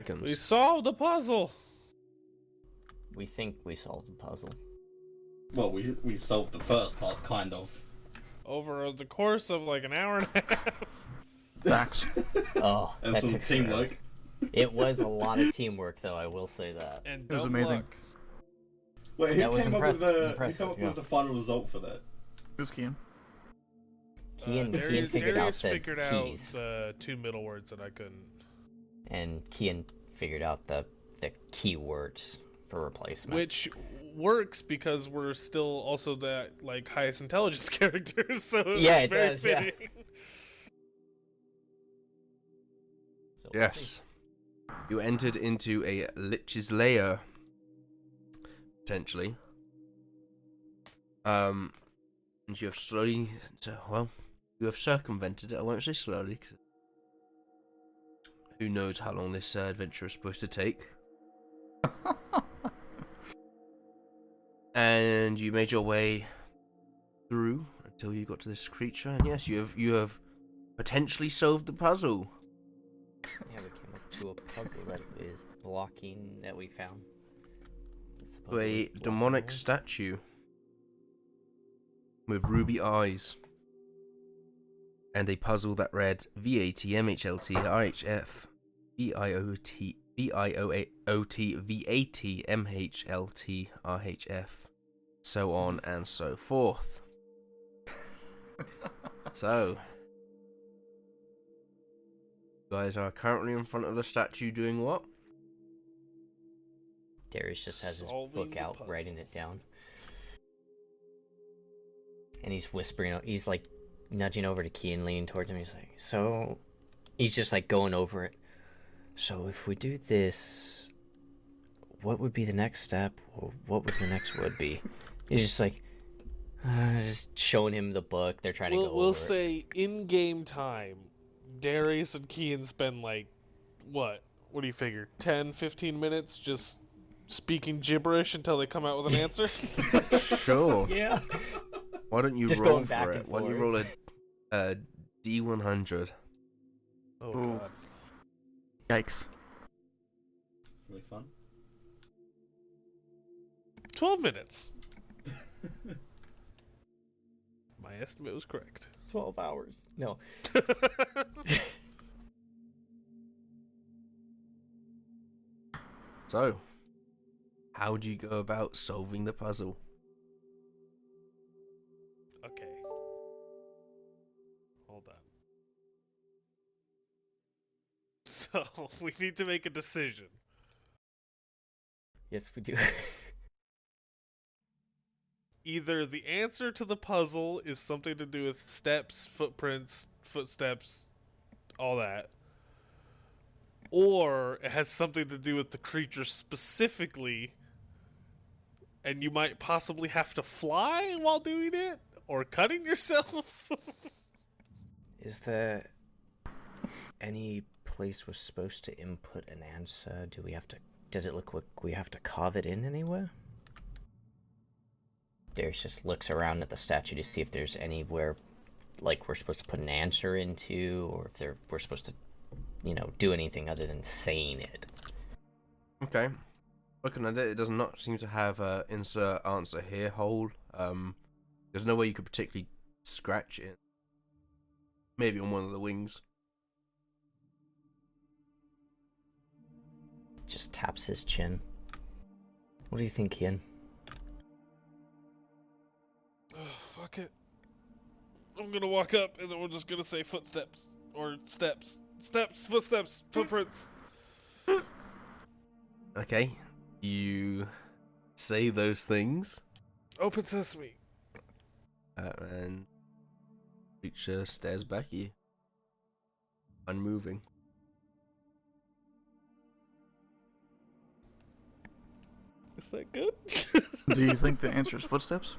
seconds. We solved the puzzle! We think we solved the puzzle. Well, we solved the first part, kind of. Over the course of like an hour and a half. Facts. Oh, And that some took teamwork. forever. It was a lot of teamwork, though, I will say that. And It was dumb amazing. luck. Wait, who That was came up with the impressive, with the final result for that? Who's Kian? Kian Darius figured out the figured keys. out two middle words that I couldn't. And Kian figured out the keywords for replacement. Which works because we're still also that like highest intelligence characters, so Yeah, it's it very does, yeah. fitting. So we'll see. Yes. You entered into a Lich's lair. Potentially. And you have slowly... Well, you have circumvented it. I won't say slowly, 'cause who knows how long this adventure is supposed to take. And you made your way through until you got to this creature. And yes, you have potentially solved the puzzle. Yeah, we came up to a puzzle that is blocking that we found. To a demonic statue with ruby eyes. And a puzzle that read VATMHLT RHF VIOOT VATMHLT RHF, so on and so forth. So, you guys are currently in front of the statue doing what? Darius just has his Solving book the out, puzzle. writing it down. And he's whispering, he's like nudging over to Kian, leaning towards him. He's like, so, he's just like going over it. So if we do this, what would be the next step? Or what would the next would be? He's just like, just showing him the book. They're trying to go We'll over it. say in game time, Darius and Kian spend like what do you figure? 10, 15 minutes just speaking gibberish until they come out with an answer? Sure. Yeah. Why don't you Just roll going back for and it? Why don't you forth. roll a D100? Oh Ooh. god. Yikes. It's really fun. 12 minutes. My estimate was correct. 12 hours. No. So, how do you go about solving the puzzle? Okay. Hold on. So, we need to make a decision. Yes, we do. Either the answer to the puzzle is something to do with steps, footprints, footsteps, all that, or it has something to do with the creature specifically, and you might possibly have to fly while doing it, or cutting yourself. Is there any place we're supposed to input an answer? Do we have to... Does it look like we have to carve it in anywhere? Darius just looks around at the statue to see if there's anywhere, like, we're supposed to put an answer into, or if we're supposed to, do anything other than saying it. Okay. Looking at it, it does not seem to have a insert answer here hole. There's no way you could particularly scratch it. Maybe on one of the wings. Just taps his chin. What do you think, Kian? Fuck it. I'm gonna walk up and then we're just gonna say footsteps. Or steps. Steps, footsteps, footprints. Okay. You say those things. Open sesame. And creature stares back at you. Unmoving. Is that good? Do you think the answer is footsteps?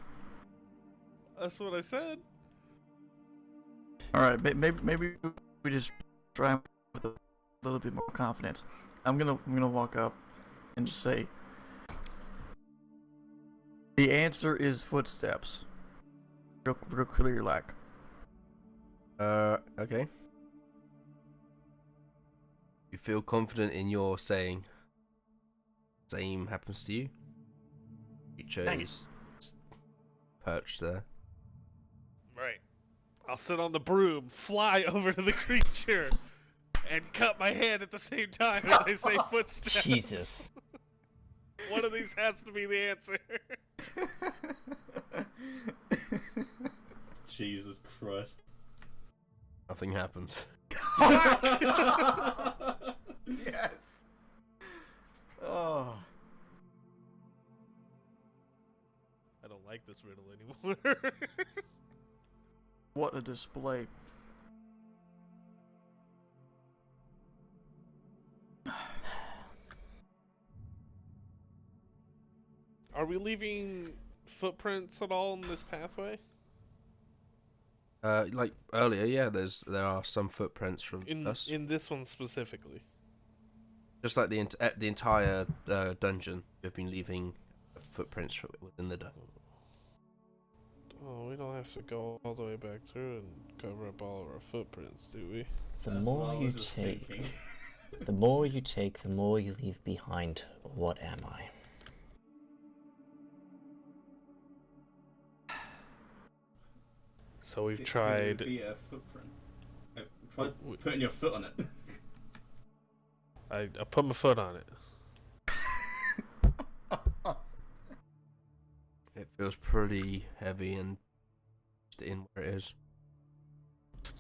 That's what I said. All right, maybe we just try with a little bit more confidence. I'm gonna walk up and just say, the answer is footsteps. Real clear, like. Okay. You feel confident in your saying. Same happens to you. Creature Dang it. is perched there. Right. I'll sit on the broom, fly over to the creature, and cut my hand at the same time as I say footsteps. Jesus. One of these has to be the answer. Jesus Christ. Nothing happens. Yes. Oh. I don't like this riddle anymore. What a display. Are we leaving footprints at all in this pathway? Like earlier, yeah. There are some footprints from us. In this one specifically. Just like the entire dungeon, we've been leaving footprints within the dungeon. Oh, we don't have to go all the way back through and cover up all of our footprints, do we? The That's more what I you was just take, thinking. the more you take, the more you leave behind. What am I? So we've It would tried. be a footprint. Try we- putting your foot on it. I put my foot on it. It feels pretty heavy and in where it is.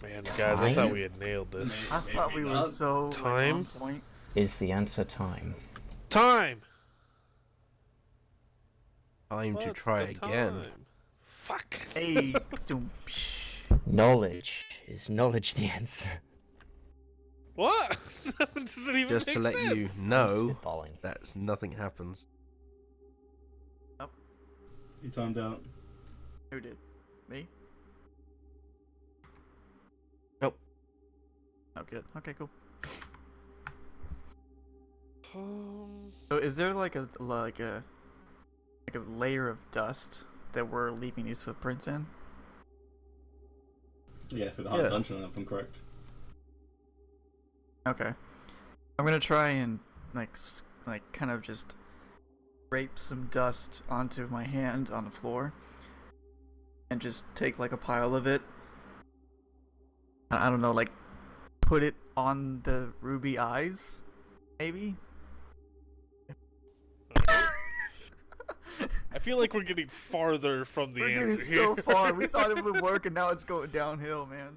Man, guys, I thought Time? we had nailed this. I thought we were not. so like, Time? on point. Is the answer time? Time! Time to What's try the again. time? Fuck! Hey, doom, psh. Knowledge. Is knowledge the answer? What? That doesn't even Just make to let you sense. know Spitballing. that nothing happens. You timed out. Who did? Me? Nope. Oh, good. Okay, cool. Um, So, is there like a layer of dust that we're leaving these footprints in? Yeah, through the whole Yeah. dungeon, if I'm correct. Okay. I'm gonna try and kind of just scrape some dust onto my hand on the floor, and just take like a pile of it. I don't know, like put it on the ruby eyes, maybe. I feel like we're getting farther from the We're answer getting here. so far. We thought it would work, and now it's going downhill, man.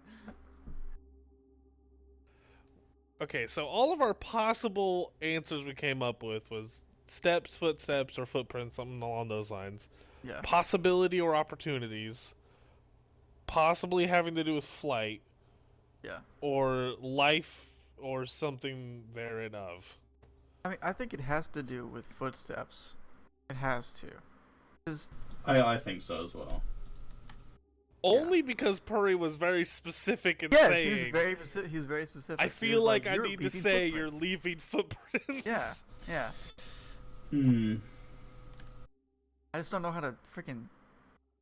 Okay, so all of our possible answers we came up with was steps, footsteps, or footprints, something along those lines. Yeah. Possibility or opportunities. Possibly having to do with flight. Yeah. Or life or something therein of. I mean, I think it has to do with footsteps. It has to. 'Cause I think so as well. Only because Purry was very specific in yes, saying. he was very specific. I He feel was like I "You're need to leaving say you're footprints." leaving footprints. Yeah, yeah. Hmm. I just don't know how to freaking.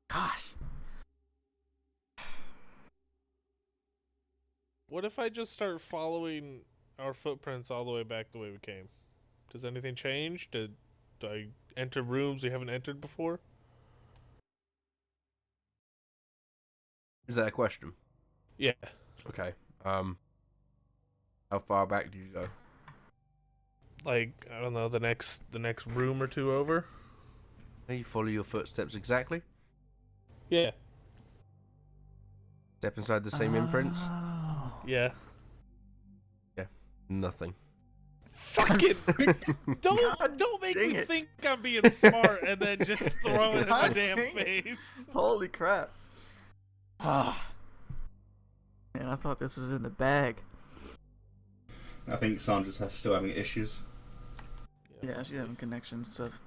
Gosh. What if I just start following our footprints all the way back the way we came? Does anything change? Did I enter rooms we haven't entered before? Is that a question? Yeah. Okay. How far back did you go? Like, I don't know, the next room or two over? You follow your footsteps exactly. Yeah. Step inside the same imprints. Oh. Yeah. Nothing. Fucking don't God make dang me it. think I'm being smart and then just throw it in my God damn dang it. face. Holy crap. Ah. Man, I thought this was in the bag. I think Sandra's still having issues. Yeah, she's having connection stuff.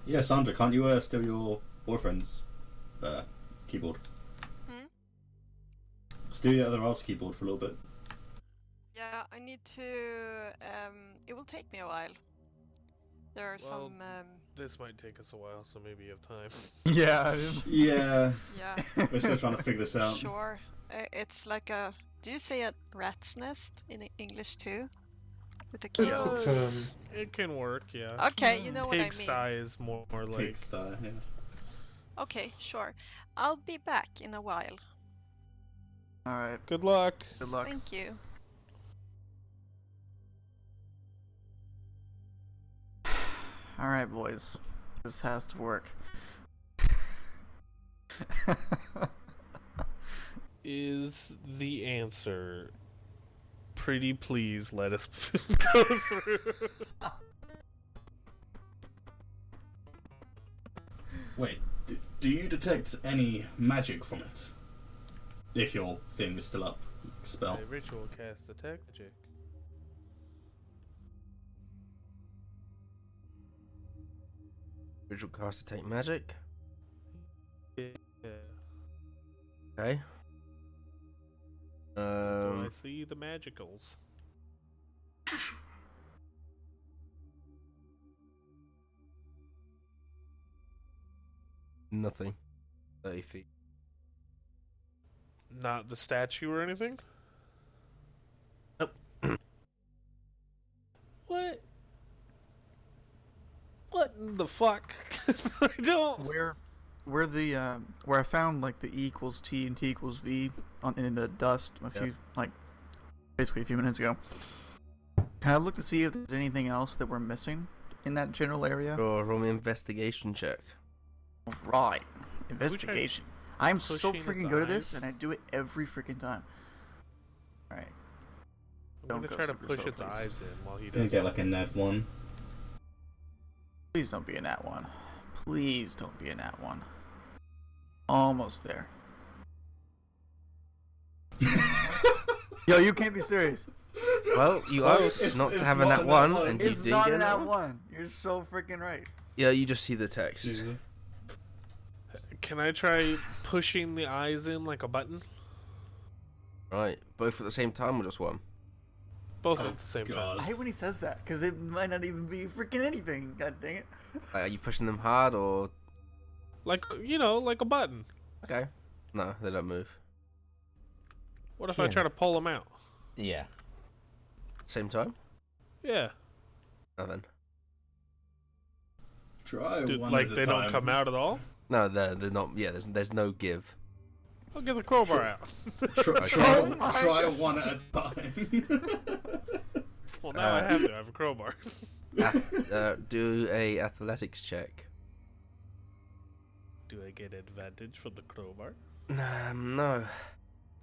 Yeah, Sandra, can't you steal your boyfriend's keyboard? Hmm? Steal the other half's keyboard for a little bit. Yeah, I need to. It will take me a while. There are Well, some. This might take us a while, so maybe you have time. Yeah. Yeah, Yeah. we're still trying to figure this out. Sure. It's like a. Do you say a rat's nest in English too? With the It's a kids. term. It can work, yeah. Okay, you know what I mean. Pigsty is more like. Pigsty, yeah. Okay, sure. I'll be back in a while. All right. Good luck. Good luck. Thank you. All right, boys. This has to work. Is the answer. Pretty please let us go through. Wait, do you detect any magic from it? If your thing is still up, spell. A ritual cast detect magic. Ritual cast to take magic. Yeah. Okay. Do I see the magicals? Nothing. 30 feet. Not the statue or anything? Nope. What? What in the fuck? I don't. Where the where I found like the E equals T and T equals V in the dust basically a few minutes ago. Can I look to see if there's anything else that we're missing in that general area? Or roll me an investigation check. Right. Investigation. I'm so pushing freaking its good at this, eyes? and I do it every freaking time. Alright. I'm Don't gonna go try to super push slow, its please. eyes in while he Gonna does get it. like a nat 1. Please don't be a nat 1. Please don't be a nat 1. Almost there. Yo, you can't be serious. Well, you Close. asked not It's to have a not nat a nat 1, one. and you It's did not get a a nat nat 1. 1. You're so freaking right. Yeah, you just see the text. Can I try pushing the eyes in like a button? Right, both at the same time or just one? Both Oh, at the same God. I hate when he says that, because it might not even be freaking anything. God dang it. Like, are you pushing them hard or? Like, like a button. Okay. No, they don't move. What if I try to pull them out? Yeah. Same time? Yeah. Nothing. Try Dude, one like at a they time. don't come out at all? No, they're not. Yeah, there's no give. I'll get the crowbar out. Try one at a time. Well, now I have to. I have a crowbar. Do a athletics check. Do I get advantage from the crowbar? No.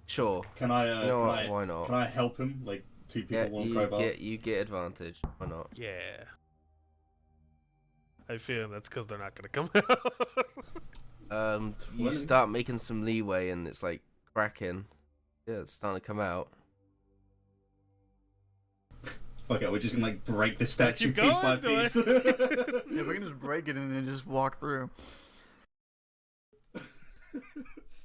Sure. Can I? You know what? Why not? Can I help him? Like 2 people, Yeah, one you crowbar. get advantage. Why not? Yeah. I feel that's because they're not gonna come out. You 20. start making some leeway, and it's like cracking. Yeah, it's starting to come out. Fuck it, we're just gonna like break the statue Keep piece by going, piece. Yeah, we can just break it and then just walk through.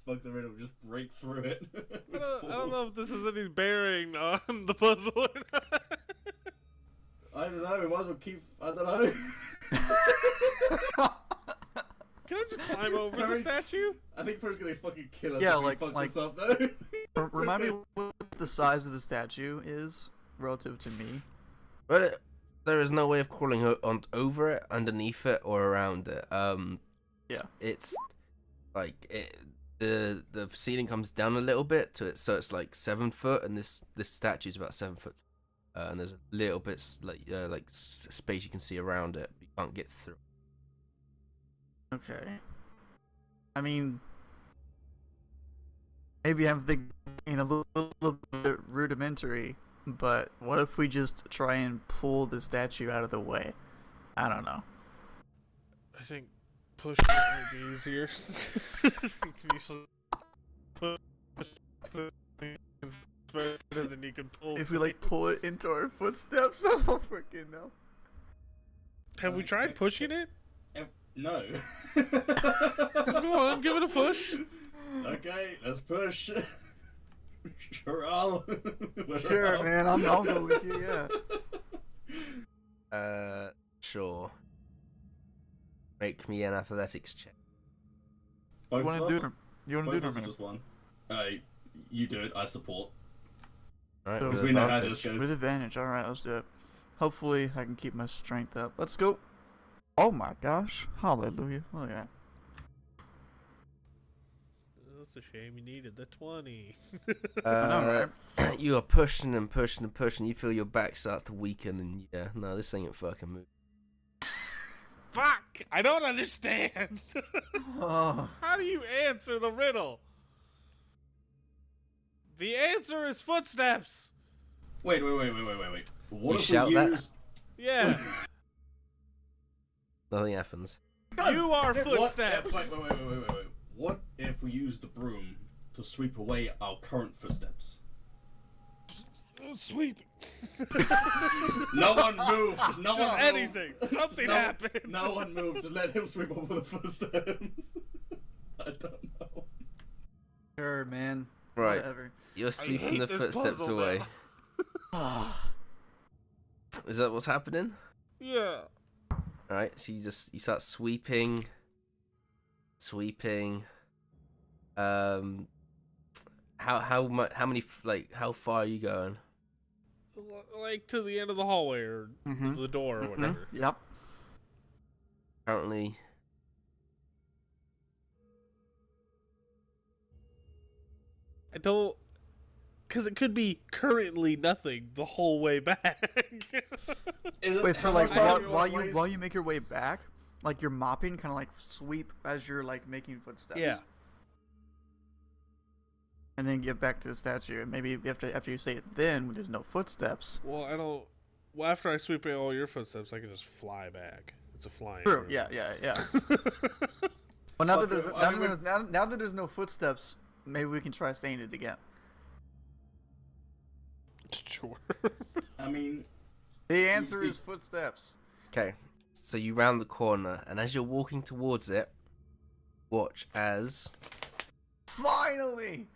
Fuck the riddle, just break through it. I don't know if this has any bearing on the puzzle or not. I don't know. We might as well keep. I don't know. Can I just climb over the Purry- statue? I think Purry's gonna fucking kill us Yeah, if we like- fuck like- this up though. Remind me what the size of the statue is relative to me. But there is no way of crawling over it, underneath it, or around it. Yeah. It's like the ceiling comes down a little bit to it, so it's like 7 foot, and this statue's about 7 foot, and there's a little bit space you can see around it, but you can't get through. Okay. I mean, maybe I'm thinking a little bit rudimentary, but what if we just try and pull the statue out of the way? I don't know. I think pushing it might be easier. Can you still push the things better than you can pull? If we like pull it into our footsteps, I don't freaking know. Have we tried pushing it? No. Go on, give it a push. Okay, let's push. Sure, I'll. Sure, man. I'll go with you. Yeah. Sure. Make me an athletics check. Both You want of to do us? it? You want to Both do of us it? or just one? You do it. I support. All right, So- with Because we know how advantage. this goes. With advantage. All right, let's do it. Hopefully, I can keep my strength up. Let's go. Oh my gosh! Hallelujah! Look at that. That's a shame you needed the 20. know, You are pushing and pushing and pushing. You feel your back starts to weaken, and yeah, no, this ain't fucking moving. Fuck! I don't understand! Oh, How do you answer the riddle? The answer is footsteps! Wait. What You if shout we that? use? Yeah, Nothing happens. you are What? footsteps! Wait. What if we use the broom to sweep away our current footsteps? Oh, sweep. No one moved. No Just one moved. anything. Something happened. No one moved. Just let him sweep over the footsteps. I don't know. sure, man. Right, Whatever. you're sweeping the this footsteps puzzle away. now. Ah. Is that what's happening? Yeah. All right, so you start sweeping. How many how far are you going? Like to the end of the hallway or Mhm. the door or Mhm. whatever. Yep. Currently, I don't. Because it could be currently nothing the whole way back. Wait, so How like much time while you make your way back, like you're mopping, kind of like sweep as you're like making footsteps. Yeah. And then get back to the statue, and maybe after you say it, then when there's no footsteps. Well, I don't. Well, after I sweep away all your footsteps, I can just fly back. It's a flying. True. room. Yeah. Well, now that Okay, there's I mean, now that there's no footsteps, maybe we can try saying it again. Sure. I mean, The answer is footsteps. okay. So you round the corner, and as you're walking towards it, watch as Finally.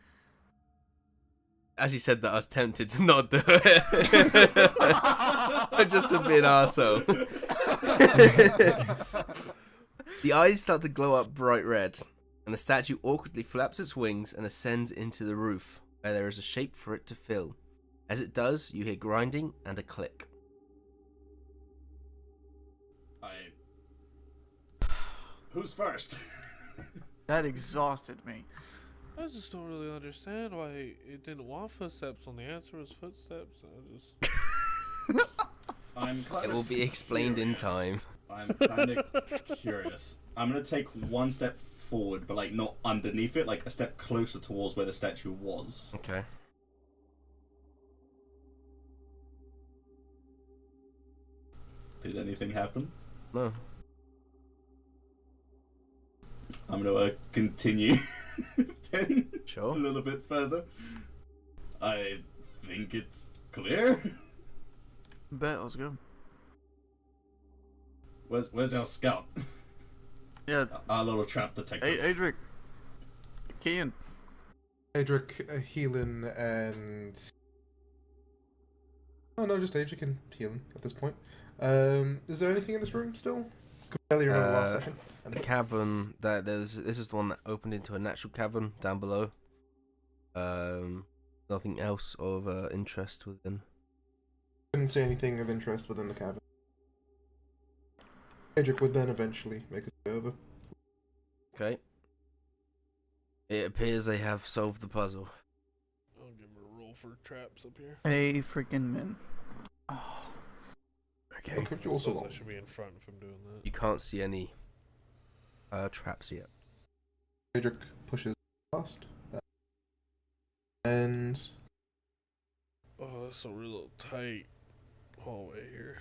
you said that, I was tempted to not do it. Just to be an arsehole. The eyes start to glow up bright red, and the statue awkwardly flaps its wings and ascends into the roof, where there is a shape for it to fill. As it does, you hear grinding and a click. who's first? That exhausted me. I just don't really understand why it didn't want footsteps when the answer was footsteps. I'm kind It of will be explained in curious. time. I'm kind of curious. I'm gonna take one step forward, but like not underneath it, like a step closer towards where the statue was. Okay. Did anything happen? No. I'm gonna continue then a Sure. little bit further. I think it's clear. Bet. Let's go. Where's our scout? Yeah. Our little trap detectors. Hey, Adric. Kian. Adric, Healan, and... Oh no, just Adric and Healan at this point. Is there anything in this room still? Could barely remember last session. The cavern this is the one that opened into a natural cavern down below. Nothing else of interest within. Couldn't see anything of interest within the cavern. Adric would then eventually make his way over. Okay. It appears they have solved the puzzle. I'll give him a roll for traps up here. Hey, freaking men. Oh. Okay. Could you also I roll? should be in front if I'm doing that. You can't see any traps yet. Adric pushes past that. And... Oh, that's a real tight hallway here.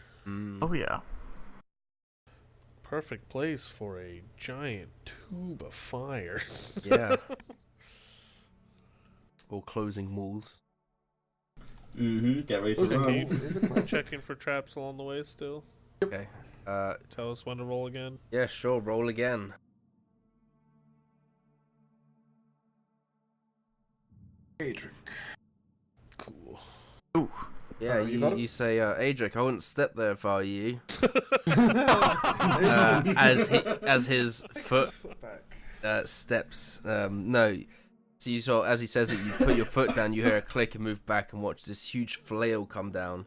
Oh yeah. Perfect place for a giant tube of fire. Yeah. Or closing walls. Mm-hmm. Get ready to Those are roll. cool. Is it close? Checking for traps along the way still. Okay. Tell us when to roll again. Yeah, sure. Roll again. Adric. Ooh. Yeah, you got it? you say, Adric, I wouldn't step there if I were you. Adric. As his foot back. steps. No. So you saw, as he says it, you put your foot down, you hear a click and move back and watch this huge flail come down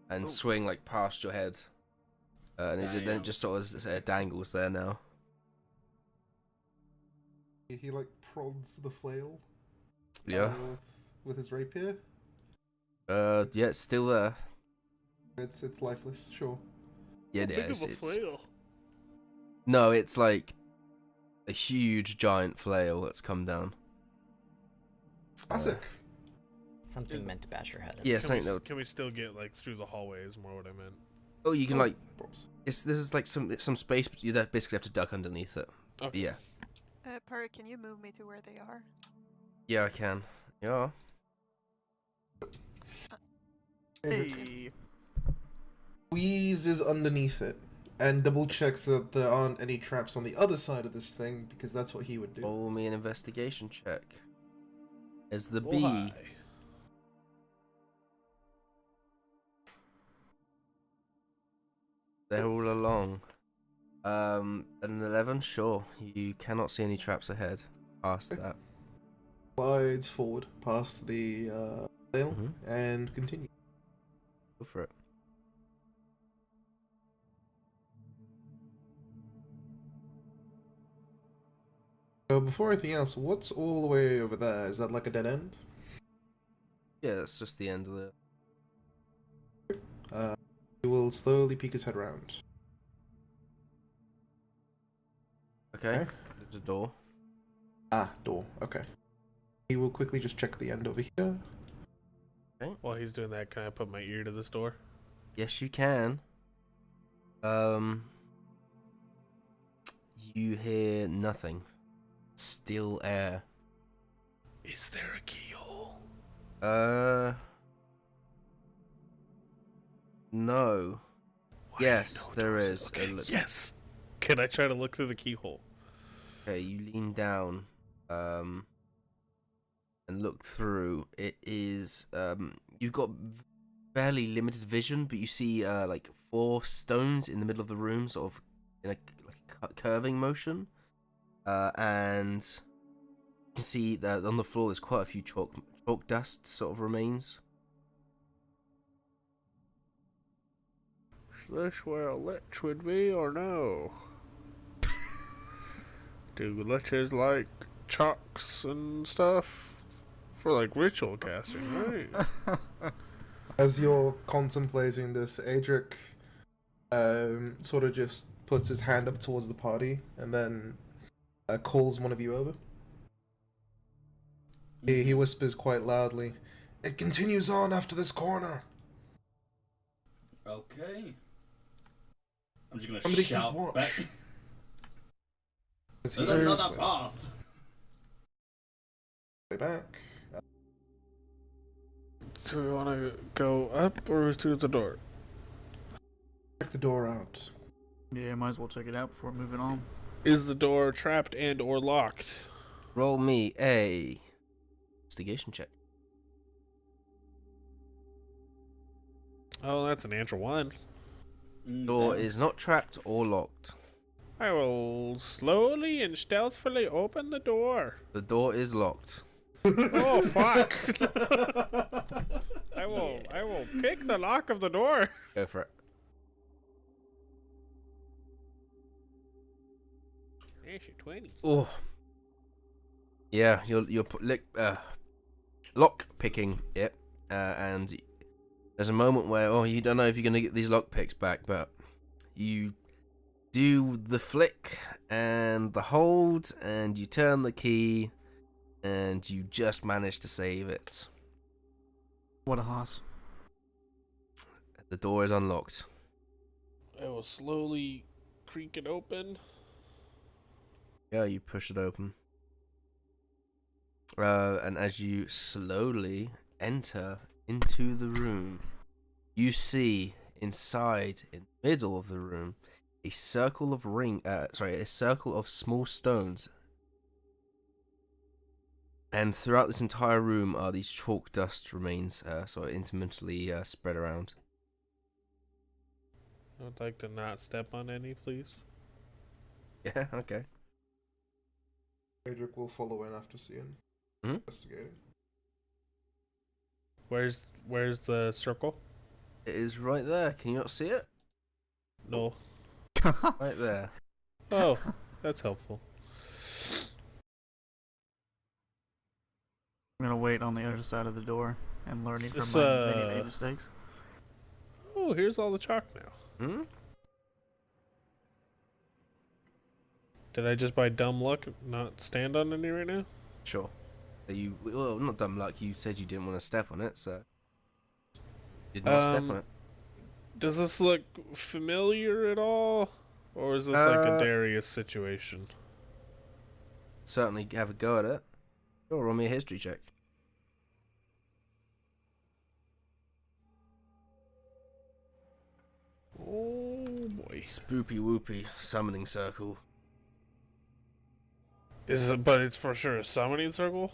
and swing like past your head. And then it just sort of dangles there now. He like prods the flail. Yeah. With his rapier. Yeah, it's still there. It's lifeless, sure. Yeah, How big of a flail? No, it's like a huge giant flail that's come down. Classic. Something meant to bash your head in. Yeah, something Can we still get like through the hallways? More what I meant. Oh, you can like. Props. This is like some space, but you basically have to duck underneath it. Okay. Yeah. Purry, can you move me to where they are? Yeah, I can. Yeah. Hey. Squeezes underneath it and double checks that there aren't any traps on the other side of this thing, because that's what he would do. Roll me an investigation check. As the Well, bee. hi. They're all along. An 11, sure. You cannot see any traps ahead. Past that. Slides forward past the flail Mhm. and continue. Go for it. So before anything else, what's all the way over there? Is that like a dead end? Yeah, that's just the end of it. He will slowly peek his head round. Okay. Okay. There's a door. Ah, door. Okay. He will quickly just check the end over here. While he's doing that, can I put my ear to this door? Yes, you can. You hear nothing. Still air. Is there a keyhole? No. Why Yes, no there doors? is. Okay, Let's- yes. Can I try to look through the keyhole? Okay, you lean down, and look through. It is, you've got fairly limited vision, but you see, like 4 stones in the middle of the room, sort of in a curving motion. And you can see that on the floor there's quite a few chalk dust sort of remains. Is this where a lich would be or no? Do liches like chalks and stuff? For like ritual casting, right? As you're contemplating this, Adric sort of just puts his hand up towards the party and then calls one of you over. He whispers quite loudly, "It continues on after this corner." Okay. I'm just gonna Somebody keep shout watch. back. As There's he another goes path. way back. Do we want to go up or through the door? Check the door out. Yeah, might as well check it out before moving on. Is the door trapped and or locked? Roll me a investigation check. Oh, that's an natural 1. Door is not trapped or locked. I will slowly and stealthily open the door. The door is locked. Oh fuck! I will pick the lock of the door. Go for it. There's your 20. Oh. Yeah, you're lock picking it, and there's a moment where you don't know if you're gonna get these lock picks back, but you do the flick and the hold, and you turn the key, and you just manage to save it. What a hoss. The door is unlocked. I will slowly creak it open. Yeah, you push it open. And as you slowly enter into the room, you see inside, in the middle of the room, a circle of a circle of small stones. And throughout this entire room are these chalk dust remains, sort of intermittently spread around. I'd like to not step on any, please. Yeah, okay. Adric will follow in after seeing. Investigating. Where's the circle? It is right there. Can you not see it? No. Right there. Oh, that's helpful. I'm gonna wait on the other side of the door and learning from This, my many mistakes. Oh, here's all the chalk now. Hmm? Did I just by dumb luck not stand on any right now? Sure. Well, not dumb luck. You said you didn't want to step on it, so you did not step on it. Does this look familiar at all? Or is this like a Darius situation? Certainly have a go at it. Sure, roll me a history check. Oh boy. Spoopy whoopy summoning circle. But it's for sure a summoning circle?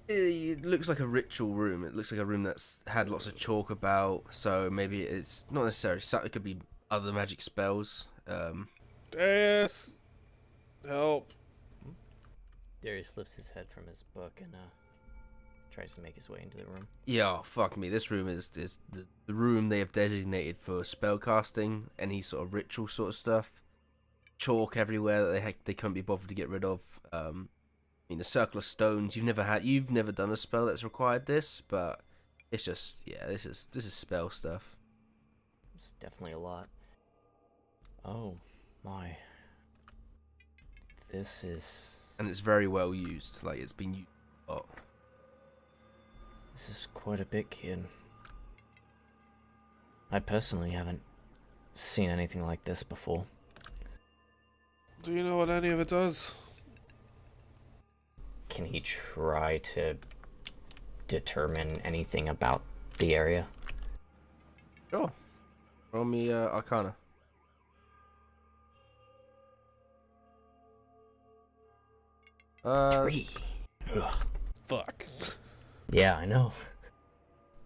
It looks like a ritual room. It looks like a room that's had lots of chalk about, so maybe it's not necessarily. It could be other magic spells. Darius! Help. Darius lifts his head from his book and tries to make his way into the room. Yeah, oh, fuck me. This room is the room they have designated for spell casting, any sort of ritual sort of stuff. Chalk everywhere that they couldn't be bothered to get rid of. I mean, the circle of stones. You've never done a spell that's required this, but it's just this is spell stuff. It's definitely a lot. Oh my. This is. And it's very well used. Like it's been used a lot. This is quite a bit, kid. I personally haven't seen anything like this before. Do you know what any of it does? Can he try to determine anything about the area? Sure. Roll me Arcana. Three. Ugh. Fuck. Yeah, I know.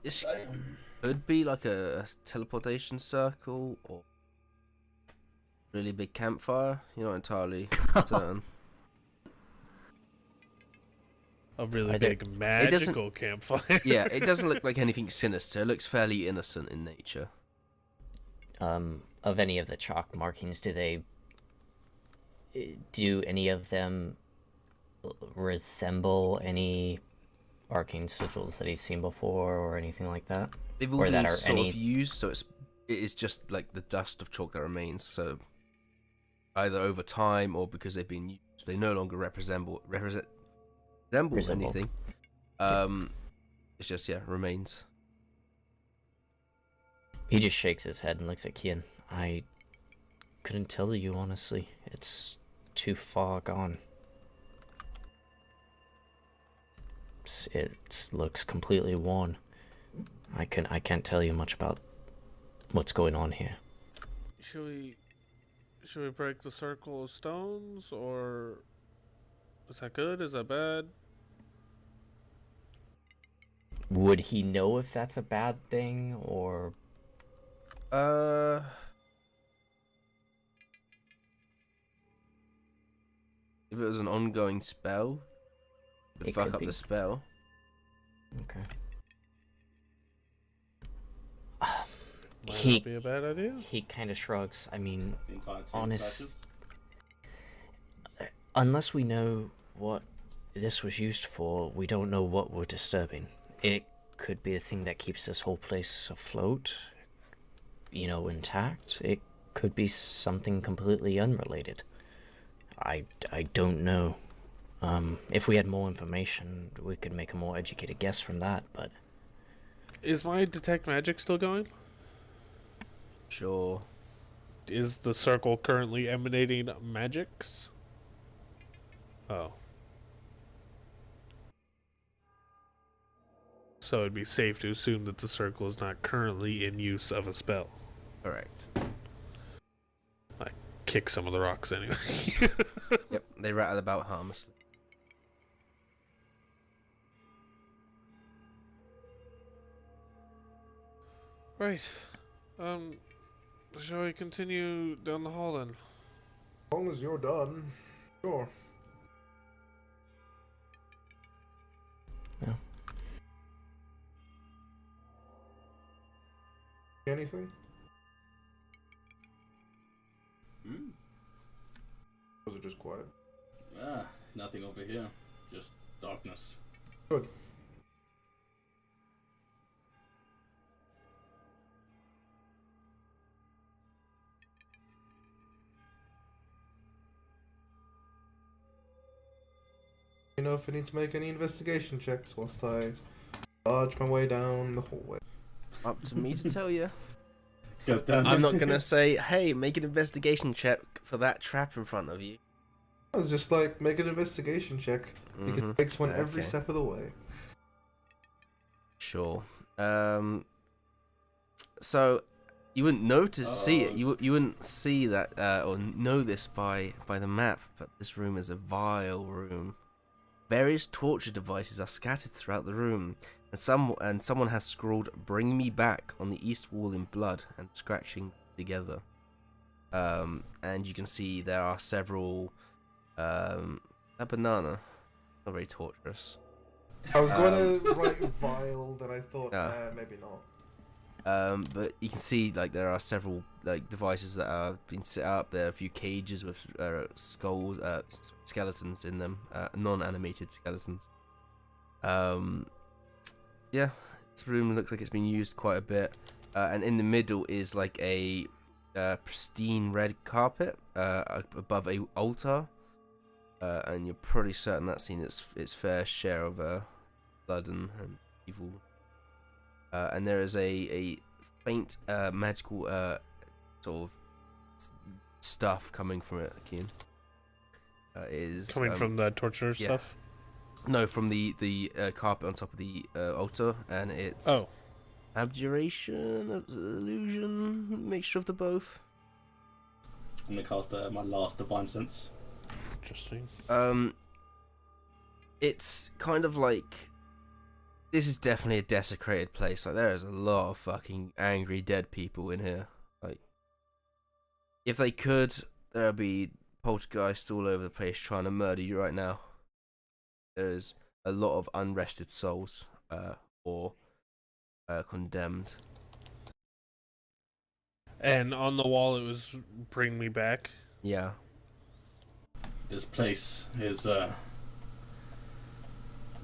This could be like a teleportation circle or really big campfire. You're not entirely certain. A really Are there- big magical campfire. Yeah, it doesn't look like anything sinister. It looks fairly innocent in nature. Of any of the chalk markings, do any of them resemble any arcane sigils that he's seen before or anything like that? They've all Or been that are sort any- of used, so it is just like the dust of chalk that remains. So either over time or because they've been used, they no longer resemble anything. It's just remains. He just shakes his head and looks at Kian. I couldn't tell you, honestly. It's too far gone. It looks completely worn. I can't tell you much about what's going on here. Should we break the circle of stones, or is that good? Is that bad? Would he know if that's a bad thing, or... If it was an ongoing spell, it would It fuck could up be. the spell. Okay. Might not be a bad idea. He kind of shrugs. I mean, The entire team honest... clashes. Unless we know what this was used for, we don't know what we're disturbing. It could be a thing that keeps this whole place afloat, intact. It could be something completely unrelated. I don't know. If we had more information, we could make a more educated guess from that, but... Is my detect magic still going? Sure. Is the circle currently emanating magics? Oh. So it'd be safe to assume that the circle is not currently in use of a spell. Correct. Kick some of the rocks anyway. Yep, they rattle about harmlessly. Right. Shall we continue down the hall then? As long as you're done, sure. Yeah. Anything? Hmm? Or was it just quiet? Ah, nothing over here. Just darkness. Good. You know if I need to make any investigation checks whilst I arch my way down the hallway. Up to me to tell you. God damn it. I'm not gonna say, hey, make an investigation check for that trap in front of you. I was just like, make an investigation check because it takes one every Okay. step of the way. Sure. So you wouldn't know to see it. You wouldn't see that or know this by the map, but this room is a vile room. Various torture devices are scattered throughout the room, and someone has scrawled "Bring me back" on the east wall in blood and scratching together. And you can see there are several. A banana, not very torturous. I was going to write vile, then I thought, maybe not. But you can see like there are several like devices that are being set up. There are a few cages with skulls, skeletons in them, non-animated skeletons. Yeah, this room looks like it's been used quite a bit. And in the middle is like a pristine red carpet above a altar, and you're pretty certain that's seen its fair share of blood and evil. And there is a faint magical sort of stuff coming from it, Keen. Is Coming from the torture yeah. stuff? No, from the carpet on top of the altar, and it's abjuration, illusion, mixture of the both. I'm gonna cast my last divine sense. Interesting. It's kind of like, this is definitely a desecrated place. Like, there is a lot of fucking angry dead people in here. Like, if they could, there'd be poltergeists all over the place trying to murder you right now. There's a lot of unrested souls, or condemned. And on the wall it was "Bring me back." Yeah. This place is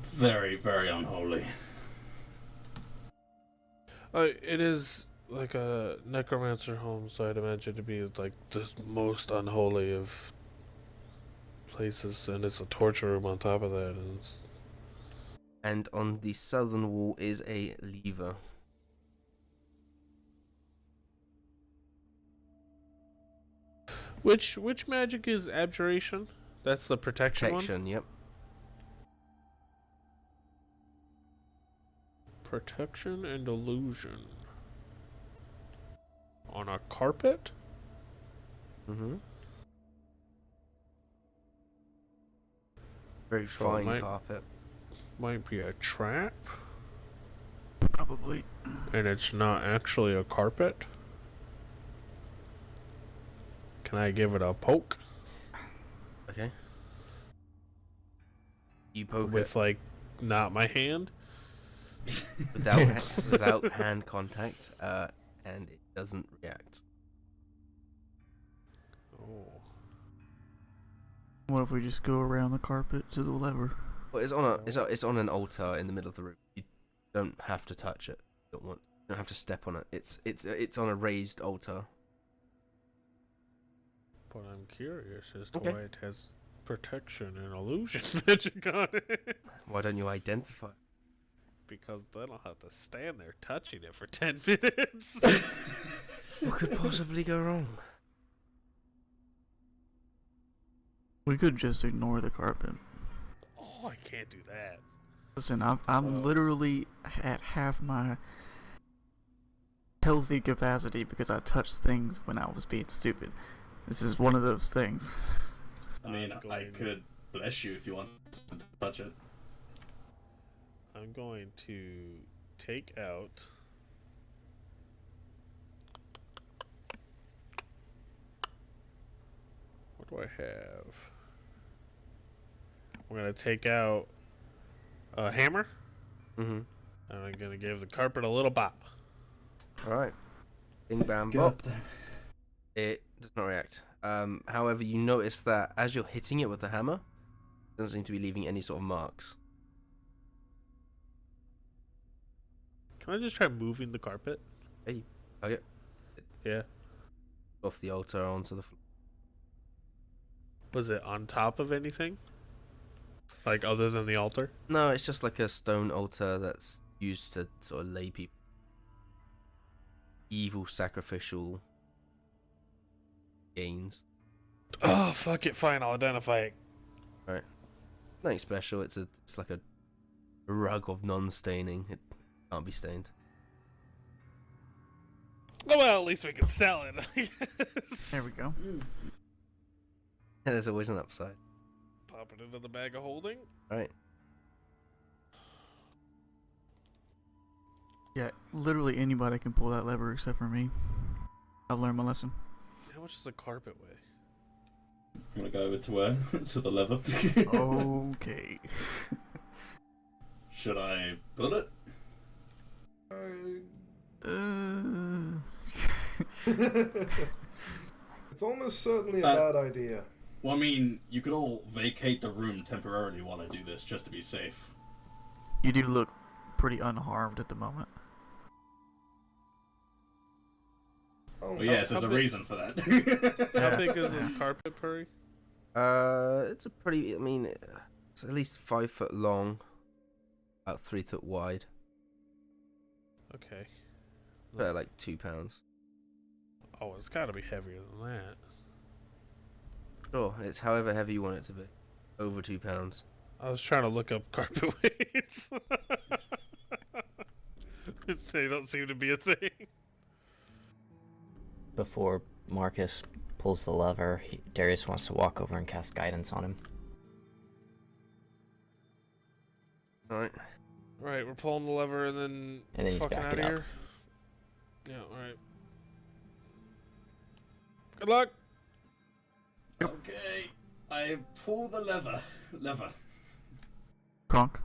very, very unholy. It is like a necromancer home, so I'd imagine to be like the most unholy of places, and it's a torture room on top of that. And on the southern wall is a lever. Which magic is abjuration? That's the protection one? Protection, yep. Protection and illusion. On a carpet? Mm-hmm. Very So fine carpet. Might be a trap, Probably. and it's not actually a carpet. Can I give it a poke? Okay. You poke With, it like, not my hand? without hand contact, and it doesn't react. Oh. What if we just go around the carpet to the lever? Well, it's on an altar in the middle of the room. You don't have to touch it. You don't have to step on it. It's on a raised altar. But I'm curious as to Okay. why it has protection and illusion magic on it. Why don't you identify? Because then I'll have to stand there touching it for 10 minutes. What could possibly go wrong? We could just ignore the carpet. Oh, I can't do that. Listen, I'm literally at half my healthy capacity because I touched things when I was being stupid. This is one of those things. I mean, I could bless you if you want to touch it. I'm going to take out What do I have? I'm gonna take out a hammer. Mm-hmm. And I'm gonna give the carpet a little bop. Alright. Bing bam bop. It does not react. However, you notice that as you're hitting it with the hammer, it doesn't seem to be leaving any sort of marks. Can I just try moving the carpet? Hey, okay. Yeah. Off the altar onto the floor. Was it on top of anything? Like other than the altar? No, it's just like a stone altar that's used to sort of lay people. Evil sacrificial gains. Oh, fuck it, fine, I'll identify it. Right. Nothing special, it's like a rug of non-staining. It can't be stained. Oh, well, at least we can sell it, I guess. There we go. And there's always an upside. Pop it into the bag of holding. Right. Yeah, literally anybody can pull that lever except for me. I'll learn my lesson. How much does a carpet weigh? I'm gonna go over to to the lever. Okay. Should I pull it? It's almost certainly a bad idea. Well, I mean, you could all vacate the room temporarily while I do this, just to be safe. You do look pretty unharmed at the moment. Oh, Well, yes, there's how a big- reason for that. How big is this carpet, Purry? It's a pretty. I mean, it's at least 5 foot long, about 3 foot wide. Okay. About like 2 pounds. Oh, it's gotta be heavier than that. Sure, it's however heavy you want it to be. Over 2 pounds. I was trying to look up carpet weights. They don't seem to be a thing. Before Marcus pulls the lever, Darius wants to walk over and cast guidance on him. Alright. Right, we're pulling the lever and then And then he's fucking out backing of up. here. Yeah, alright. Good luck! Okay, I pull the lever. Conk.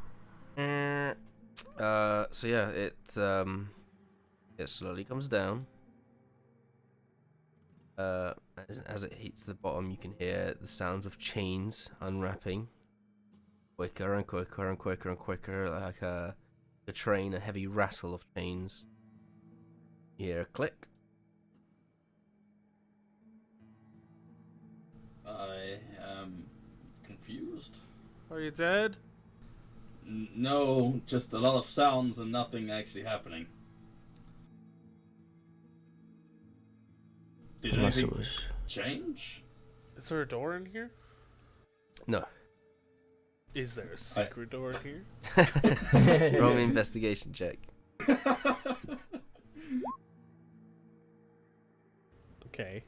So yeah, it slowly comes down. As it hits the bottom, you can hear the sounds of chains unwrapping, quicker and quicker and quicker and quicker, like a train, a heavy rattle of chains. You hear a click. I am confused. Are you dead? No, just a lot of sounds and nothing actually happening. Did Unless anything it was... change? Is there a door in here? No. Is there a secret door in here? Roll an investigation check. Okay.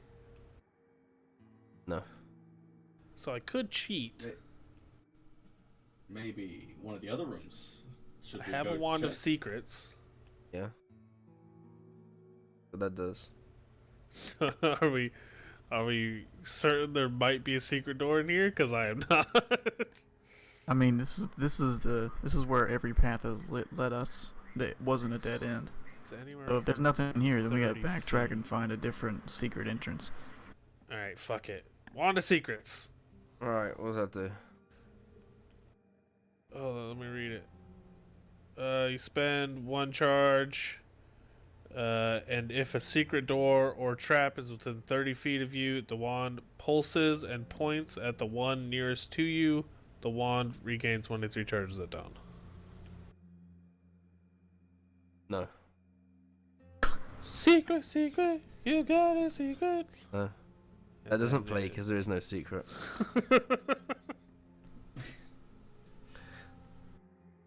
No. So I could cheat. Maybe one of the other rooms. Should I we have go a wand of check? secrets. Yeah. What that does. Are we certain there might be a secret door in here? Because I am not. I mean, this is where every path has led us. That wasn't a dead end. Is anywhere? So if there's nothing in here, then we gotta 30 backtrack and find a different secret entrance. All right, fuck it. Wand of secrets. Alright, what does that do? Oh, let me read it. You spend 1 charge, and if a secret door or trap is within 30 feet of you, the wand pulses and points at the one nearest to you. The wand regains 23 charges at dawn. No. Secret, secret, you got a secret. No. That doesn't play because there is no secret.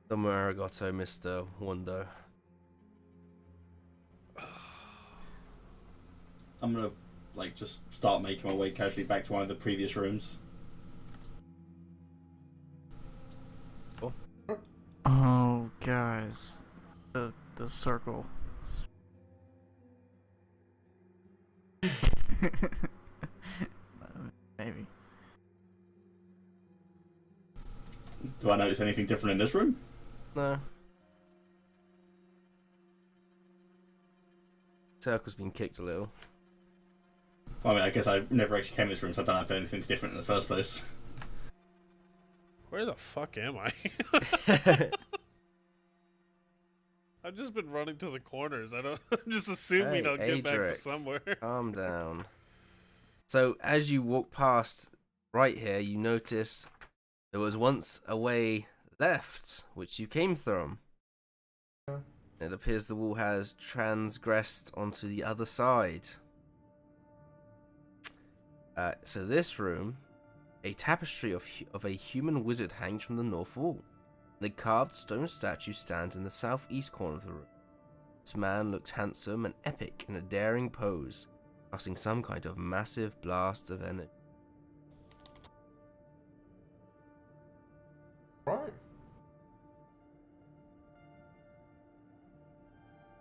Domo arigato, Mr. Wando. I'm gonna just start making my way casually back to one of the previous rooms. Oh, guys, the circle. Maybe. Do I notice anything different in this room? No. Circle's been kicked a little. I mean, I guess I never actually came in this room, so I don't know if anything's different in the first place. Where the fuck am I? I've just been running to the corners. I'm just assuming I'll get back to Adric, somewhere. Calm down. So as you walk past right here, you notice there was once a way left, which you came from. It appears the wall has transgressed onto the other side. So this room, a tapestry of a human wizard hangs from the north wall. The carved stone statue stands in the southeast corner of the room. This man looks handsome and epic in a daring pose, casting some kind of massive blast of energy. Right.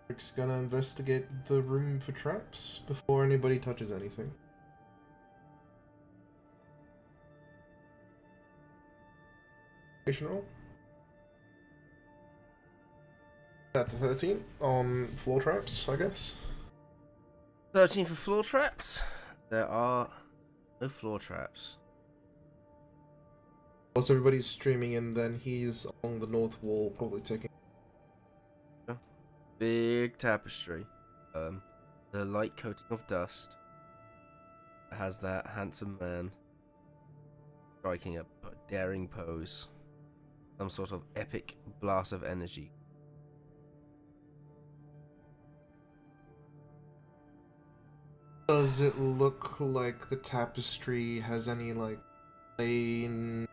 We're just gonna investigate the room for traps before anybody touches anything. Roll. That's a 13 on floor traps, I guess. 13 for floor traps. There are no floor traps. Once everybody's streaming in, then he's along the north wall, probably taking. Big tapestry. The light coating of dust. It has that handsome man striking a daring pose. Some sort of epic blast of energy. Does it look like the tapestry has any, like, plain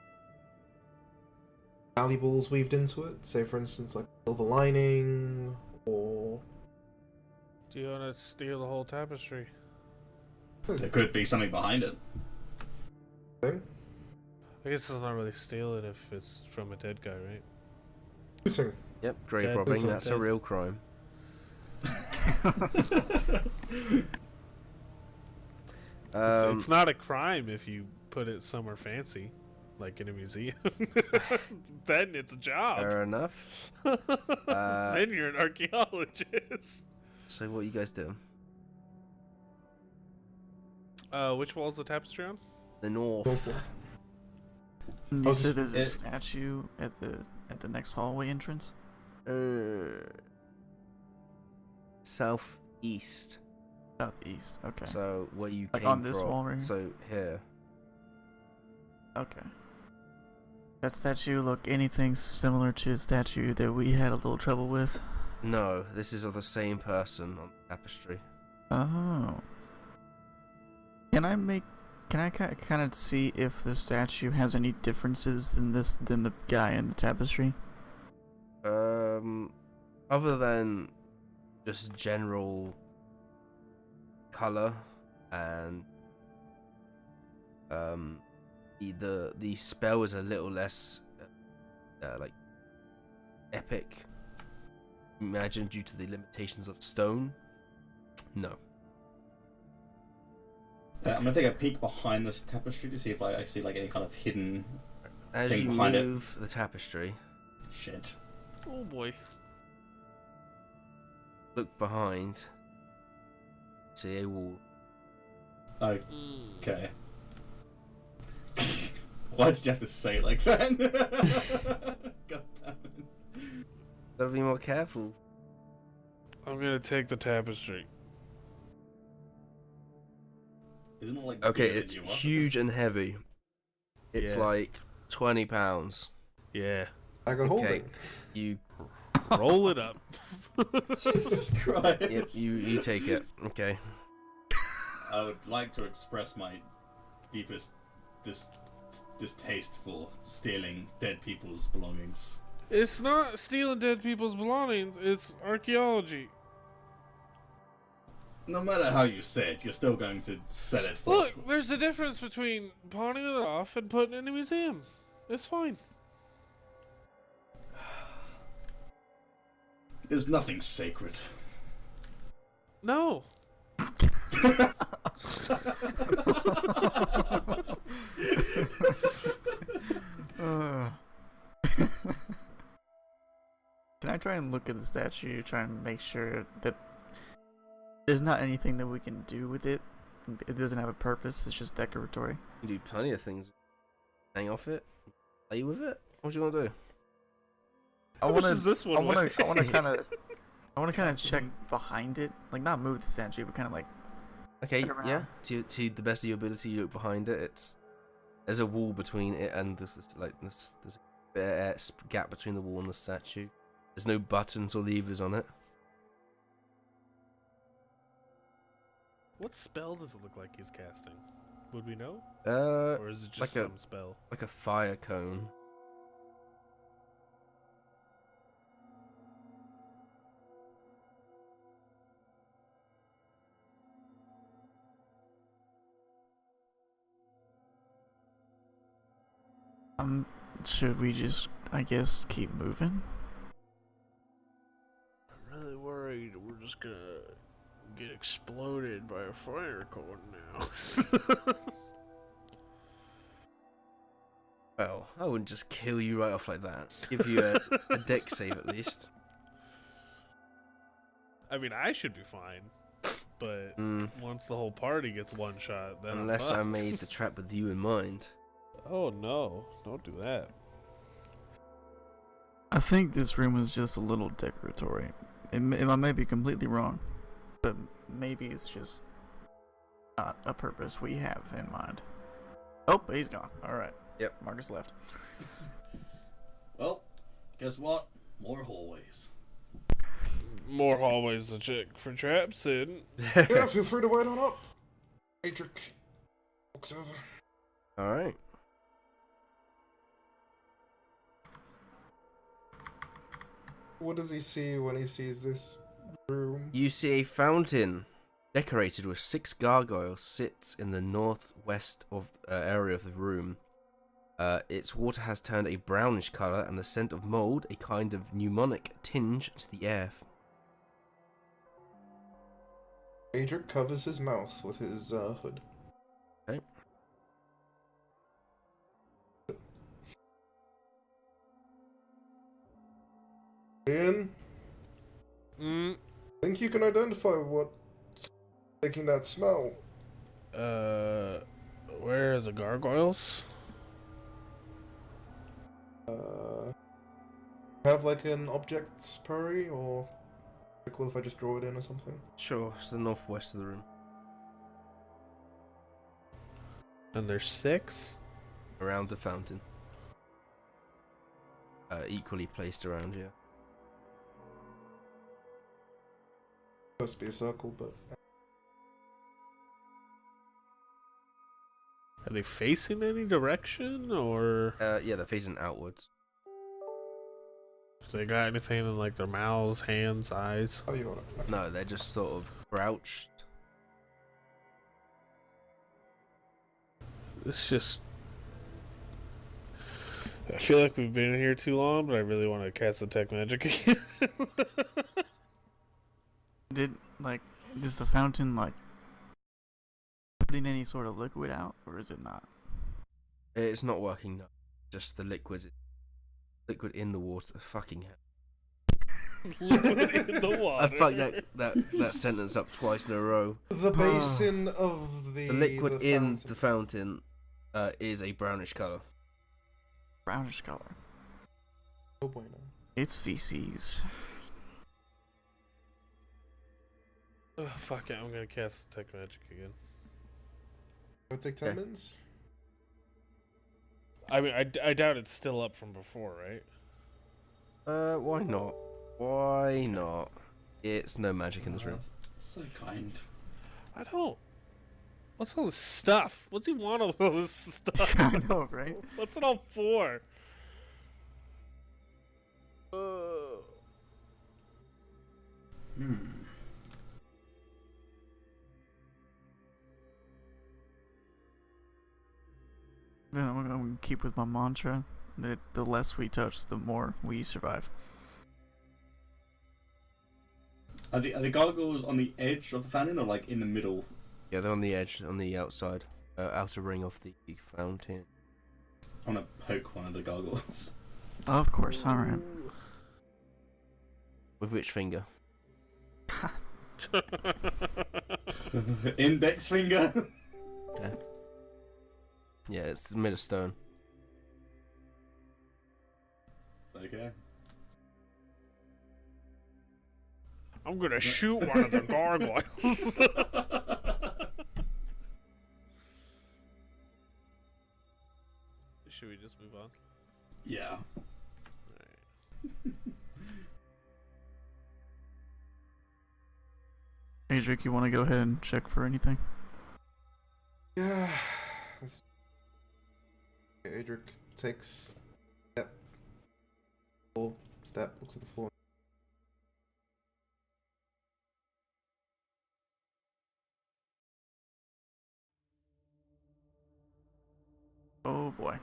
valuables weaved into it? Say, for instance, like silver lining, or... Do you want to steal the whole tapestry? There could be something behind it. thing? I guess it's not really stealing if it's from a dead guy, right? Looting. Yep, grave Dead. robbing, Dead. that's a real crime. It's not a crime if you put it somewhere fancy, like in a museum. Then it's a job. Fair enough. Then you're an archaeologist. So what are you guys doing? Which wall's the tapestry on? The north. North wall. You said there's a statue at the next hallway entrance? Southeast. Southeast, okay. So where you Like came on this from. wall right here? So here. Okay. That statue look anything similar to a statue that we had a little trouble with? No, this is of the same person on the tapestry. Oh. Can I kind of see if the statue has any differences than the guy in the tapestry? Other than just general color and the spell is a little less like epic. Imagine due to the limitations of stone. No. I'm gonna take a peek behind this tapestry to see if I see like any kind of hidden As thing you behind move the tapestry, shit. Oh boy. look behind, see a wall. Okay. Why did you have to say it like that? God damn it. Gotta be more careful. I'm gonna take the tapestry. Isn't it like Okay, bigger it's than you are? huge and heavy. It's Yeah. like 20 pounds. Yeah. I got Okay, holding. you Roll it up. Jesus Christ. yep, you take it. Okay. I would like to express my deepest distaste for stealing dead people's belongings. It's not stealing dead people's belongings, it's archaeology. No matter how you say it, you're still going to sell it for... Look, there's a difference between pawning it off and putting it in a museum. It's fine. There's nothing sacred. No. try and look at the statue, try and make sure that there's not anything that we can do with it. It doesn't have a purpose. It's just decoratory. You can do plenty of things. Hang off it. Play with it. What do you want to do? I How much want is this one I want weigh? to. I want to kind of. I want to kind of check behind it, like not move the statue, but kind of like. Okay, Look around. yeah. To the best of your ability, you look behind it. There's a wall between it and there's a bit of gap between the wall and the statue. There's no buttons or levers on it. What spell does it look like he's casting? Would we know? Or is it just like a- some spell? Like a fire cone. Should we just, I guess, keep moving? I'm really worried we're just gonna get exploded by a fire cone now. Well, I wouldn't just kill you right off like that. Give you a deck save at least. I mean, I should be fine, but once the whole party gets one shot, then Unless I'm I fucked. made the trap with you in mind. Oh no! Don't do that. I think this room is just a little decoratory. I may be completely wrong, but maybe it's just not a purpose we have in mind. Oh, he's gone. All right. Yep. Marcus left. Well, guess what? More hallways. More hallways to check for traps in. Yeah, feel free to wait on up. Adric walks over. Alright. What does he see when he sees this room? You see a fountain decorated with 6 gargoyles sits in the northwest of area of the room. Its water has turned a brownish colour and the scent of mould, a kind of pneumonic tinge to the air. Adric covers his mouth with his hood. Okay. Ian, Mm. think you can identify what's making that smell? Where are the gargoyles? Have like an object Purry, or like, well, if I just draw it in or something? Sure, it's the northwest of the room. And there's 6. Around the fountain. Equally placed around here. Supposed to be a circle, but Are they facing any direction, or Yeah, they're facing outwards. do they got anything in like their mouths, hands, eyes? oh, you got it. No, they're just sort of crouched. It's just. I feel like we've been here too long, but I really want to cast Detect Magic again. Is the fountain like putting any sort of liquid out, or is it not? It's not working, no. Just the liquid in the water. Fucking hell. Liquid in the water. I fucked that sentence up twice in a row. The basin of The liquid in the fountain is a brownish colour. Brownish color. Oh, bueno. It's feces. Oh, fuck it, I'm gonna cast Detect Magic again. It'll take 10 Okay. minutes. I mean, I doubt it's still up from before, right? Why not? Why not? It's no magic in this room. So kind. I don't. What's all this stuff? What's he want of all this stuff? I know, right? What's it all for? Then I'm gonna keep with my mantra that the less we touch, the more we survive. Are the gargoyles on the edge of the fountain or like in the middle? Yeah, they're on the edge, on the outside, outer ring of the fountain. I want to poke one of the gargoyles. Of course, alright. With which finger? Index finger. Okay. Yeah, it's made of stone. Okay. I'm gonna shoot one of the gargoyles. Should we just move on? Yeah. Adric, you want to go ahead and check for anything? Yeah. Adric takes step. Full step, looks at the floor. Oh boy.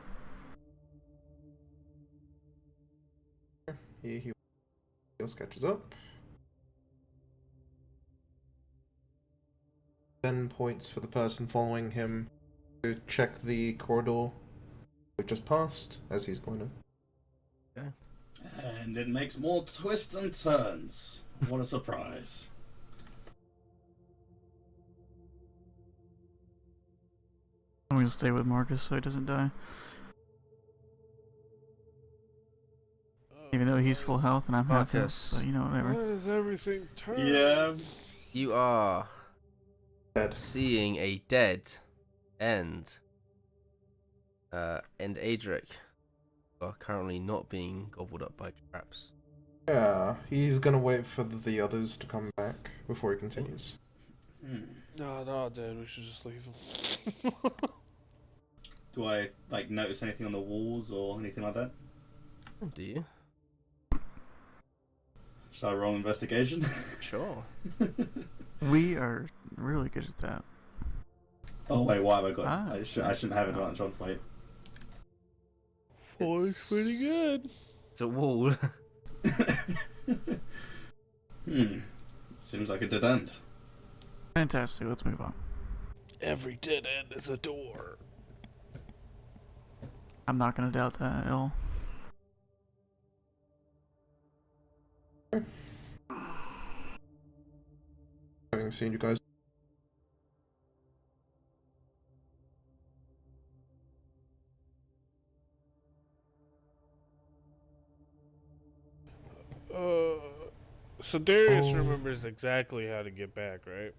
He sketches up. Then points for the person following him to check the corridor we just passed, as he's going to. And it makes more twists and turns. What a surprise. I'm gonna stay with Marcus so he doesn't die. Even though he's full health and I'm half health, Marcus. but you know, Why whatever. does everything turn? Yeah. You are Dead. seeing a dead end. And Adric are currently not being gobbled up by traps. Yeah, he's gonna wait for the others to come back before he continues. No, they're all dead. We should just leave them. Do I like notice anything on the walls or anything like that? Do you? Should I roll investigation? Sure. We are really good at that. Oh wait, why have I got? Ah. I shouldn't have advantage on. Wait. Four's pretty good. It's a wall. Seems like a dead end. Fantastic, let's move on. Every dead end is a door. I'm not gonna doubt that at all. Having seen you guys. So Darius Oh. remembers exactly how to get back, right?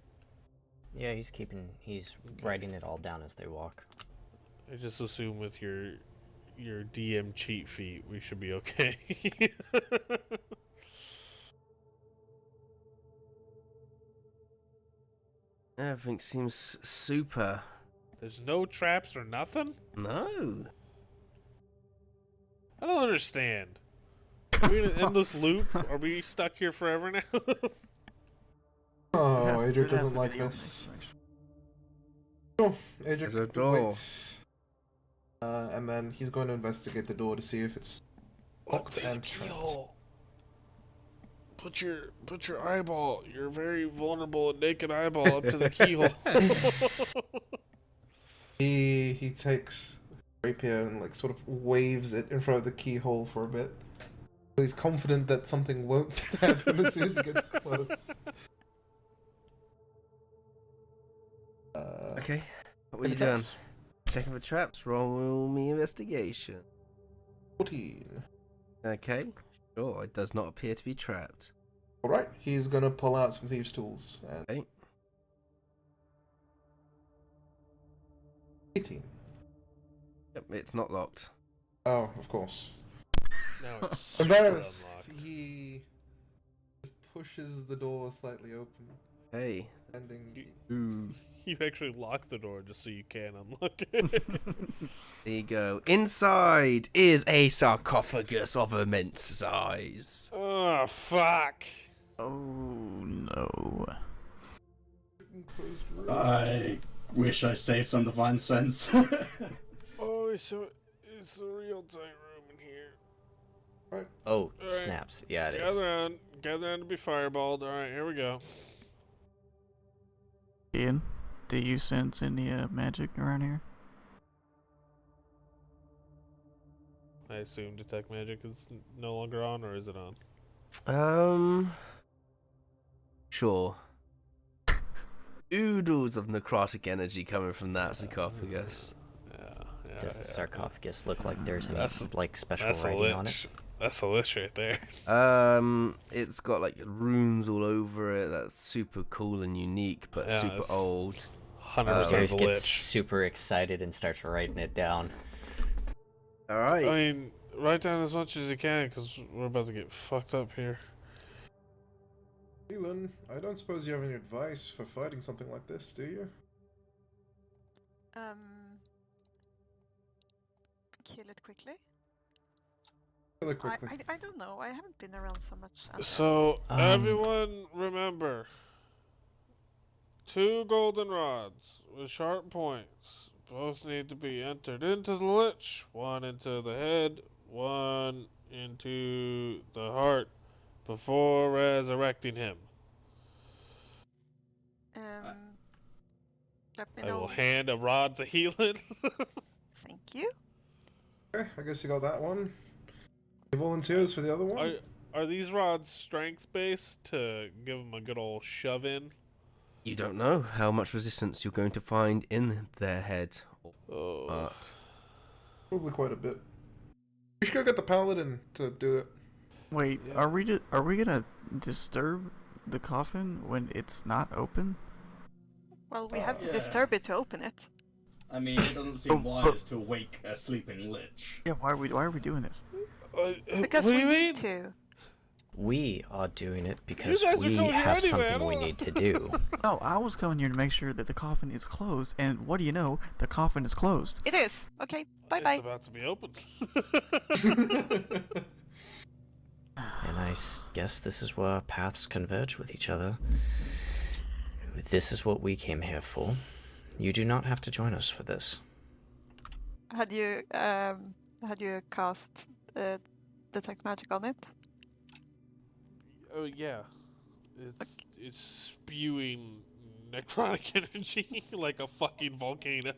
Yeah, he's writing it all down as they walk. I just assume with your DM cheat feet, we should be okay. Everything seems super. There's no traps or nothing? No. I don't understand. Are we in an endless loop? Are we stuck here forever now? Oh, It has Adric it has doesn't to like be the this. only Oh, Adric, There's a door. wait. And then he's going to investigate the door to see if it's locked There's a and trapped. keyhole. Put your eyeball, your very vulnerable and naked eyeball up to the keyhole. He takes a rapier and like sort of waves it in front of the keyhole for a bit. So he's confident that something won't stab him as soon as he gets close. Okay. What are you the doing? traps. Checking for traps. Roll me investigation. 14. Okay. Sure. It does not appear to be trapped. Alright, he's gonna pull out some thieves' tools. And Okay. 18. Yep. It's not locked. Oh, of course. Now it's super Embarrassed, unlocked. he just pushes the door slightly open, Hey. ending. Ooh. You actually lock the door just so you can unlock it. There you go. Inside is a sarcophagus of immense size. Oh, fuck. Oh no. I wish I saved some divine sense. Oh, so it's a real tight room in here. Oh, Alright. snaps. Yeah, it is. Gather around to be fireballed. Alright, here we go. Ian, do you sense any magic around here? I assume detect magic is no longer on, or is it on? Sure. Oodles of necrotic energy coming from that sarcophagus. Yeah. Does the sarcophagus look like there's any That's- like special That's a writing on it? lich. That's a lich right there. It's got like runes all over it. That's super cool and unique, but Yeah, super it's old. 100% Darius the gets lich. super excited and starts writing it down. All right. I mean, write down as much as you can, because we're about to get fucked up here. Leland, I don't suppose you have any advice for fighting something like this, do you? Kill it quickly. Really quickly. I don't know. I haven't been around so much. So, Um, everyone remember. 2 golden rods with sharp points. Both need to be entered into the lich. 1 into the head, 1 into the heart before resurrecting him. Let me I know. will hand a rod to Healing. Thank you. Okay, I guess you got that one. Any volunteers for the other one? Are these rods strength based to give them a good old shove in? You don't know how much resistance you're going to find in their head or Oh. heart. Probably quite a bit. We should go get the paladin to do it. Wait, Yeah. are we gonna disturb the coffin when it's not open? Well, we have to Yeah. disturb it to open it. I mean, it doesn't seem wise to wake a sleeping lich. Yeah, why are we doing this? Because what do we you need mean? to. We are doing it because guys are we going here have anyway, I something we don't- need to do. No, I was coming here to make sure that the coffin is closed, and what do you know? The coffin is closed. It is. Okay, bye It's bye. about to be open. And guess this is where our paths converge with each other. This is what we came here for. You do not have to join us for this. Had you cast detect magic on it? Oh yeah, it's spewing necrotic energy like a fucking volcano.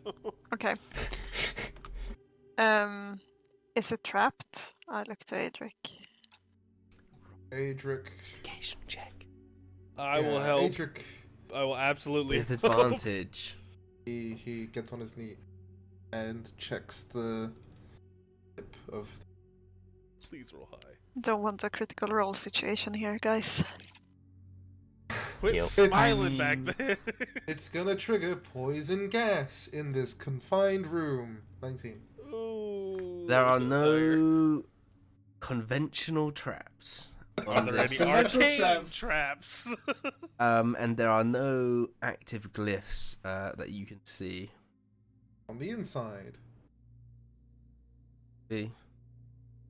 Okay. Is it trapped? I look to Adric. Adric. Investigation check. I will help. Adric, I will absolutely With help. advantage. he gets on his knee and checks the tip of. Please roll high. Don't want a critical role situation here, guys. Quit Yep. smiling back there. It's gonna trigger poison gas in this confined room. 19. Ooh, There are there's a tiger. no conventional traps Are on there any this. Conventional arcane traps. traps? And there are no active glyphs that you can see. On the inside. See?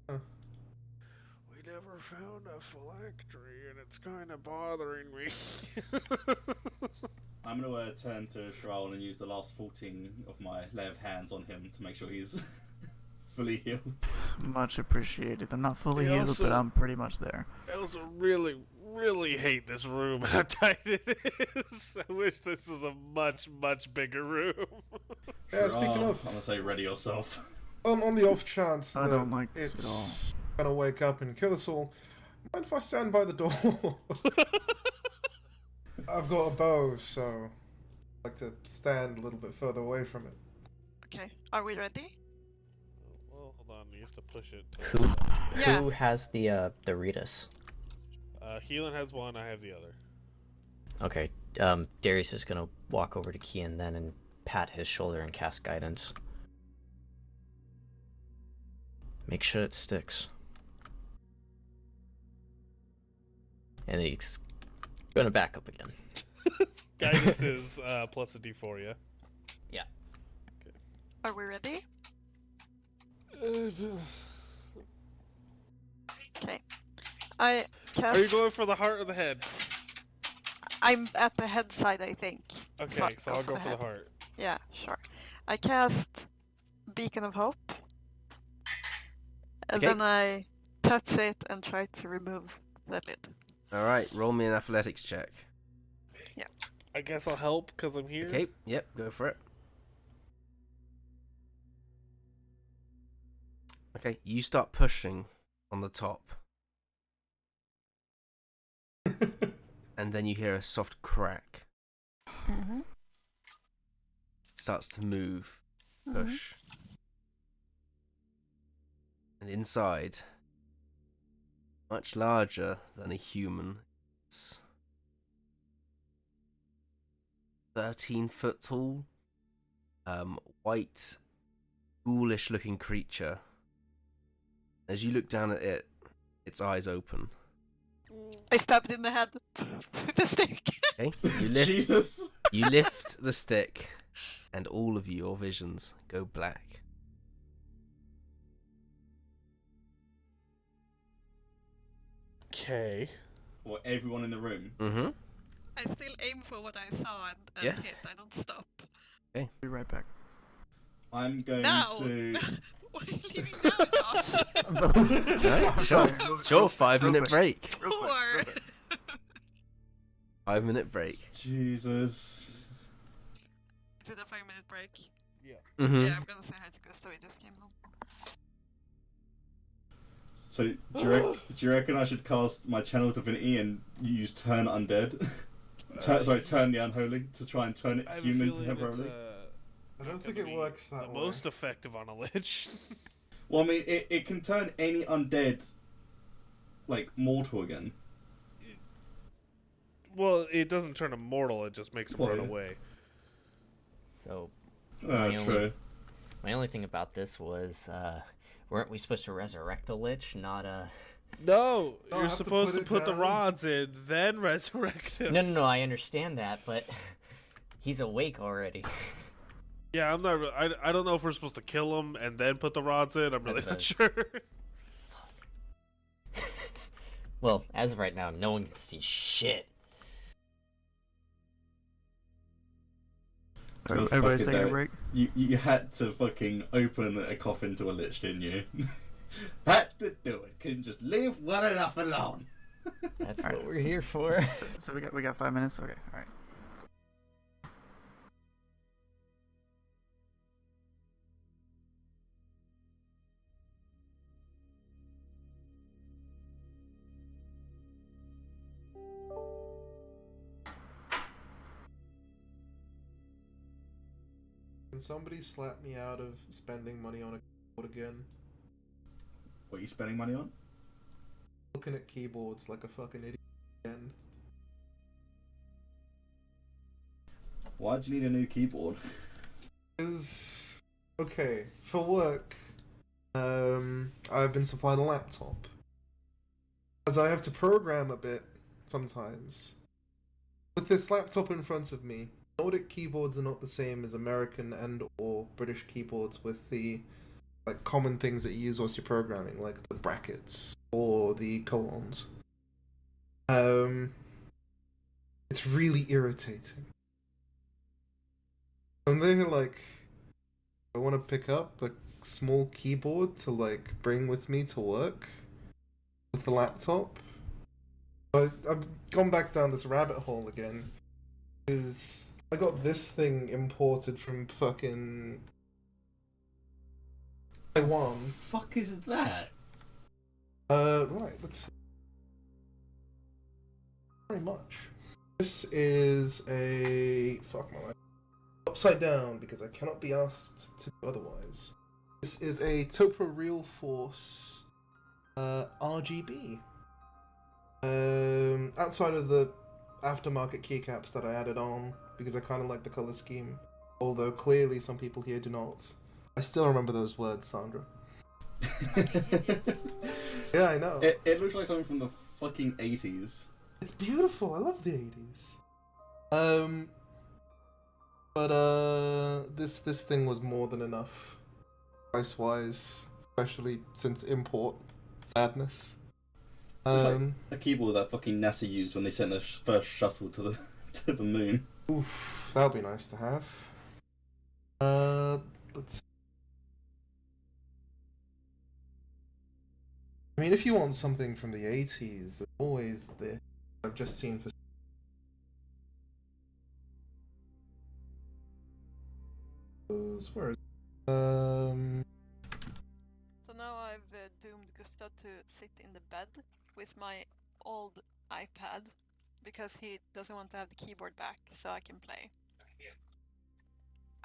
We never found a phylactery, and it's kind of bothering me. I'm gonna turn to Shral and use the last 14 of my lay of hands on him to make sure he's fully healed. Much appreciated. I'm not fully He healed, also- but I'm pretty much there. I also really, really hate this room, how tight it is. I wish this was a much, much bigger room. Yeah, speaking Shral, of, I'm gonna say ready yourself. on the off chance I that don't like this at all. it's gonna wake up and kill us all, mind if I stand by the door? I've got a bow, so I like to stand a little bit further away from it. Okay, are we ready? Well, hold on, you have to push it. Yeah. Who has the Ritas? Healing has one, I have the other. Okay. Darius is gonna walk over to Kian then and pat his shoulder and cast guidance. Make sure it sticks. And then he's gonna back up again. Guidance is plus a d4, yeah? Are we ready? Okay. I cast. Are you going for the heart or the head? I'm at the head side, I think. Okay, so I'll go for the head. heart. Yeah, sure. I cast Beacon of Hope. And Okay. then I touch it and try to remove the lid. Alright, roll me an athletics check. I guess I'll help because I'm here. Okay, yep, go for it. Okay, you start pushing on the top. and then you hear a soft crack. Mm-hmm. It starts to move, push. And inside, much larger than a human, it's 13 foot tall, white, ghoulish looking creature. As you look down at it, its eyes open. I stabbed it in the head with a stick. Okay, you lift, Jesus. you lift the stick, and all of your visions go black. Okay. Or everyone in the room. Mm-hmm. I still aim for what I saw and Yeah. hit. I don't stop. Be right back. I'm going No! to. Why are you leaving now, Josh? I'm sorry. Right, sure, sure. 5-minute break. Real quick, Poor. real quick. 5-minute break. Jesus. Is it a 5-minute break? Mm-hmm. Yeah, I'm gonna say hi to Gustav. He just came home. So, do you reckon I should cast my channel divinity and use turn undead? Turn the unholy to try and turn it I have a human feeling it's, temporarily? I don't think gonna it be works that the way. most effective on a lich. Well, I mean, it can turn any undead, like, mortal again. Well, it doesn't turn him mortal, it just makes him run Yeah. away. So True. my only thing about this was, weren't we supposed to resurrect the lich, not No, No, I you're have to supposed put to it put the down. rods in, then resurrect him. No, I understand that, but he's awake already. Yeah, I'm not. I don't know if we're supposed to kill him and then put the rods in. I'm really That's not what sure. Well, as of right now, no one can see shit. Well, Everybody fuck it, take a though. break. You had to fucking open a coffin to a lich, didn't you? Had to do it. Couldn't just leave well enough alone. That's Alright. what we're here for. So we got 5 minutes. Okay, all right. Can somebody slap me out of spending money on a keyboard again? What are you spending money on? Looking at keyboards like a fucking idiot again. Why do you need a new keyboard? Is okay for work. I've been supplied a laptop, as I have to program a bit sometimes. With this laptop in front of me, Nordic keyboards are not the same as American and or British keyboards with the like common things that you use whilst you're programming, like the brackets or the colons. It's really irritating. And they're like, I want to pick up a small keyboard to like bring with me to work with the laptop. But I've gone back down this rabbit hole again because I got this thing imported from fucking Taiwan. Fuck is that? Right, let's see. Very much. This is a fuck my life. Upside down because I cannot be asked to do otherwise. This is a Topo Real Force RGB. Outside of the aftermarket keycaps that I added on because I kind of like the color scheme, although clearly some people here do not. I still remember those words, Sandra. Yeah, I know. It looks like something from the fucking 80s. It's beautiful. I love the 80s. But this thing was more than enough, price wise, especially since import sadness. Looks like a keyboard that fucking NASA used when they sent their first shuttle to the to the moon. Oof, that would be nice to have. Let's. I mean, if you want something from the 80s, there's always the I've just seen for. Where is? So now I've doomed Gustav to sit in the bed with my old iPad because he doesn't want to have the keyboard back so I can play.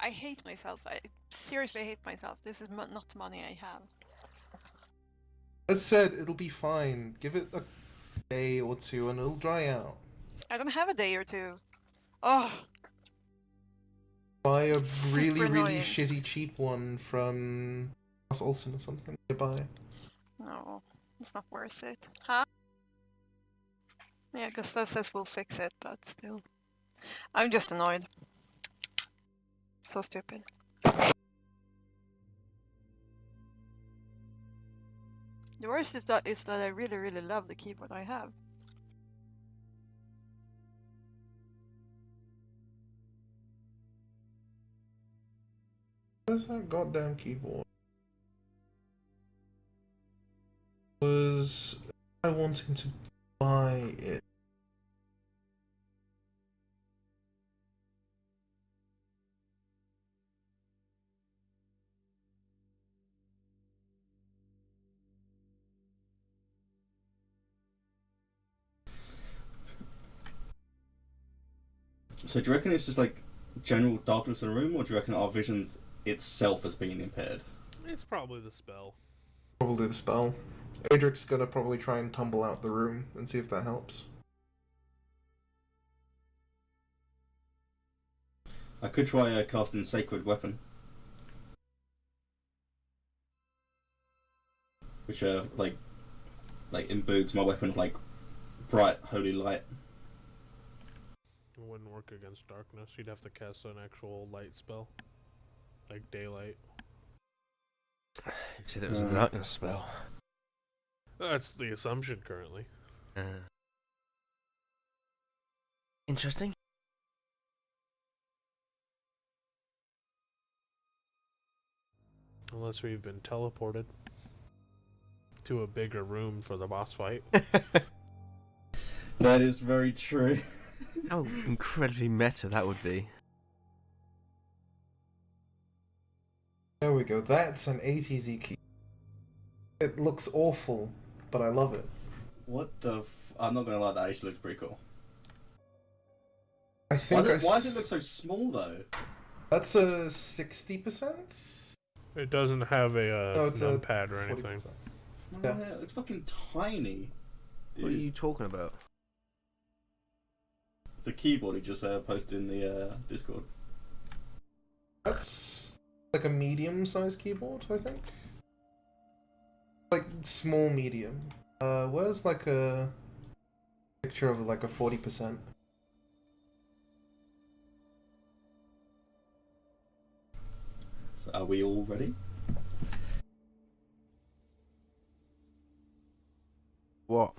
I hate myself. I seriously hate myself. This is not the money I have. As said, it'll be fine. Give it a day or two and it'll dry out. I don't have a day or two. Oh, Buy a Super really, really annoying. shitty cheap one from Ross Olsen or something nearby. no. It's not worth it. Huh? Yeah, Gustav says we'll fix it, but still. I'm just annoyed. So stupid. The worst is that I really, really love the keyboard I have. Where's that goddamn keyboard? Was I wanting to buy it? So do you reckon it's just like general darkness in the room, or do you reckon our visions itself has been impaired? It's probably the spell. Probably the spell. Adric's gonna probably try and tumble out the room and see if that helps. I could try casting Sacred Weapon, which like imbues my weapon with like bright holy light. It wouldn't work against darkness. You'd have to cast an actual light spell. Like daylight. You said it was a darkness spell. That's the assumption currently. Interesting. Unless we've been teleported to a bigger room for the boss fight. That is very true. How incredibly meta that would be. There we go. That's an ATZ key. It looks awful, but I love it. What the? I'm not gonna lie, that actually looks pretty cool. I think Why does it look so small though? That's a 60%? It doesn't have a No, it's a numpad or anything. 40%. Yeah. It looks fucking tiny. Dude. What are you talking about? The keyboard he just posted in the Discord. That's like a medium-sized keyboard, I think. Like small medium. Where's like a picture of like a 40%? So are we all ready? What?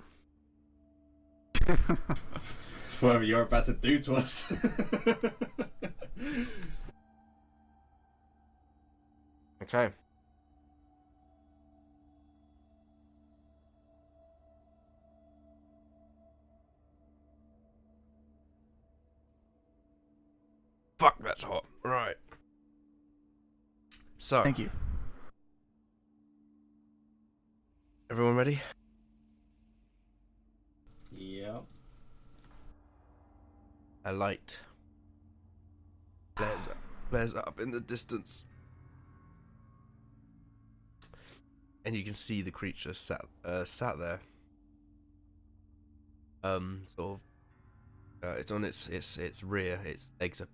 Whatever you're about to do to us. Okay. Fuck, that's hot. Right. So, Thank you. everyone ready? Yeah. A light flares up in the distance, and you can see the creature sat there. Sort of. It's on its rear. Its legs are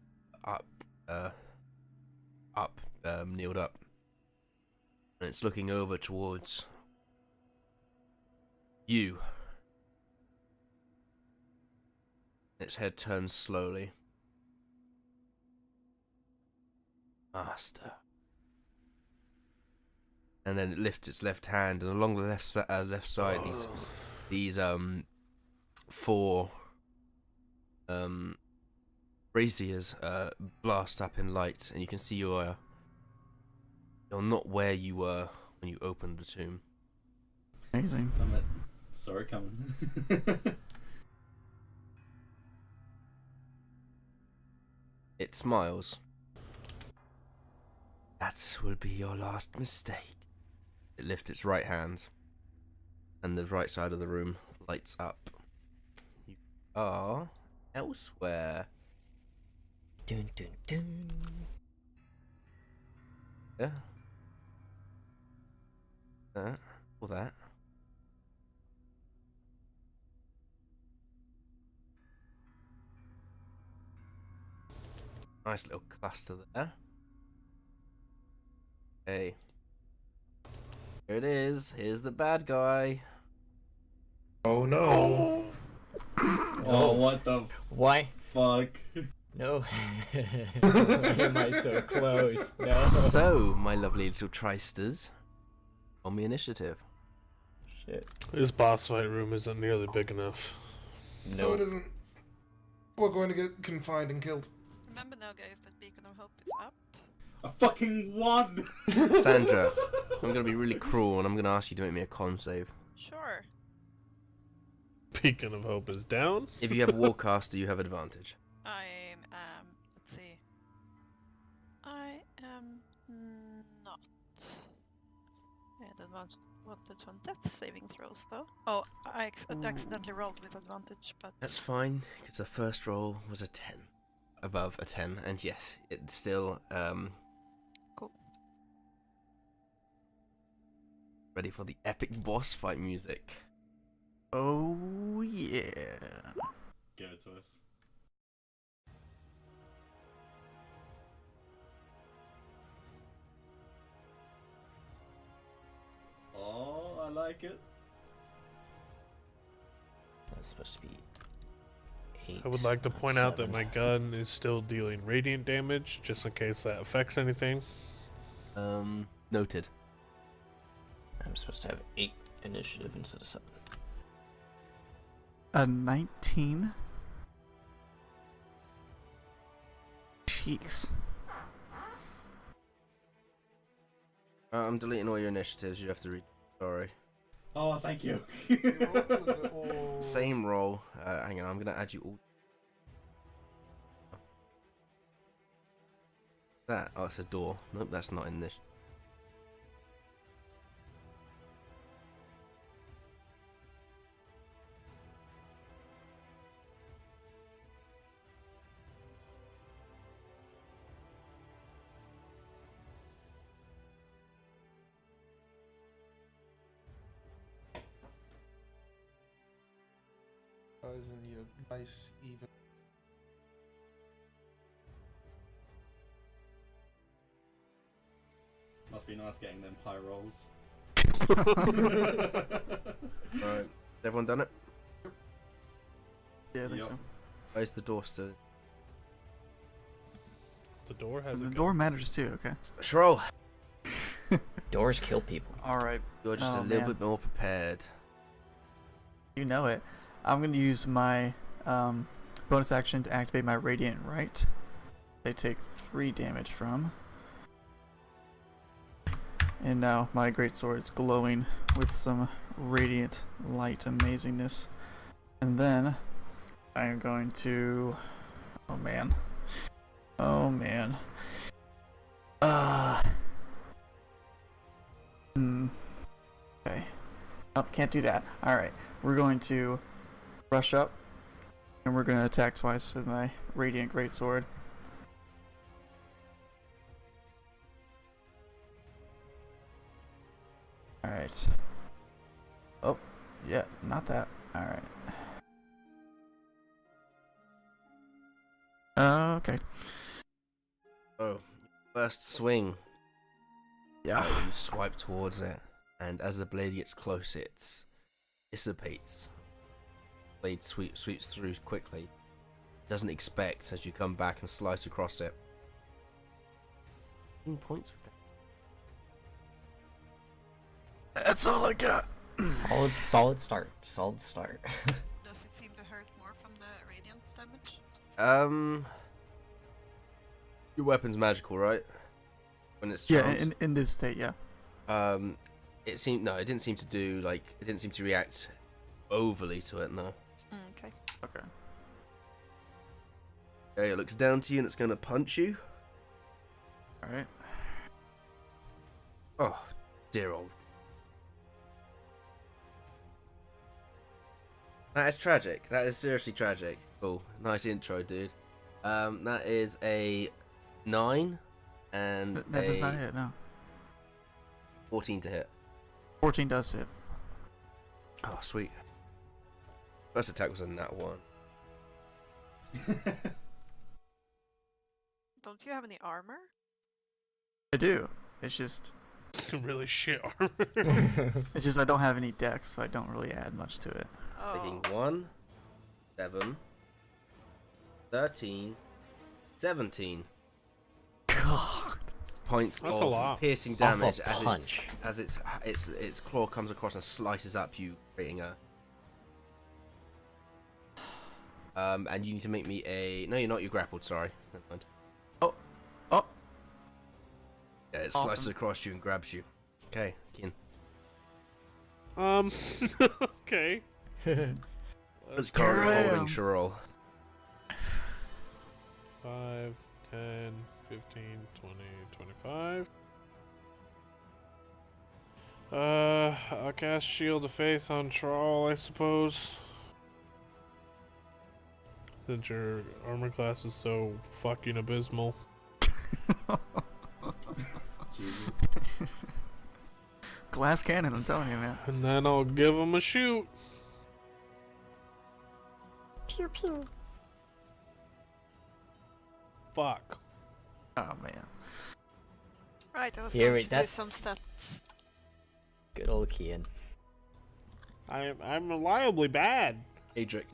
up, kneeled up, and it's looking over towards you. Its head turns slowly. Master. And then it lifts its left hand, and along the left side, these four braziers blast up in light, and you can see you're not where you were when you opened the tomb. Amazing. Damn it. Sorry, coming. It smiles. That will be your last mistake. It lifts its right hand, and the right side of the room lights up. You are elsewhere. Dun dun dun. Yeah. All that. Nice little cluster there. Okay. Here it is. Here's the bad guy. Oh no. Oh, what the Why? fuck? No. Why am I so close? No. So, my lovely little tristers, on the initiative. Shit. This boss fight room isn't nearly big enough. No, it isn't. We're going to get confined and killed. Remember now, guys, that Beacon of Hope is up. I fucking won! Sandra, I'm gonna be really cruel and I'm gonna ask you to make me a con save. Sure. Beacon of Hope is down. If you have Warcaster, you have advantage. I'm, let's see. I am not. I had advantage on death saving throws, though. Oh, I accidentally rolled with advantage, but... That's fine, because the first roll was a 10. Above a 10, and yes, it's still, Cool. ready for the epic boss fight music. Oh yeah. Give it to us. Oh, I like it. That's supposed to be 8. I would like to point out that my gun is still dealing radiant damage, just in case that affects anything. Noted. I'm supposed to have 8 initiative instead of 7. A 19. Cheeks. I'm deleting all your initiatives, you have to read. Sorry. Oh, thank you. Same roll. Hang on, I'm gonna add you all. That? Oh, it's a door. Nope, that's not in this. Guys, and your nice even. Must be nice getting them high rolls. Right. Everyone done it? Yeah, I think Yup. so. Where's the door still? The door has And a the gun. door matters too, okay. Shroll, Doors kill people. Alright, you're just Oh, a little man. bit more prepared. you know it. I'm gonna use my bonus action to activate my Radiant Right. They take 3 damage from. And now my greatsword is glowing with some radiant light amazingness. And then I am going to... Oh man. Oh man. Okay. Oh, can't do that. Alright. We're going to rush up. And we're going to attack twice with my Radiant Greatsword. Alright. Oh, yeah, not that. Alright. Okay. Oh, first swing. Yeah. You swipe towards it, and as the blade gets close, it dissipates. Blade sweeps through quickly. Doesn't expect as you come back and slice across it. 15 points for that. That's all I got. Solid start. Solid start. Does it seem to hurt more from the radiant damage? Your weapon's magical, right? When it's Yeah, charmed. in this state, yeah. It didn't seem to do it didn't seem to react overly to it. No. Okay. Okay. Okay, it looks down to you and it's gonna punch you. Alright. Oh, dear old. That is tragic. That is seriously tragic. Cool. Nice intro, dude. That is a 9 and That does not hit, no. 14 to hit. 14 does hit. Oh, sweet. First attack was a nat 1. Don't you have any armor? I do. It's just Really shit armor. I don't have any dex, so I don't really add much to it. Taking Oh. 1, 7, 13, 17 God. points That's a of lot. piercing Off a damage punch. as its claw comes across and slices up you, creating a. And you need to make me a. No, you're not. You're grappled. Sorry. Never mind. Oh. Yeah, it Awesome. slices across you and grabs you. Okay, Keen. Okay. Let's Here go I holding am. Sherol. 5, 10, 15, 20, 25. I'll cast Shield of Faith on Trawl, I suppose. Since your armor class is so fucking abysmal. Jesus. Glass cannon, I'm telling you, man. And then I'll give him a shoot. Pew pew. Fuck. Oh man. Right, I was Here going we- to do that's- some stats. Good old Kian. I'm reliably bad. Adric.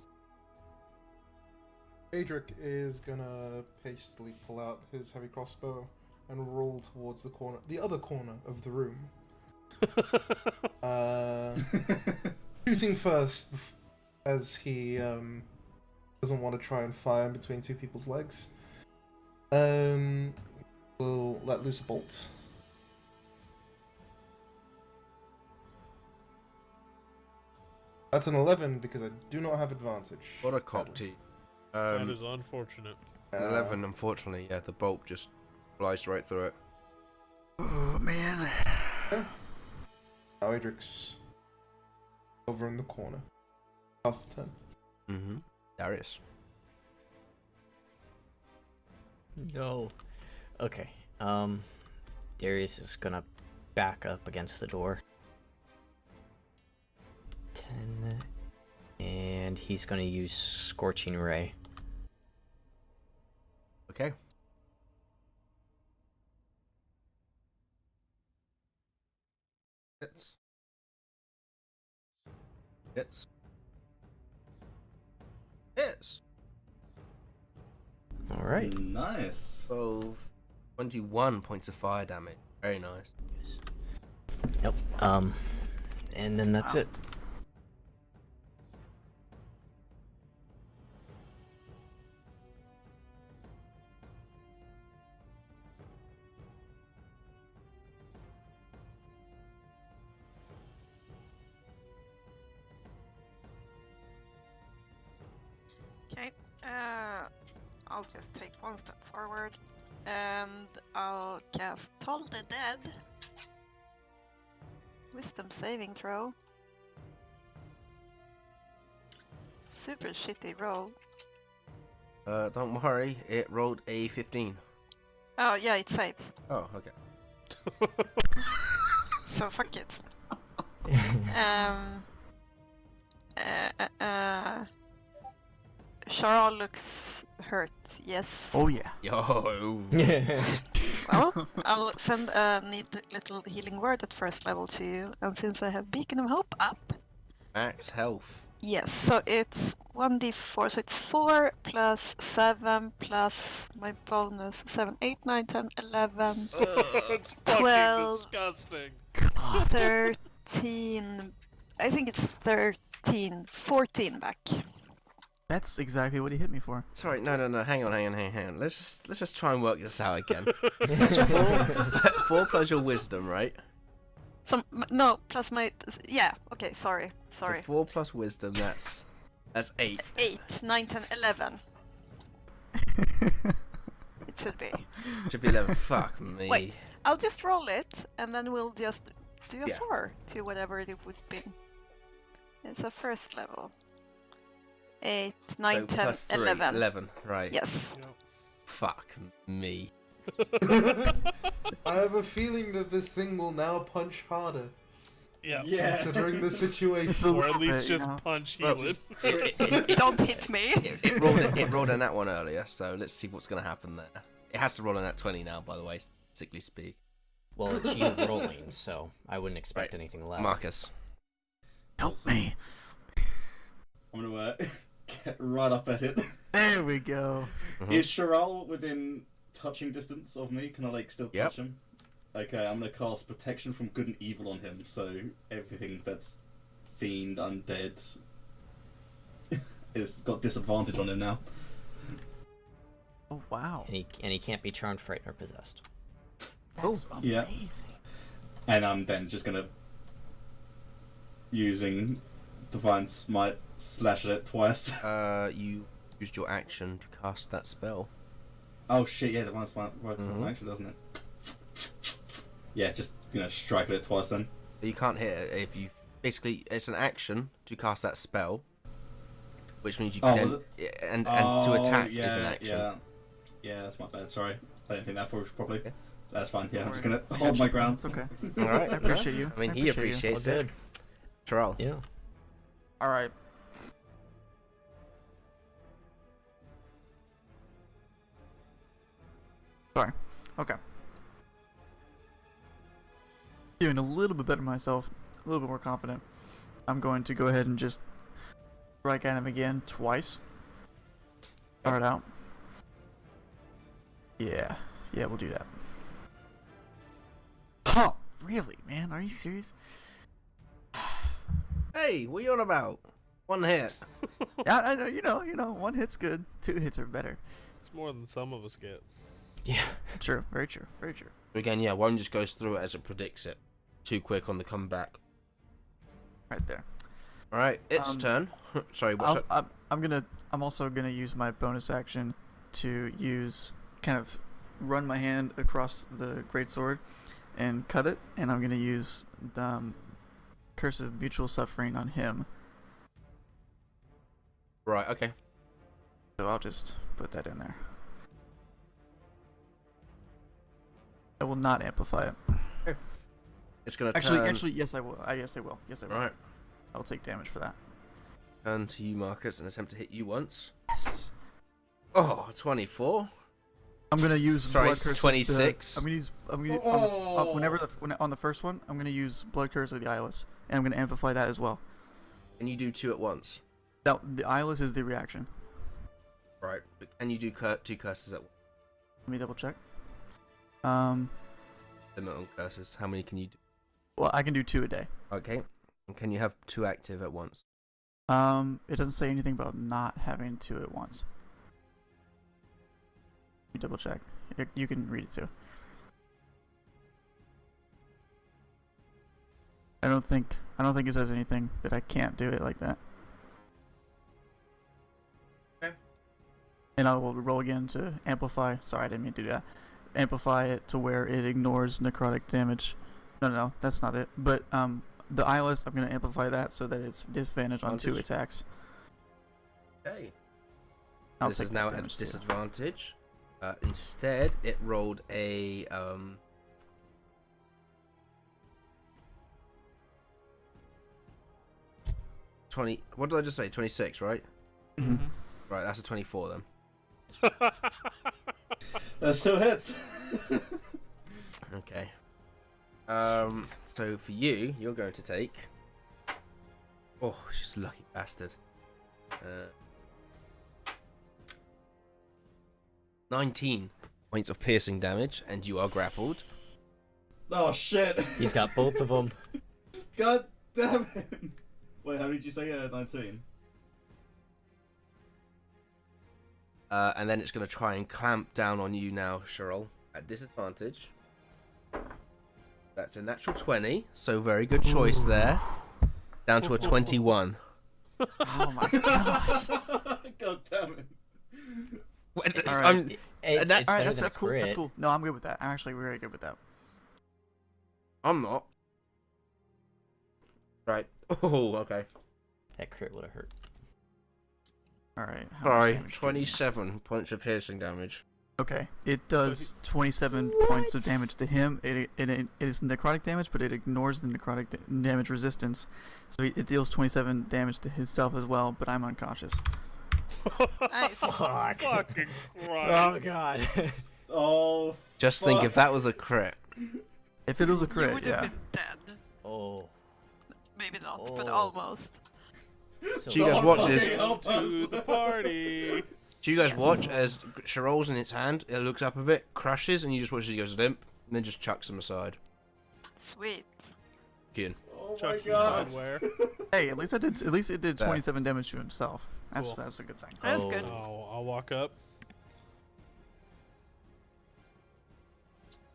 Adric is gonna hastily pull out his heavy crossbow and roll towards the other corner of the room. Shooting first, as he doesn't want to try and fire in between two people's legs. We'll let loose a bolt. That's an 11 because I do not have advantage. What a cop T. That is unfortunate. 11, unfortunately, yeah, the bolt just flies right through it. Oh man. Now Adric's over in the corner. Last turn. Mm-hmm. Darius. No. Okay. Darius is gonna back up against the door. 10. And he's gonna use Scorching Ray. Okay. Hits. Hits. Hits. Alright. Nice. 12, 21 points of fire damage. Very nice. Yep. And then that's Wow. it. Okay, I'll just take one step forward and I'll cast Toll the Dead. Wisdom saving throw. Super shitty roll. Don't worry, it rolled a 15. Oh yeah, it saved. Oh, okay. So fuck it. Charl looks hurt, yes. Oh yeah. Yo. Well, I'll send a neat little healing word at first level to you, and since I have Beacon of Hope up, Max health. yes, so it's 1d4, so it's 4 plus 7 plus my bonus, 7, 8, 9, 10, 11, It's fucking 12. disgusting. 13, I think it's 13, 14 back. That's exactly what he hit me for. Sorry, no, hang on. Let's just try and work this out again. 4 plus your wisdom, right? No, plus my, yeah, okay, sorry. So 4 plus wisdom, that's 8. 8, 9, 10, 11. It should be. Should be 11. Fuck me. Wait. I'll just roll it, and then we'll just do a Yeah. 4 to whatever it would be. It's a first level. 8, 9, So 10, plus 3, 11. 11, right. Yes. Fuck me. I have a feeling that this thing will now punch harder, Yeah. Yeah. considering the It's a situation. Or little at least bit, you just know? punch Well, Healing. Don't hit me. It rolled a nat 1 earlier, so let's see what's going to happen there. It has to roll a nat 20 now, by the way, sickly speak. Well, it's you rolling, so I wouldn't expect Right. anything less. Marcus. Help me. I'm gonna get right up at it. There we go. Mhm. Is Chiral within touching distance of me? Can I like still Yep. touch him? Okay, I'm gonna cast protection from good and evil on him, so everything that's fiend, undead, is got disadvantage on him now. Oh wow. And he can't be charmed, frightened, or possessed. That's Yeah. amazing. And I'm then just gonna using Divine Smite slash it twice. You used your action to cast that spell. Oh shit! Yeah, Divine Smite works Mhm. actually, doesn't it? Yeah, just strike it twice then. You can't hit it if you... Basically, it's an action to cast that spell, which means you Oh, can... was And to attack yeah, is an action. Yeah, that's my bad. Sorry, I didn't think that through properly. Okay. That's fine. Yeah, I'm just Don't gonna worry. hold my ground. It's okay. Alright. I appreciate you. I mean, he you. appreciates Well, it. good. Terrell. Yeah. All right. Sorry. Okay. Feeling a little bit better myself, a little bit more confident. I'm going to go ahead and just strike at him again twice. Start out. Yeah. Yeah, we'll do that. Oh, really, man? Are you serious? Hey, what are you on about? One hit. Yeah, I know. You know. One hit's good. 2 hits are better. It's more than some of us get. Yeah. True. Very true. Very true. Again, yeah, one just goes through it as it predicts it. Too quick on the comeback. Right there. Alright, its turn. Sorry, what's up? I'm also gonna use my bonus action to kind of run my hand across the greatsword and cut it, and I'm gonna use the Curse of Mutual Suffering on him. Right, okay. So I'll just put that in there. I will not amplify it. It's gonna turn... Actually, yes, I will. Yes, I will. Yes, I will. Right. I'll take damage for that. Turn to you, Marcus, and attempt to hit you once. Yes. Oh, 24. I'm gonna use Sorry, Blood Curse. 26. I'm gonna on the first one. I'm gonna use Blood Curse of the Eyeless, and I'm gonna amplify that as well. Can you do 2 at once? Now, the Eyeless is the reaction. Right, but can you do 2 curses at once? Let me double check. Limit on curses. How many can you do? Well, I can do 2 a day. Okay. And can you have 2 active at once? It doesn't say anything about not having 2 at once. Let me double check. You can read it too. I don't think it says anything that I can't do it like that. Okay. And I will roll again to amplify. Sorry, I didn't mean to do that. Amplify it to where it ignores necrotic damage. No, that's not it. But the eyeless, I'm gonna amplify that so that it's disadvantage on 2 Advantage. attacks. Okay. I'll This take is that now at damage too. disadvantage. Instead, it rolled a 20. What did I just say? 26, right? Mhm. Right, that's a 24 then. That still hits. Okay. So for you, you're going to take. Oh, just lucky bastard. 19 points of piercing damage, and you are grappled. Oh shit! He's got both of them. God damn it! Wait, how did you say 19? And then it's going to try and clamp down on you now, Cheryl, at disadvantage. That's a natural 20, so very good choice there. Down to a 21. Oh my gosh! God damn it! All right. I'm- It's that- better All right, than a that's cool. That's crit. cool. No, I'm good with that. I'm actually very good with that. I'm not. Right. Oh, okay. That crit would have hurt. Alright. Sorry, 27 points of piercing damage. Okay. It does 27 points of damage to him. It is necrotic damage, but it ignores the necrotic damage resistance. So it deals 27 damage to himself as well, but I'm unconscious. Nice. Fuck. Fucking Oh Christ. god. Oh, Just think, if that was a crit. If it was a You crit, would have yeah. been dead. Oh. Maybe not, but Oh. almost. So Do you guys watch this? Help us. To the party. Do you guys watch as she rolls in its hand, it looks up a bit, crushes, and you just watch as he goes limp, and then just chucks him aside. Sweet. Kian. Oh my Chuck you god. somewhere. Hey, at least it did That. 27 damage to himself. That's Cool. that's a good thing. That's Oh. good. I'll walk up.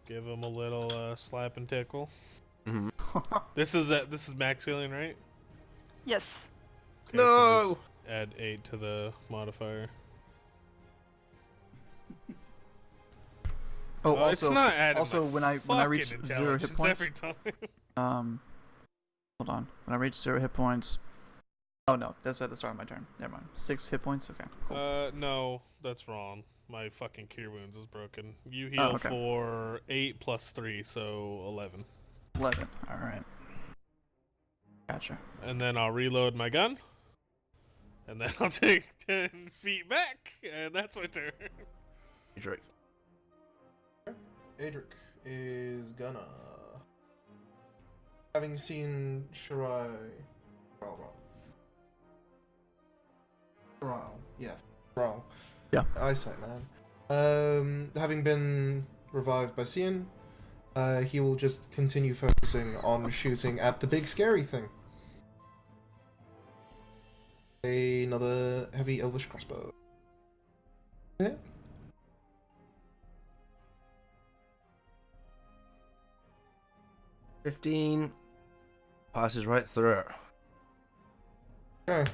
Give him a little slap and tickle. Mm-hmm. This is max healing, right? Yes. Okay, so No! just add 8 to the modifier. Oh, also, it's not adding also my when I reach fucking 0 hit intelligence points, every time. hold on. When I reach 0 hit points. Oh no, that's at the start of my turn. Never mind. 6 hit points. Okay, cool. No, that's wrong. My fucking cure wounds is broken. You heal Oh, okay. for 8 plus 3, so 11. 11. All right. Gotcha. And then I'll reload my gun. And then I'll take 10 feet back, and that's my turn. Drake. Adric is gonna, having seen Shirai, yes, Ral. Yeah. Eyesight man. Having been revived by Cian, he will just continue focusing on shooting at the big scary thing. Another heavy elvish crossbow. Yeah. $15 passes right through it. Okay.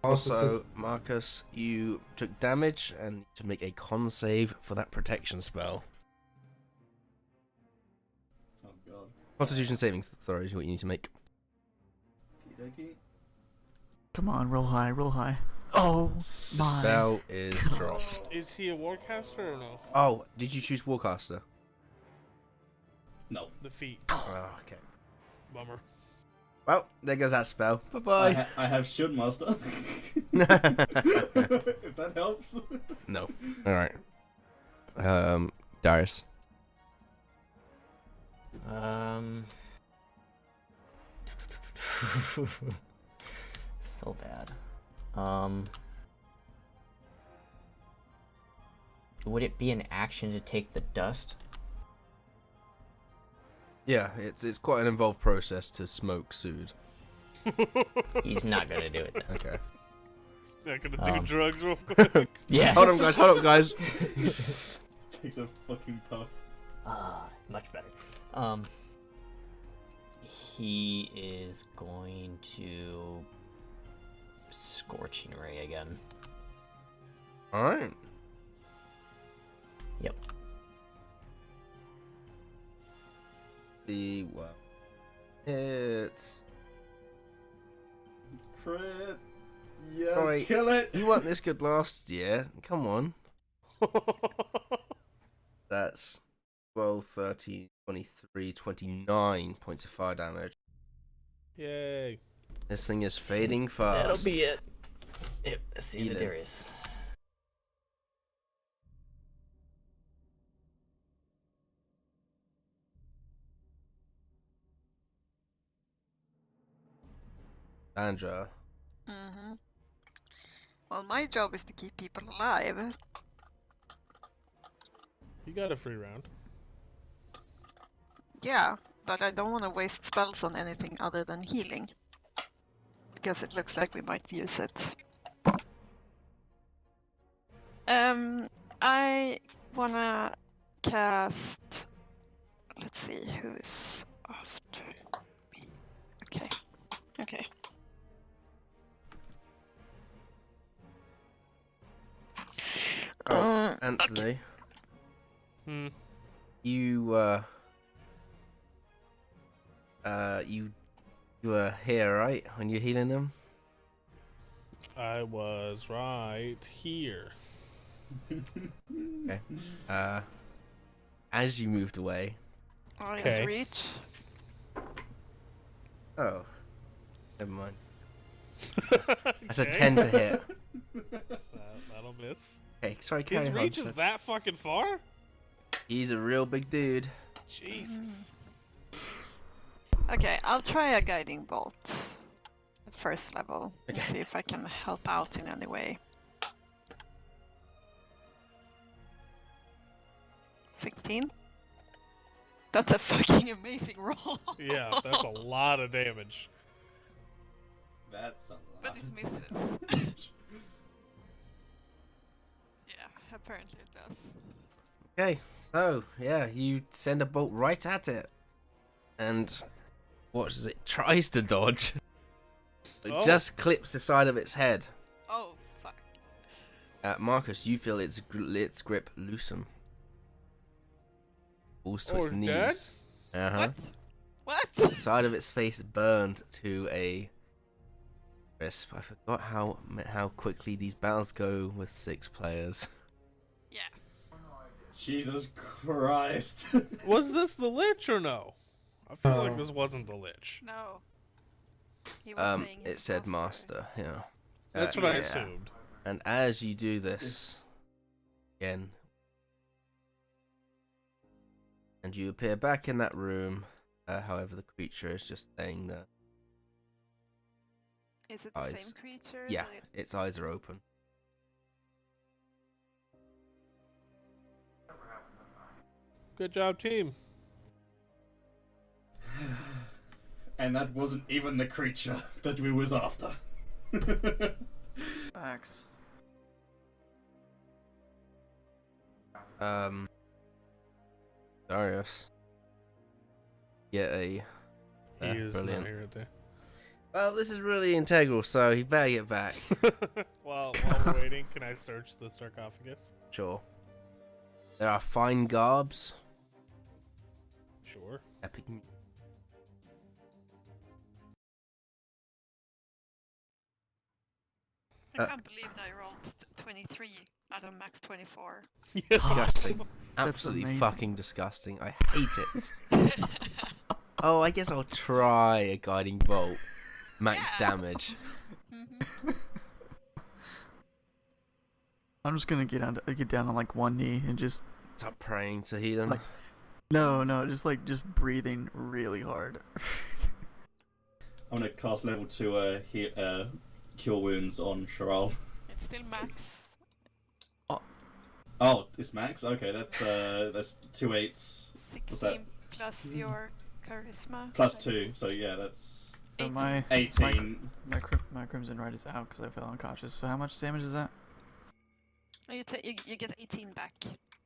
Also, Marcus, you took damage and need to make a con save for that protection spell. Oh god. Constitution saving throw is what you need to make. Okey-dokey. Come on, roll high, roll high. Oh The my. spell is dropped. Is he a warcaster or no? Oh, did you choose Warcaster? No. The feet. Oh, okay. Bummer. Well, there goes that spell. Bye-bye. I have Shield Master. No. If that helps. No. Alright. Darius. So bad. Would it be an action to take the dust? Yeah, it's quite an involved process to smoke Sood. He's not gonna do it then. Okay. Not gonna do drugs real quick. Yeah. Hold on, guys. Takes a fucking puff. Much better. He is going to Scorching Ray again. Alright. Yep. It's Crit. Yes, Alright. kill it. You weren't this good last year. Come on. That's 12, 13, 23, 29 points of fire damage. Yay. This thing is fading fast. That'll be it. Yep, that's the end of Eat it. Darius. Sandra. Mm-hmm. Well, my job is to keep people alive. You got a free round. Yeah, but I don't want to waste spells on anything other than healing. Because it looks like we might use it. I wanna cast... Let's see, who's after me? Okay. Okay. Oh, Anthony. Hmm. You you were here, right? When you're healing them? I was right here. Okay. As you moved away. Oh, Okay. yes, reach. Oh. Never mind. That's That's a 10 to hit. That'll miss. Okay, sorry, carry His on. reach sir. is that fucking far? He's a real big dude. Jesus. Okay, I'll try a guiding bolt at first level. Okay. See if I can help out in any way. 16. That's a fucking amazing roll. Yeah, that's a lot of damage. That's a lot. But it misses. Yeah, apparently it does. Okay, so, yeah, you send a bolt right at it. And what does it? Tries to dodge. It Oh. just clips the side of its head. Oh, fuck. Marcus, you feel its grip loosen. Falls to its Or knees. dead? Uh-huh. What? The side of its face burned to a crisp. I forgot how quickly these battles go with 6 players. Yeah. Jesus Christ. Was this the Lich or no? I feel like No. this wasn't the Lich. No. He was saying It his said master, yeah. That's what I yeah. assumed. And as you do this, again, and you appear back in that room, however, the creature is just laying there. Is it the eyes. same creature? Yeah, that it- its eyes are open. Good job, team. And that wasn't even the creature that we was after. Facts. Darius. Get a. He is brilliant. not here today. Well, this is really integral, so he better get back. While we're waiting, can I search the sarcophagus? Sure. There are fine garbs. Sure. Epic. I can't believe that I rolled 23 out of max 24. Yes. Disgusting. That's Absolutely amazing. fucking disgusting. I hate it. Oh, I guess I'll try a guiding bolt. Max Yeah. damage. I'm just gonna get down on like one knee and just Stop praying to heal him. Like- no, just breathing really hard. I'm gonna cast level 2 cure wounds on Charal. It's still max. Oh, it's max? Okay, that's 2 8s. What's that? 16 plus your charisma. Plus like 2, so yeah, that's So 18. my 18. my crimson right is out because I fell unconscious. So how much damage is that? Oh, you get 18 back.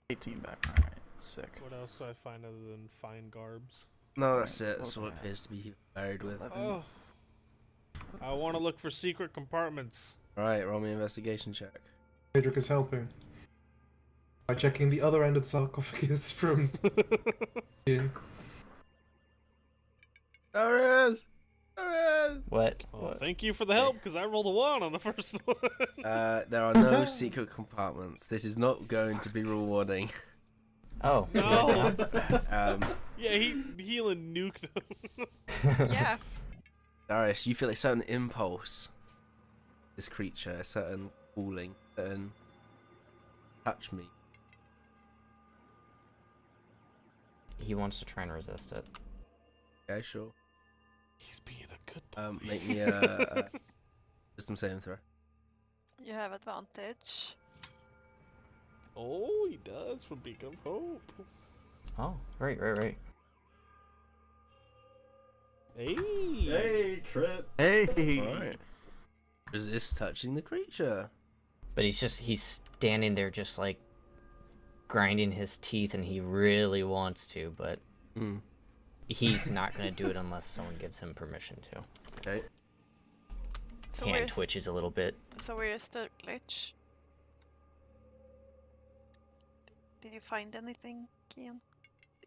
18 back. All right, sick. What else do I find other than fine garbs? No, that's it. Right, That's all it okay. appears to be buried with. 11. Oh. I want to look for secret compartments. Right, roll me an investigation check. Adric is helping by checking the other end of the sarcophagus from here. There is! There is! What? Well, What? thank you for the help, because I rolled a 1 on the first one. There are no secret compartments. This is not going to be rewarding. Oh. No. Um, Yeah, he healing nuked him. Yeah. Darius, you feel a certain impulse. This creature, a certain calling, certain touch me. He wants to try and resist it. Okay, sure. He's being a good boy. Make me a wisdom saving throw. You have advantage. Oh, he does from Beacon of Hope. Oh, right. Hey. Hey, crit! Hey. Alright. Resist touching the creature. But he's standing there just like grinding his teeth, and he really wants to, but Hmm. he's not gonna do it unless someone gives him permission to. Okay. So Hand twitches a little bit. So where's the glitch? Did you find anything, Kian?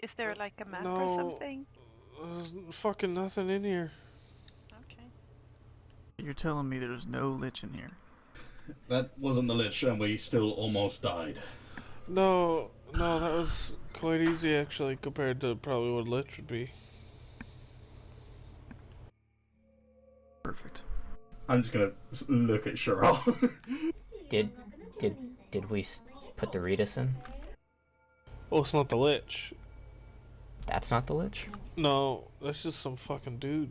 Is there like a map or No. something? There's fucking nothing in here. Okay. You're telling me there's no lich in here? That wasn't the Lich, and we still almost died. No, that was quite easy actually, compared to probably what Lich would be. Perfect. I'm just gonna look at Cheryl. Did we put the Ritas in? Oh, it's not the Lich. That's not the Lich? No, that's just some fucking dude.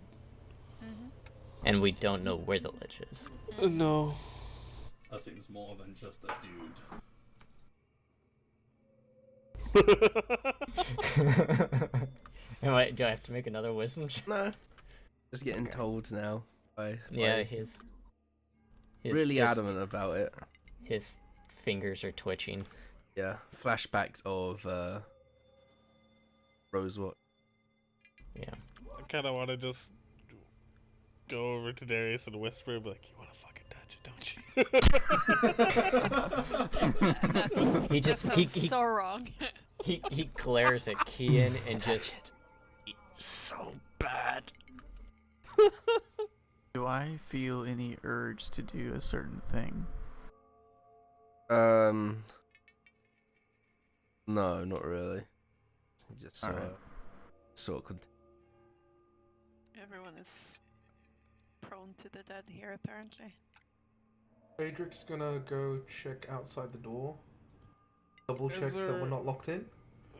And we don't know where the Lich is. No. That seems more than just a dude. Do I have to make another wisdom check? No. Just getting told now. Yeah, his really just- adamant about it. His fingers are twitching. Yeah, flashbacks of Rosewatch. Yeah. I kind of want to just go over to Darius and whisper and be like, "You want to fucking touch it, don't you?" He just That he sounds so wrong. he glares at Kian and just so bad. Do I feel any urge to do a certain thing? No, not really. Just Alright. sort of. Everyone is prone to the dead here, apparently. Adric's gonna go check outside the door. Double check that there- we're not locked in.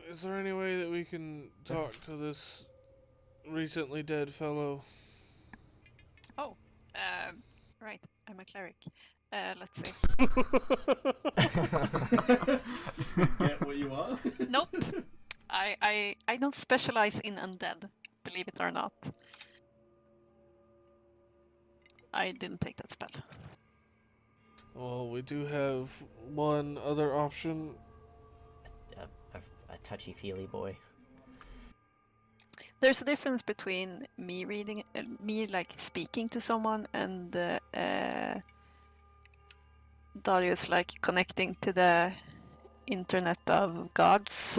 Is there any way that we can talk to this recently dead fellow? Right, I'm a cleric. Let's see. Just forget what you are. Nope. I don't specialize in undead, believe it or not. I didn't take that spell. Well, we do have one other option. A touchy-feely boy. There's a difference between me reading, me like speaking to someone, and Darius like connecting to the internet of gods,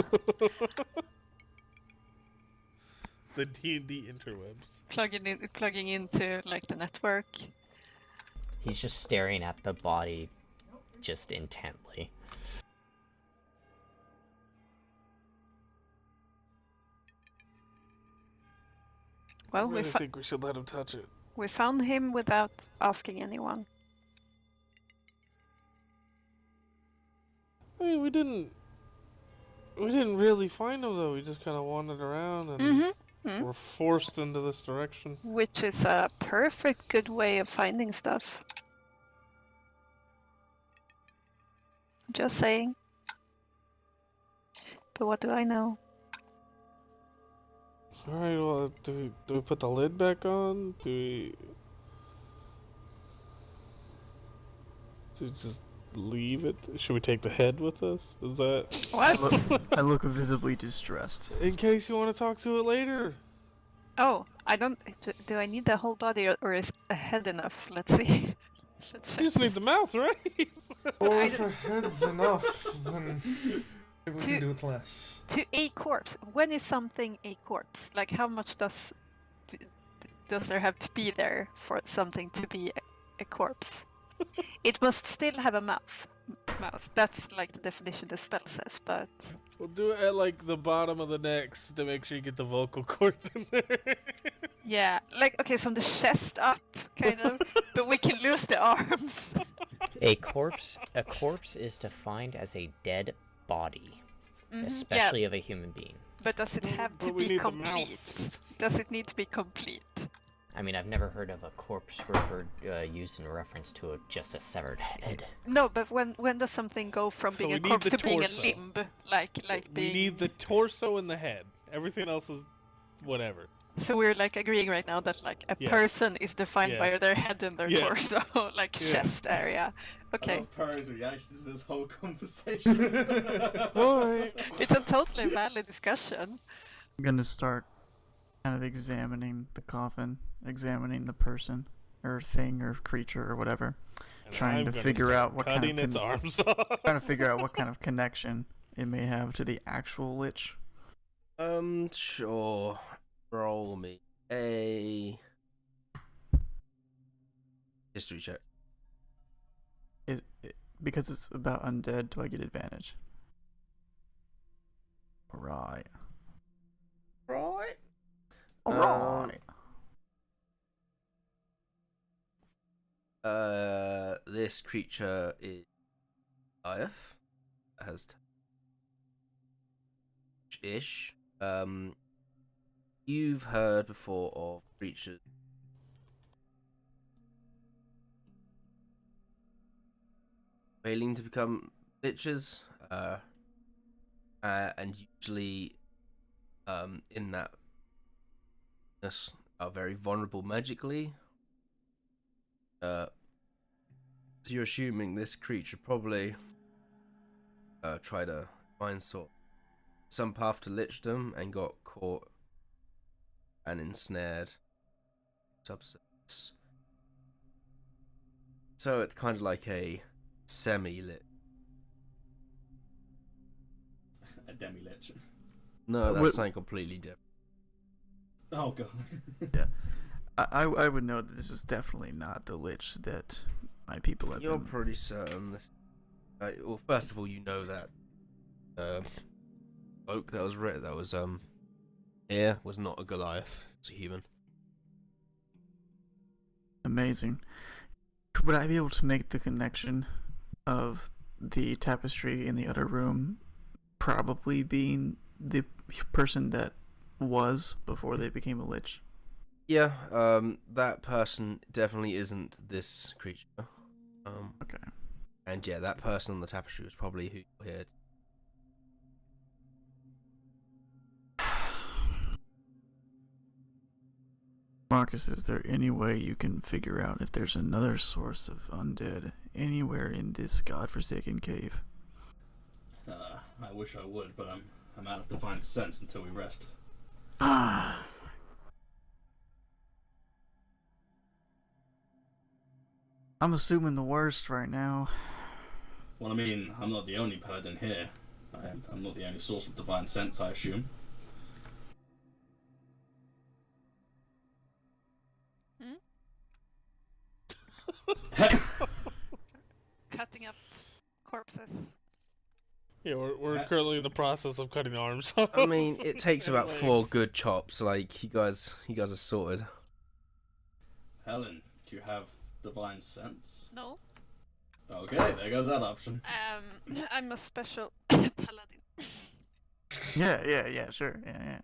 The D&D interwebs. plugging into like the network. He's just staring at the body, just intently. Well, I really think we should let him touch it. we found him without asking anyone. I mean, we didn't really find him though. We just kind of wandered around and were forced into this direction. Which is a perfect good way of finding stuff. Just saying. But what do I know? All right. Well, do we put the lid back on? Do we just leave it? Should we take the head with us? Is that What? I look visibly distressed. in case you want to talk to it later? Oh, I don't. Do I need the whole body or is a head enough? Let's see. Let's You check just need this. the mouth, right? Or I if a head's enough, then maybe we can do with less. To a corpse. When is something a corpse? Like, how much does there have to be there for something to be a corpse? It must still have a mouth. That's like the definition the spell says, but We'll do it at like the bottom of the neck to make sure you get the vocal cords in there. yeah, like okay, so the chest up, kind of, but we can lose the arms. A corpse is defined as a dead body, especially of a human being. But does it have to But we be need the complete? mouth. Does it need to be complete? I mean, I've never heard of a corpse used in reference to just a severed head. No, but when does something go from So being we a need corpse the to being a torso. limb? Like We being. need the torso and the head. Everything else is whatever. So we're like agreeing right now that like a Yeah. person is defined Yeah. by their head and their Yeah. torso, like Yeah. chest area. I Okay, love Purry's reaction to this whole conversation. Alright. it's a totally valid discussion. I'm gonna start kind of examining the coffin, examining the person, or thing, or creature, or whatever. And Trying I'm to gonna figure start out what kind cutting of its arms off. Trying to figure out what kind of connection it may have to the actual lich. Sure. Roll me a history check. because it's about undead, do I get advantage? Alright. Right. Alright. This creature is Goliath. Has ish. You've heard before of creatures failing to become liches, and usually, in that are very vulnerable magically. So you're assuming this creature probably tried to find some path to lichdom and got caught and ensnared. Substance. So it's kind of like a semi-lit. A demi-lich. No, that's What- something completely different. Oh god. Yeah. I would know that this is definitely not the lich that my people have You're been... pretty certain this. Well, first of all, you know that oak that was here was not a Goliath. It's a human. Amazing. Would I be able to make the connection of the tapestry in the other room probably being the person that was before they became a lich? Yeah, that person definitely isn't this creature. Okay. And yeah, that person on the tapestry was probably who you heard. Marcus, is there any way you can figure out if there's another source of undead anywhere in this godforsaken cave? I wish I would, but I'm out of divine sense until we rest. Ah. I'm assuming the worst right now. Well, I mean, I'm not the only paladin here. I'm not the only source of divine sense, I assume. Cutting up corpses. Yeah, we're currently in the process of cutting arms. I mean, it takes And about legs. 4 good chops. Like you guys are sorted. Helen, do you have divine sense? No. Okay, there goes that option. I'm a special paladin. Yeah, sure. Yeah.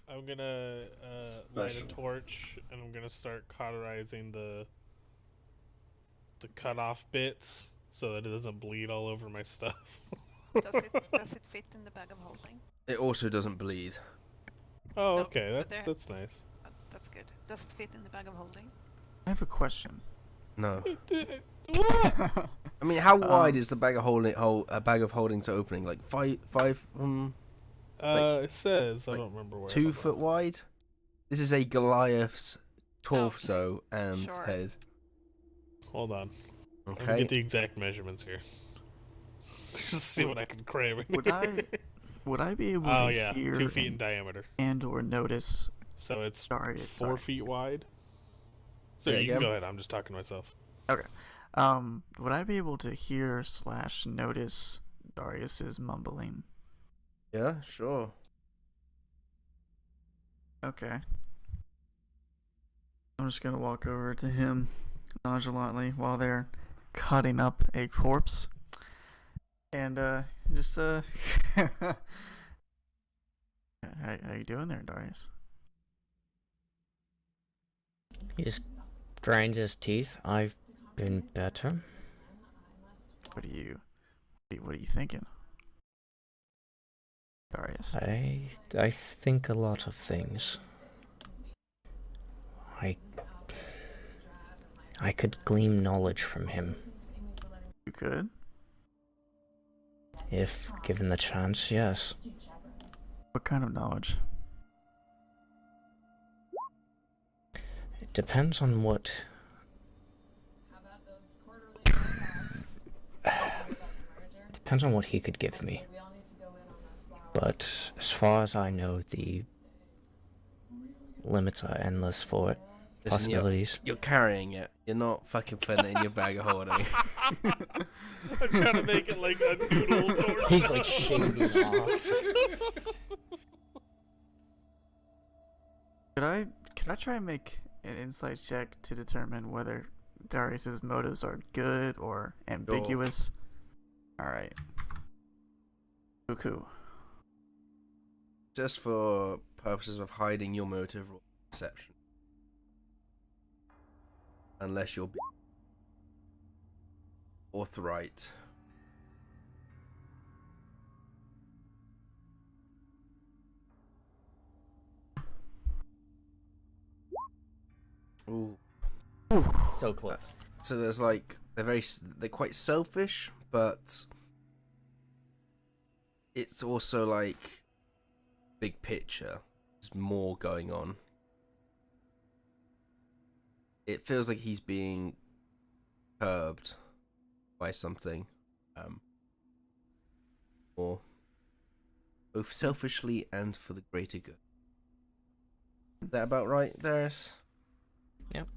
I'm gonna light a Special. torch, and I'm gonna start cauterizing the cut off bits so that it doesn't bleed all over my stuff. Does it fit in the bag of holding? It also doesn't bleed. Oh, No, okay, but there- that's nice. That's good. Does it fit in the bag of holding? I have a question. No. What? I mean, how wide Um, is the bag of holding to opening? Like five It says, I like don't remember where. 2 hold foot on. wide. This is a Goliath's torso and Sure. head. Hold on. Let me Okay. get the exact measurements here. Just see what I can cram in Would here. Would I be able Oh to yeah, hear 2 feet in diameter. and or notice? So it's Sorry, 4 feet wide. So Yeah, you can again? go ahead. I'm just talking to myself. Would I be able to hear / notice Darius's mumbling? Yeah, sure. Okay. I'm just gonna walk over to him nonchalantly while they're cutting up a corpse, and just how you doing there, Darius? He just grinds his teeth. I've been better. What are you thinking, Darius? I think a lot of things. I could glean knowledge from him You could. if given the chance. Yes. What kind of knowledge? It depends on what. Depends on what he could give me. But as far as I know, the limits are endless for it. Listen, Possibilities. you're carrying it. You're not fucking putting it in your bag of holding. I'm trying to make it like a noodle torso. He's like shaving off. Could I try and make an insight check to determine whether Darius's motives are good or ambiguous? Alright. Cuckoo. Just for purposes of hiding your motive or perception. Unless you're forthright. Ooh. So close. So there's like they're quite selfish, but it's also like big picture. There's more going on. It feels like he's being curbed by something, or both selfishly and for the greater good. Is that about right, Darius? Yep.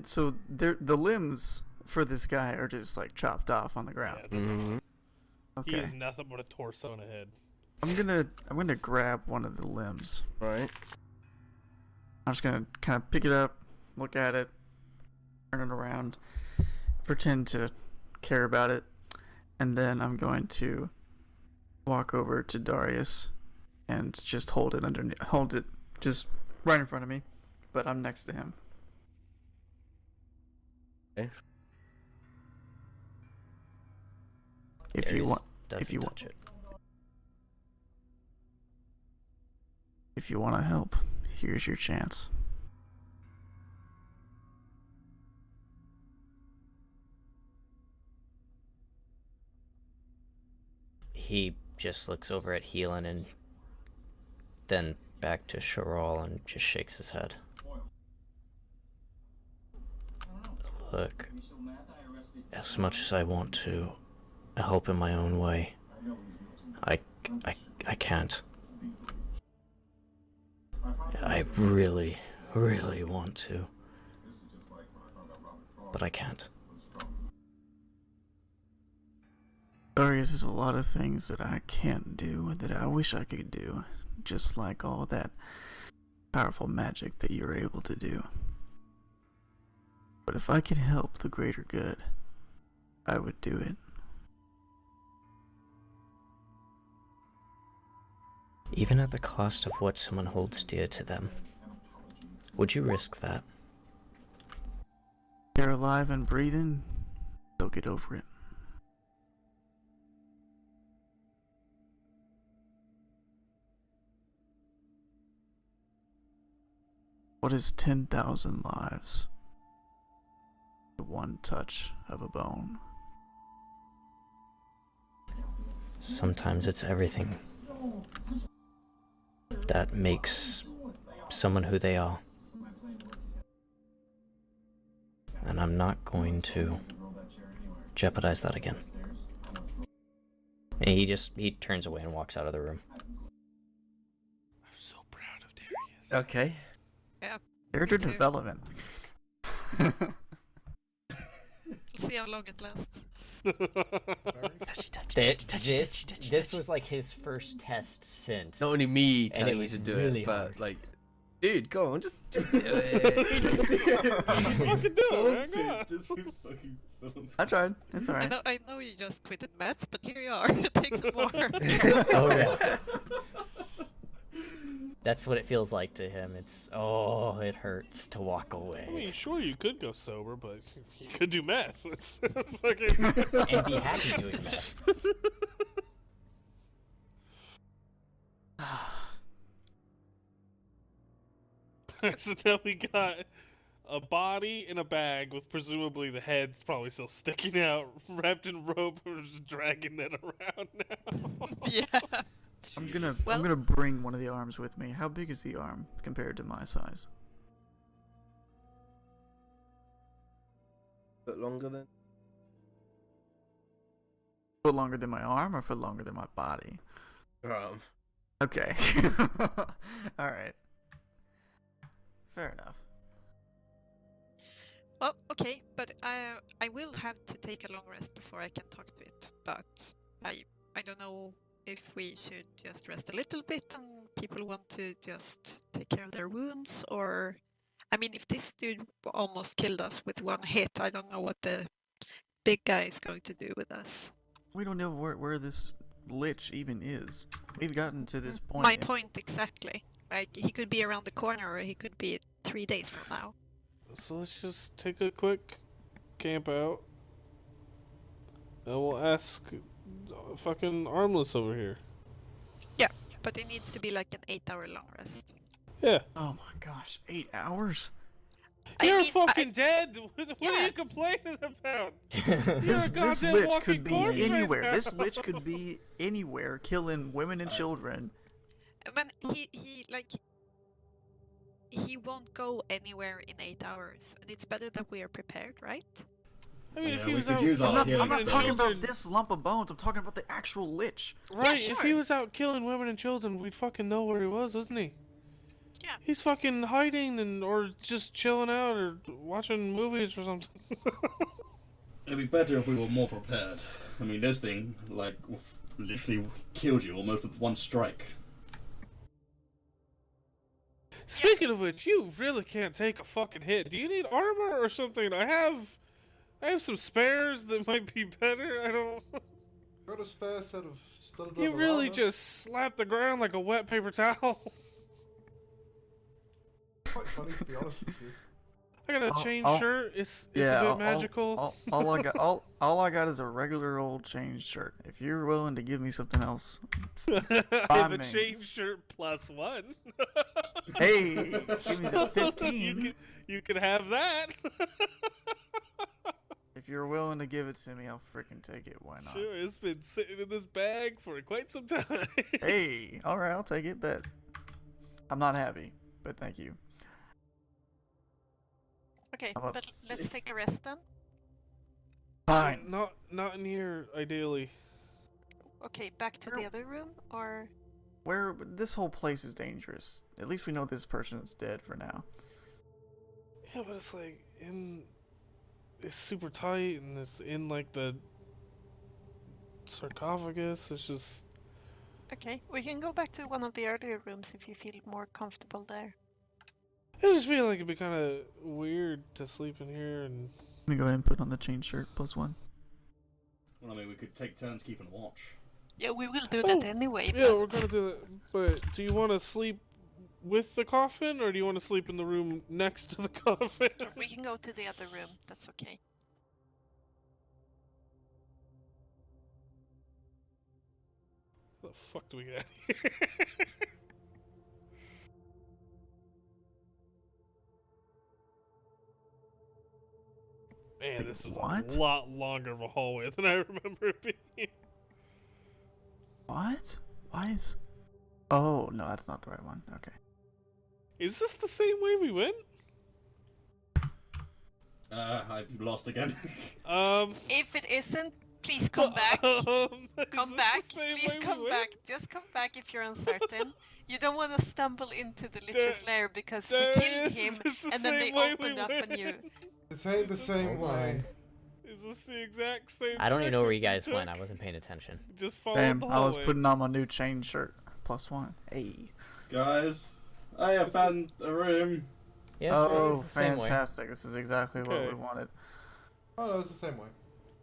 So the limbs for this guy are just like chopped off on the ground. Yeah, Mm-hmm. he Okay. is nothing but a torso and a head. I'm gonna grab one of the limbs. Right. I'm just gonna kind of pick it up, look at it, turn it around, pretend to care about it, and then I'm going to walk over to Darius and just hold it just right in front of me, but I'm next to him. Okay. If you want, Doesn't you touch it. if you want to help, here's your chance. He just looks over at Heelan and then back to Sharal and just shakes his head. Look, as much as I want to help in my own way, I can't. I really, really want to, but I can't. Darius, there's a lot of things that I can't do that I wish I could do, just like all that powerful magic that you're able to do. But if I could help the greater good, I would do it. Even at the cost of what someone holds dear to them. Would you risk that? They're alive and breathing, they'll get over it. What is 10,000 lives to one touch of a bone? Sometimes it's everything that makes someone who they are. And I'm not going to jeopardize that again. And he turns away and walks out of the room. I'm so proud of Darius. Okay. Character Me too. development. Let's see how long it lasts. This was like his first test since. Not only me And telling it you was to do really it, but hard. like, dude, go on, just do it. Fucking do it, man, go on. Just be fucking filmed. I tried. It's alright. I know you just quitted math, but here you are. Take some more. Oh yeah. That's what it feels like to him. It hurts to walk I mean, away sure, you could go sober, but you could do math. It's fucking... and be happy doing that. So now we got a body in a bag with presumably the head's probably still sticking out, wrapped in rope, and we're just dragging it around now. Yeah. I'm gonna Well- bring one of the arms with me. How big is the arm compared to my size? Bit longer than. Foot longer than my arm, or foot longer than my body? Okay. Alright. Fair enough. Well, okay, but I will have to take a long rest before I can talk to it. But I don't know if we should just rest a little bit and people want to just take care of their wounds, or I mean, if this dude almost killed us with one hit, I don't know what the big guy is going to do with us. We don't know where this lich even is. We've gotten to this point. My point exactly. Like, he could be around the corner, or he could be 3 days from now. So let's just take a quick camp out. And we'll ask fucking Armless over here. Yeah, but it needs to be like an 8-hour long rest. Yeah. Oh my gosh, 8 hours? You're fucking dead! What are Yeah. you complaining about? This goddamn lich walking could be corpse right anywhere. now. This lich could be anywhere, killing women and children. But he won't go anywhere in 8 hours, and it's better that we are prepared, right? I mean, Yeah, if he we was could out, use our I'm not healing talking about children, this lump of bones. I'm talking about the actual lich. right? Yeah, If sure. he was out killing women and children, we'd fucking know where he was, wouldn't he? Yeah. He's fucking hiding or just chilling out or watching movies or something. It'd be better if we were more prepared. I mean, this thing, like, literally killed you almost with one strike. Speaking of which, you really can't take a fucking hit. Do you need armor or something? I have some spares that might be better. I don't. Got a spare set of studded You leather really armor? just slapped the ground like a wet paper towel. Quite funny, to be honest with you. I got a I'll- chain I'll- shirt. It's Yeah, a bit all- magical. all I got, all I got is a regular old chain shirt. If you're willing to give me something else, I have a means- chain shirt +1. hey, give me the 15. You can have that. If you're willing to give it to me, I'll freaking take it. Why not? Sure, it's been sitting in this bag for quite some time. Hey, all right, I'll take it. Bet. I'm not happy, but thank you. Okay, How about- but let's take a rest then. Fine. Not in here, ideally. Okay, back to the other room, or Where this whole place is dangerous. At least we know this person is dead for now. Yeah, but it's like it's super tight and it's in like the sarcophagus. It's just okay, we can go back to one of the earlier rooms if you feel more comfortable there. I just feel like it'd be kind of weird to sleep in here and. Let me go ahead and put on the chain shirt +1. Well, I mean, we could take turns keeping watch. Yeah, we will do that anyway. Yeah, but we're gonna do that. But do you want to sleep with the coffin, or do you want to sleep in the room next to the coffin? we can go to the other room. That's okay. How the fuck do we get out of here? Man, this is What? a lot longer of a hallway than I remember it being. What? Why is... Oh, no, that's not the right one. Okay. Is this the same way we went? I'm lost again. If it isn't, please come back. Is Come this back. the same Please way we come went? back. Just come back if you're uncertain. You don't want to stumble into the lich's There- lair because there we killed is. him It's the and then they same way we opened up and you... went. This ain't the same Hold way. on. Is this the exact same? I don't even know where you directions guys went. took? I wasn't paying attention. Just follow Damn, the I was hallway. putting on my new chain shirt +1. Hey. Guys, I have found a room. Yes, Oh, this is the same way. fantastic. This is exactly what Okay. we wanted. Oh no, it's the same way.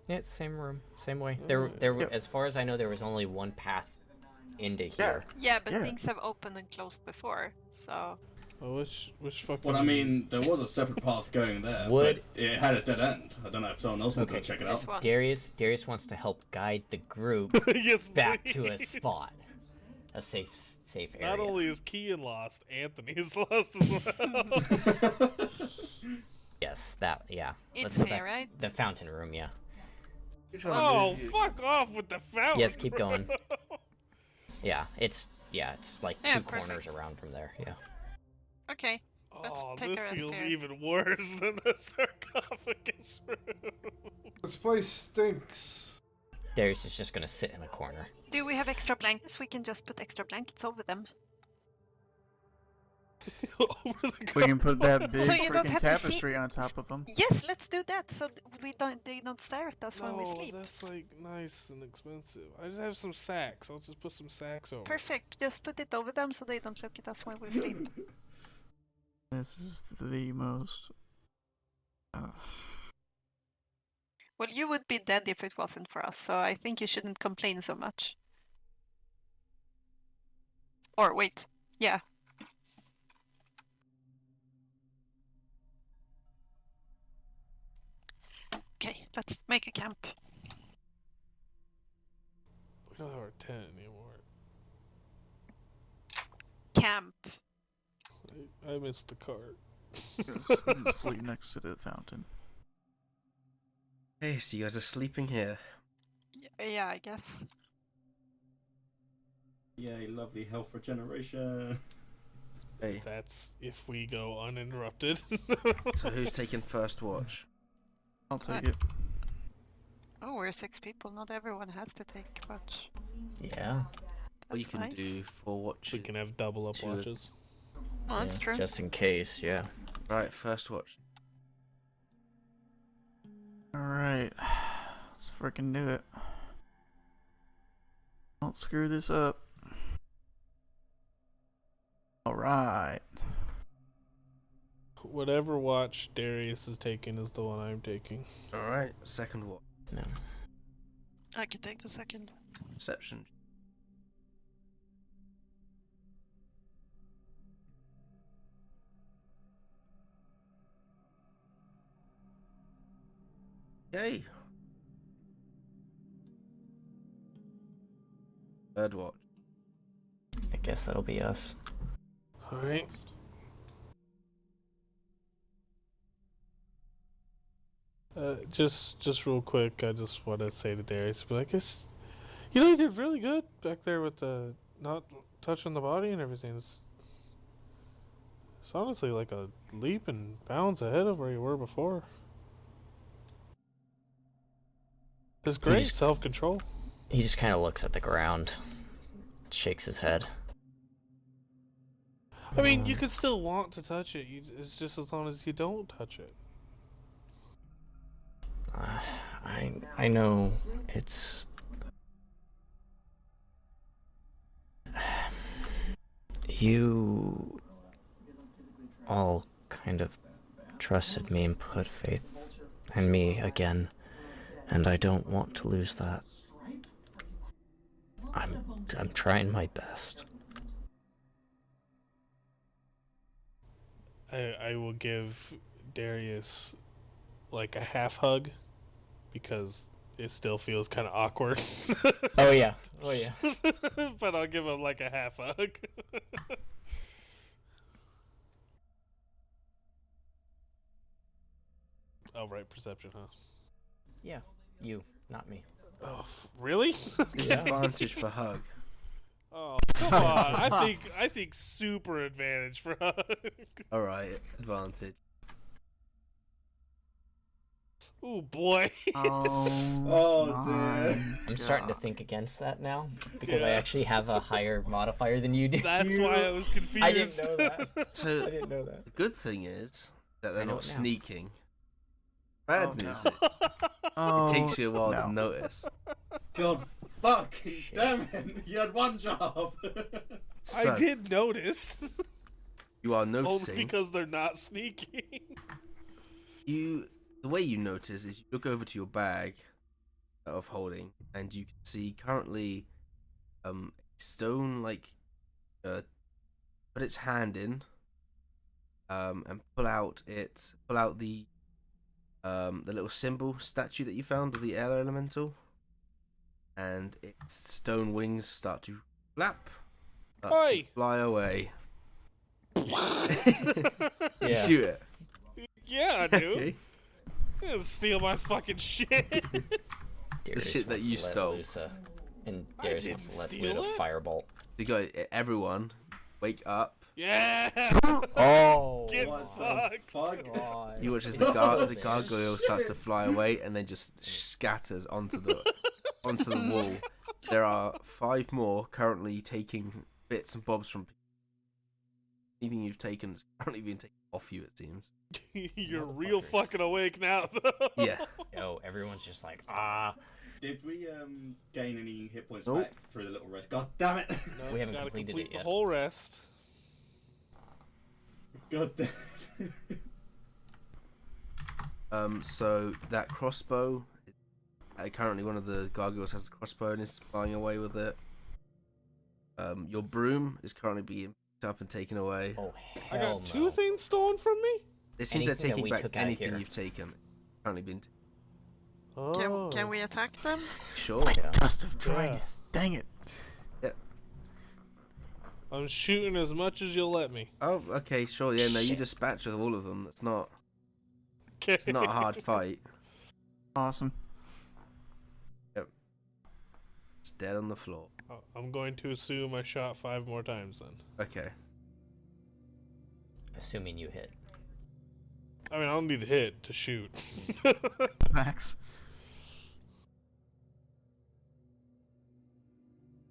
Yeah, it's same room, same way. There, Yep. as far as I know, there was only one path into Yeah. here. Yeah, but Yeah. things have opened and closed before, so... Oh, which fucking? Well, I mean, there was a separate path going there, Would- but it had a dead end. I don't know if someone else would go Okay. check it out. This one. Darius wants to help guide the group yes, back to a please. spot, a safe area. Not only is Kian lost, Anthony is lost as well. Yes, yeah. It's Let's go here, back- right? The fountain room, yeah. You're trying to Oh, do- fuck off with the fountain. Yes, keep going. Yeah, it's like Yeah, two corners perfect. around from there. Yeah. Okay. Let's Oh, take a this rest feels here. even worse than the sarcophagus room. This place stinks. Darius is just gonna sit in a corner. Do we have extra blankets? We can just put extra blankets over them. Over the We can put that big So you don't freaking have to see- tapestry on top of them. Yes, let's do that. So they don't stare at us when we No, sleep. that's like nice and expensive. I just have some sacks. I'll just put some sacks over. Perfect. Just put it over them so they don't look at us when we sleep. This is the most. Well, you would be dead if it wasn't for us, so I think you shouldn't complain so much. Or wait, yeah. Okay, let's make a camp. We don't have our tent anymore. Camp. I missed the cart. Just sleep next to the fountain. Hey, so you guys are sleeping here. Yeah, I guess. Yay, lovely health regeneration. Hey, That's if we go uninterrupted. so who's taking first watch? I'll take it. Oh, we're 6 people. Not everyone has to take watch. Yeah. Or you That's can nice. do 4 watches. We can have double up Two. watches. Oh, that's Yeah, true. just in case, yeah. Right, first watch. Alright. Let's freaking do it. Don't screw this up. Alright. Whatever watch Darius is taking is the one I'm taking. Alright, second watch. No. I can take the second. Perception. Yay. Third watch. I guess that'll be us. Alright. Just real quick, I just want to say to Darius, but I guess, you did really good back there with the not touching the body and everything. It's honestly like a leap and bounds ahead of where you were before. It's great just- self-control. He just kind of looks at the ground, shakes his head. I mean, you could still want to touch it. It's just as long as you don't touch it. I know it's... You all kind of trusted me and put faith in me again, and I don't want to lose that. I'm trying my best. I will give Darius like a half hug because it still feels kind of awkward. Oh yeah. But I'll give him like a half hug. Oh, right, perception, huh? Yeah, you, not me. Oh, really? Disadvantage for hug. Oh, come on. I think super advantage for hug. Alright, advantage. Oh boy. Oh, dear. my I'm starting to God. think against that now because I Yeah. actually have a higher modifier than you do. That's why I was confused. I didn't know that. I So, didn't know that. the good thing is that I they're know not it now. sneaking. Bad Oh, news, no. it Oh, takes you a while no. to notice. God fucking damn it! You had one job! So, I did notice. you are Only noticing. because they're not sneaking. The way you notice is you look over to your bag of holding, and you can see currently stone put its hand in and pull out the little symbol statue that you found of the air elemental, and its stone wings start to flap, starts to Oi! fly away. You Yeah. shoot it. Yeah, I do. Okay. Yeah, steal my fucking shit. Darius shit that wants you to let stole. loose and I Darius didn't wants to let steal loose a it. firebolt. You got everyone wake up. Yeah. Oh Get my fucked. Fuck. God. You watch as the gargoyle starts to fly away and then just scatters onto the wall. There are 5 more currently taking bits and bobs from people. Anything you've taken is currently being taken off you, it seems. You're real Motherfuckers. fucking awake now, though. Yeah. Yo, everyone's just like, ah. Did we gain any hit points Nope. back through the little rest? God damn it! No, We haven't gotta completed complete it the yet. whole rest. God damn it. So that crossbow, currently one of the gargoyles has the crossbow and is flying away with it. Your broom is currently being picked up and taken away. Oh, I hell got no. 2 things stolen from me? They seem to Anything that taking we back took out anything here. you've taken. Currently been Oh. Can we attack them? sure. Yeah. Dust of dryness. Dang it. I'm shooting as much as you'll let me. Oh, okay, sure. Yeah, no, you Shit. dispatch with all of them. It's not Okay. a hard fight. Awesome. It's dead on the floor. I'm going to assume I shot 5 more times then. Okay. Assuming you hit. I mean, I don't need to hit to shoot. Max.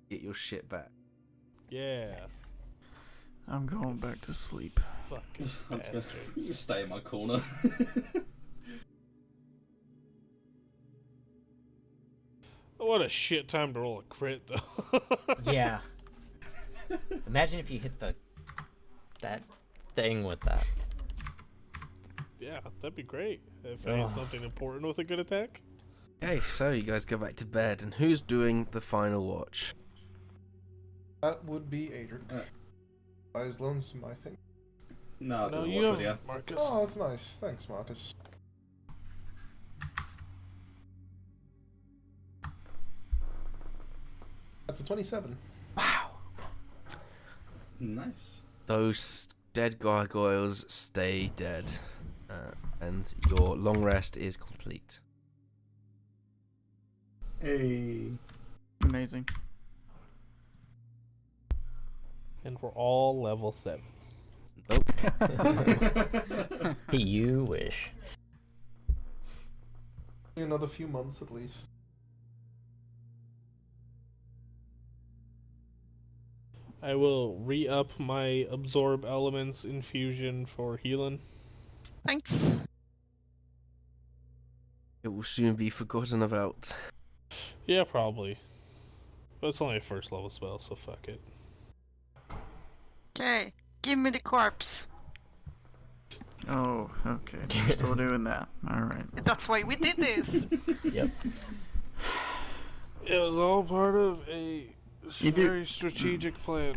Get your shit back. Yeah. Nice. I'm going back to sleep. Fucking I'm just bastard. gonna stay in my corner. What a shit time to roll a crit, though. Yeah. Imagine if you hit that thing with that. Yeah, that'd be great. If I hit Ugh. something important with a good attack. Okay, so you guys go back to bed, and who's doing the final watch? That would be Adrian. Eyes lonesome, I think. No, No, no, you watch with you. have Marcus. Oh, that's nice. Thanks, Marcus. That's a 27. Nice. Those dead gargoyles stay dead, and your long rest is complete. Hey. Amazing. And we're all level 7. Nope. You wish. Another few months at least. I will re-up my absorb elements infusion for healing. Thanks. It will soon be forgotten about. Yeah, probably. But it's only a 1st level spell, so fuck it. Okay, give me the corpse. Oh, okay. We're still doing that. Alright. That's why we did this. Yep. It was all part of a You do- very strategic plan.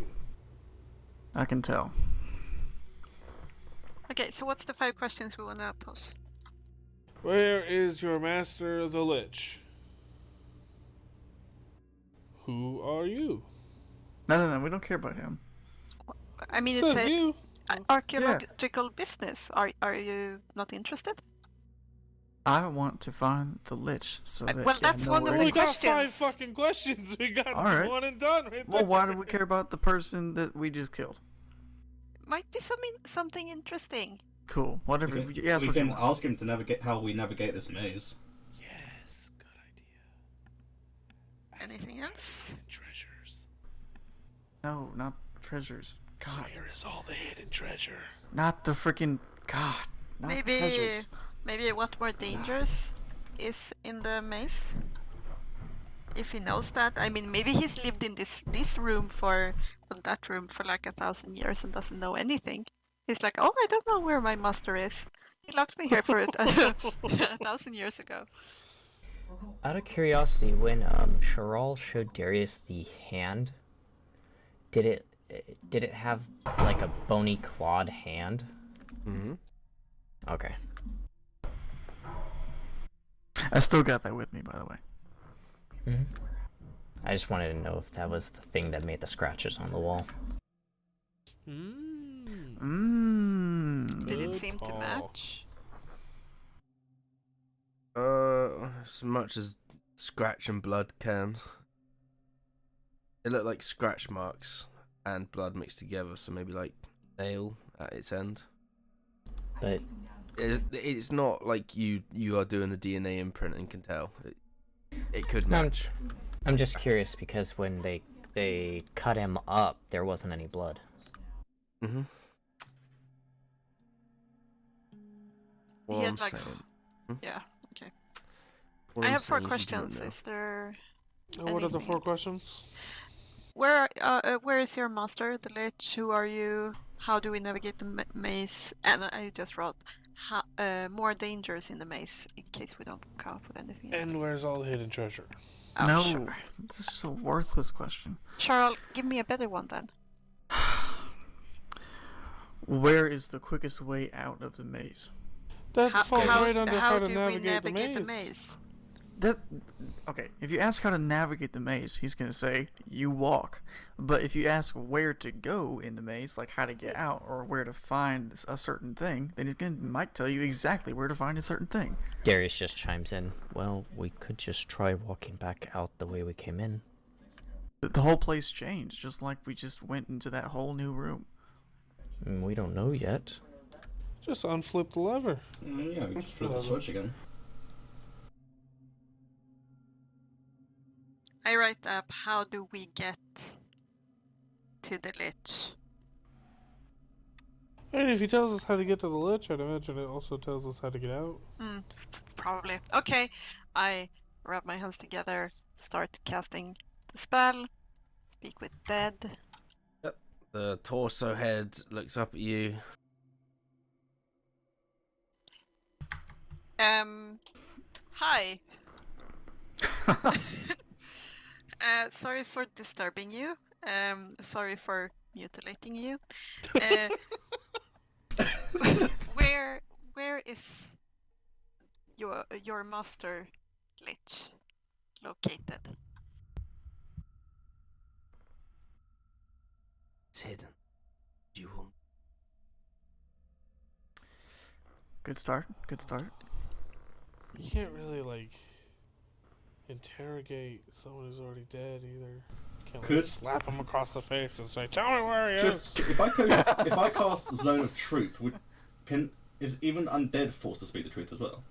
I can tell. Okay, so what's the 5 questions we want to pose? Where is your master, the Lich? Who are you? No, we don't care about him. I mean, it's Says a you. archaeological business. Are you not interested? I want to find the Lich so that well, I that's know one of where the We he- got questions. 5 fucking questions. We got Alright. one and done right Well, there. why do we care about the person that we just killed? Might be something interesting. Cool. Whatever. We can, Yes, we what you can want. ask him to navigate how we navigate this maze. Yes, good idea. Anything else? Treasures. No, not treasures. God, Where is all the hidden treasure? not the freaking God. Not treasures. Maybe what more dangerous is in the maze? If he knows that, I mean, maybe he's lived in this room or that room for like 1,000 years and doesn't know anything. He's like, oh, I don't know where my master is. He locked me here for 1,000 years ago. Out of curiosity, when Charal showed Darius the hand, did it have like a bony clawed hand? Mm-hmm. Okay. I still got that with me, by the way. Mm-hmm. I just wanted to know if that was the thing that made the scratches on the wall. Did it Good seem to call. match? As much as scratch and blood can. It looked like scratch marks and blood mixed together, so maybe like nail at its end. But It's not like you are doing the DNA imprint and can tell. It could No, match. I'm just curious because when they cut him up, there wasn't any blood. Mm-hmm. He Well, had I'm like, saying. yeah, okay. What I I'm have 4 saying is you don't questions. know. Is there What are the anything 4 else? questions? Where is your master, the Lich? Who are you? How do we navigate the maze? And I just wrote more dangers in the maze in case we don't come up with anything else. And where's all the hidden treasure? Oh, no, sure. this is a worthless question. Charles, give me a better one then. Where is the quickest way out of the maze? That falls right under how how to do we navigate navigate the the maze. maze? Okay, if you ask how to navigate the maze, he's gonna say you walk. But if you ask where to go in the maze, like how to get out or where to find a certain thing, then might tell you exactly where to find a certain thing. Darius just chimes in. Well, we could just try walking back out the way we came in. The whole place changed, just like we just went into that whole new room. We don't know yet. Just unflip the lever. Yeah, we just flip the switch again. I write up, how do we get to the Lich? And if he tells us how to get to the Lich, I'd imagine it also tells us how to get out. Probably. Okay, I rub my hands together, start casting the spell, speak with dead. The torso head looks up at you. Hi. Sorry for disturbing you. Sorry for mutilating you. Where is your master Lich located? It's hidden. You won't. Good start. Good start. You can't really, like, interrogate someone who's already dead either. Can't like, slap him across the face and say, "Tell me where he is." If I cast Zone of Truth, is even undead forced to speak the truth as well?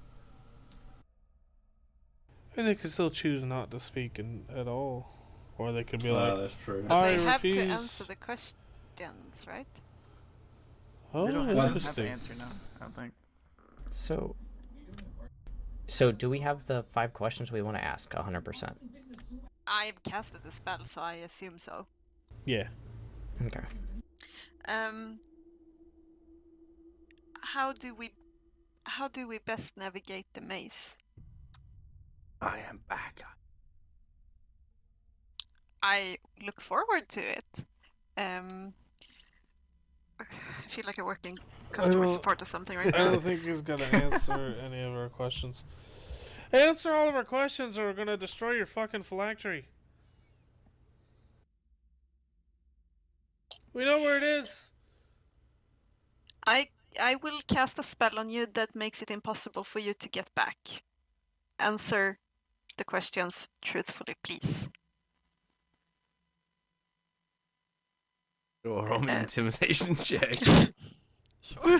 And they could still choose not to speak at all, or they could be like, that's true. But I they have to refuse. answer the questions, right? "Oh, They don't have to interesting." answer now, I don't think. So do we have the 5 questions we want to ask 100%? I've casted the spell, so I assume so. Yeah. Okay. How do we best navigate the maze? I am back. I look forward to it. I feel like I work in customer support or something right I now. don't think he's gonna answer any of our questions. Answer all of our questions, or we're gonna destroy your fucking phylactery. We know where it is. I will cast a spell on you that makes it impossible for you to get back. Answer the questions truthfully, please. Or on Uh, intimidation check. Sure.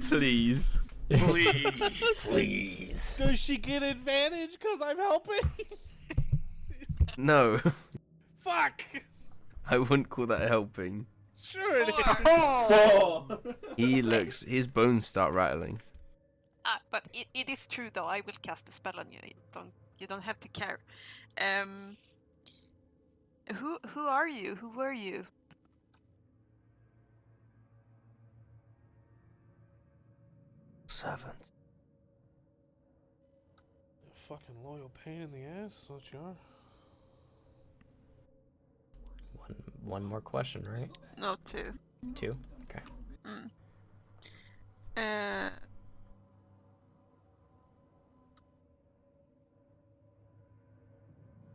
Please. Please. Does she get advantage because I'm helping? No. Fuck. I wouldn't call that helping. Sure it is. 4. His bones start rattling. But it is true though. I will cast a spell on you. You don't have to care. Who are you? Who were you? Servant. Fucking loyal pain in the ass, that's what you are. One more question, right? No, 2. 2? Okay.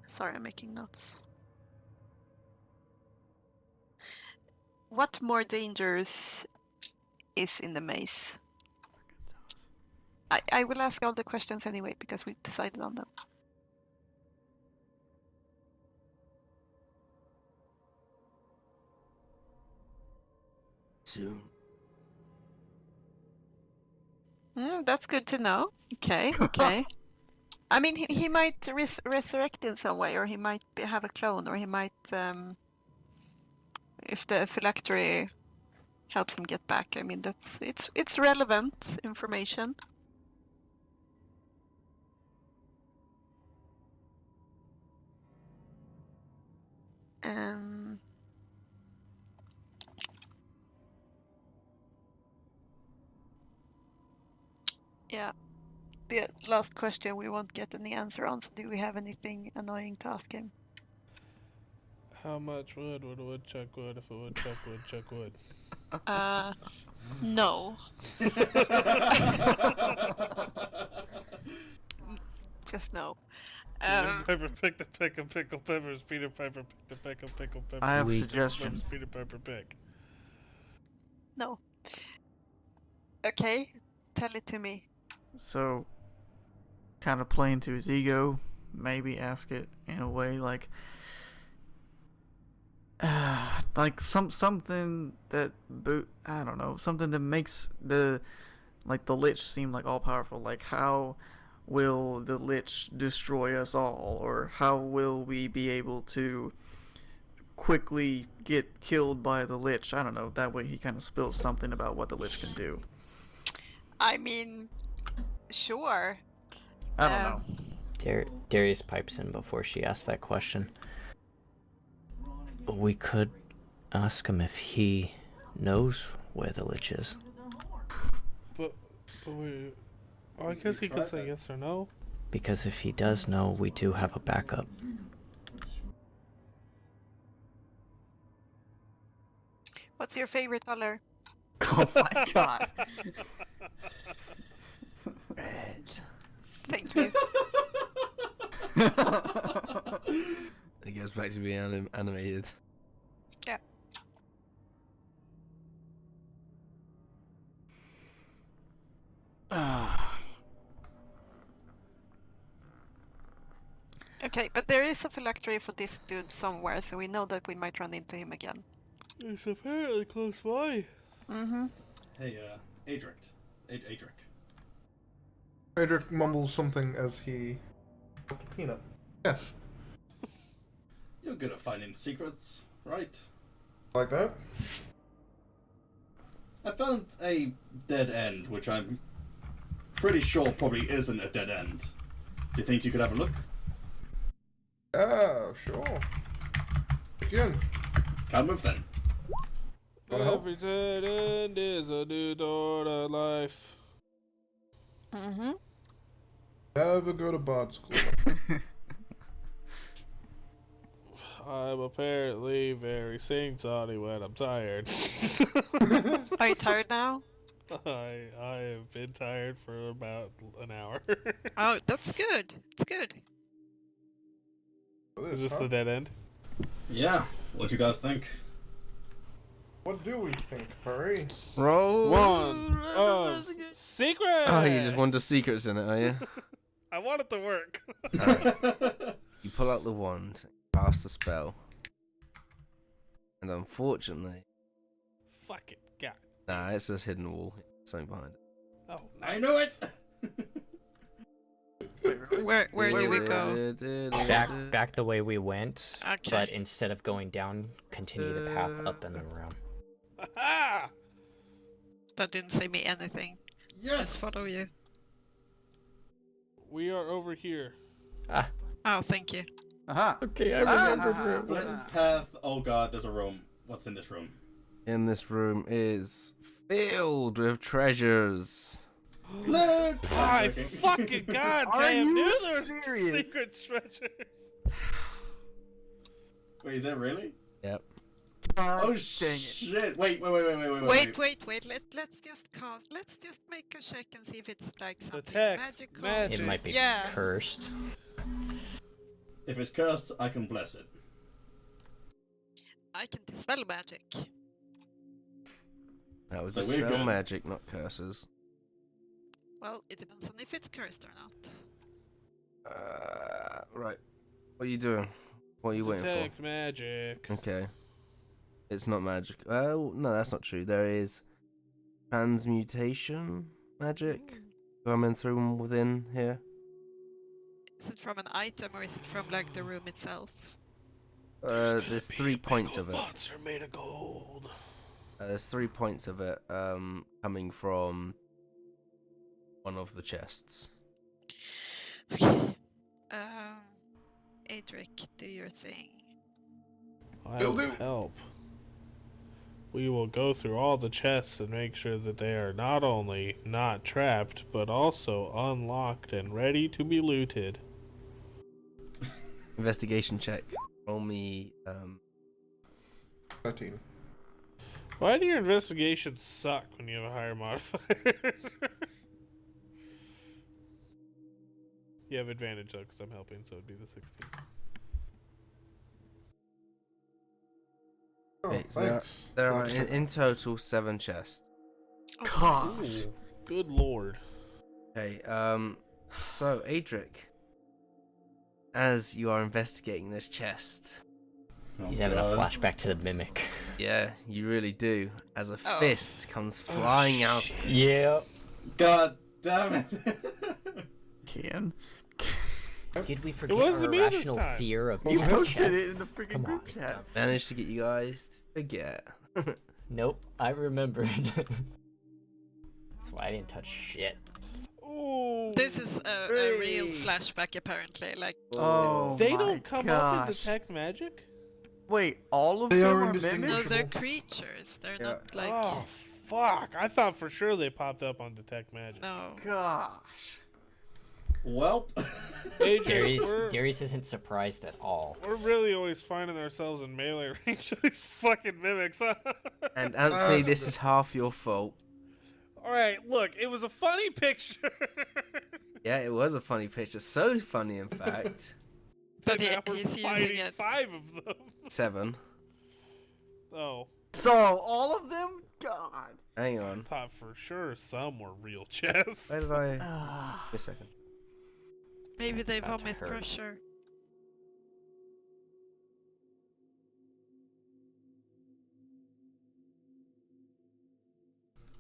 Sorry, I'm making notes. What more dangers is in the maze? I will ask all the questions anyway because we decided on them. Soon. That's good to know. Okay, okay. I mean, he might resurrect in some way, or he might have a clone, or he might, if the phylactery helps him get back. I mean, it's relevant information. Yeah. The last question we won't get any answer on, so do we have anything annoying to ask him? How much wood would a woodchuck wood if a woodchuck would? No. Just no. Peter Piper picked a pick and pickle peppers. Peter Piper picked a pick and pickle peppers. I have a We- suggestion. Peter Piper pick. No. Okay, tell it to me. So, kind of playing to his ego, maybe ask it in a way like something that I don't know, something that makes the Lich seem like all powerful. Like, how will the Lich destroy us all, or how will we be able to quickly get killed by the Lich? I don't know. That way he kind of spills something about what the Lich can do. I mean, sure. I don't know. Darius pipes in before she asks that question. We could ask him if he knows where the Lich is. But wait, I guess he could say yes or no. Because if he does know, we do have a backup. What's your favorite color? Oh my god. Red. Thank you. It goes back to being animated. Yeah. Okay, but there is a phylactery for this dude somewhere, so we know that we might run into him again. It's apparently close by. Mm-hmm. Hey, Adric. Adric. Adric mumbles something as he... Peanut. Yes. You're good at finding secrets, right? Like that? I found a dead end, which I'm pretty sure probably isn't a dead end. Do you think you could have a look? Oh, sure. Again. Can't move then. Wanna help? Every dead end is a new door to life. Mm-hmm. Never go to bard school. I'm apparently very sing-songy when I'm tired. Are you tired now? I have been tired for about an hour. Oh, that's good. It's good. Is this the dead end? Yeah. What do you guys think? What do we think, Purry? Roll. One of secret. Oh, you just wanted secrets in it, are you? I want it to work. You pull out the wand, cast the spell, and unfortunately, Fuck it, God. nah, it says hidden wall. Something behind it. Oh, I knew it! Where do we go? Back the way we went, Okay. but instead of going down, continue the path up and then around. Ha! That didn't say me anything. Let's follow you. We are over here. Ah, Oh, thank you. Aha! okay, I remember where it Split was. path. Oh god, there's a room. What's in this room? In this room is filled with treasures. Look! I Okay. fucking goddamn Are you knew there were serious? secret treasures. Wait, is that really? Yep. God Oh dang it. shit! Wait. Let's just cast. Let's just make a check and see if it's like something Detect magical. magic. It might be Yeah. cursed. If it's cursed, I can bless it. I can dispel magic. That was So a we're spell good. magic, not curses. Well, it depends on if it's cursed or not. Right. What are you doing? What are you waiting Detect magic. for? Okay. It's not magic. Oh, no, that's not true. There is transmutation magic coming through from within here. Is it from an item or is it from like the room itself? There's 3 points of it. Monster made of gold. There's 3 points of it coming from one of the chests. Okay. Adric, do your thing. I will help. We will go through all the chests and make sure that they are not only not trapped, but also unlocked and ready to be looted. Investigation check. Roll me 13. Why do your investigations suck when you have a higher modifier? You have advantage though, because I'm helping, so it'd be the 16. Oh, Okay, so thanks. there are in total 7 chests. God. Ooh, good lord. Okay, so Adric, as you are investigating this chest, He's having a flashback to the mimic. yeah, you really do, as a fist comes flying out. Yep. God damn it! Kian. Did we forget wasn't our me this irrational time. fear of You chests? posted it in the freaking Come group on. chat. Managed to get you guys to forget. Nope, I remembered. That's why I didn't touch shit. Ooh. This is a real Hooray. flashback, apparently. Like, Oh They my don't come gosh. up and detect magic? Wait, all of They them are are indistinguishable. no, mimics? they're creatures. They're Yeah. not like. Oh, fuck. I thought for sure they popped up on detect magic. No. Gosh. Welp. Adrian, Darius isn't surprised at all. we're really always finding ourselves in melee range of these fucking mimics, huh? And Anthony, this is half your fault. Alright, look, it was a funny picture. Yeah, it was a funny picture. So funny, in fact. But And now we're he's using fighting it. 5 of them. 7. Oh, So, all of them? God. Hang on. thought for sure some were real chests. Where did I... Ah. Wait a second. Maybe That's they about to vomit hurt. pressure.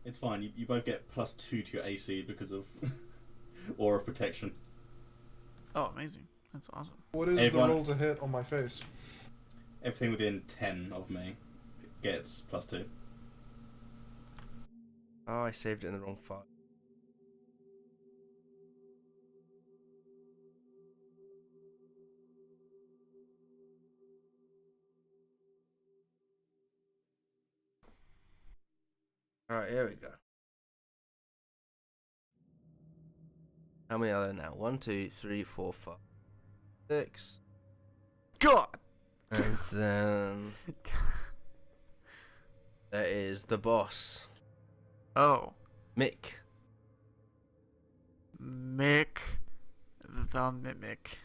It's fine. You both get +2 to your AC because of aura protection. Oh, amazing. That's awesome. What is Everyone- the roll to hit on my face? Everything within 10 of me gets +2. Oh, I saved it in the wrong file. Alright, here we go. How many are there now? 1, 2, 3, 4, 5, 6. God. And then there is the boss, Oh. Mick. Mick the Mimic.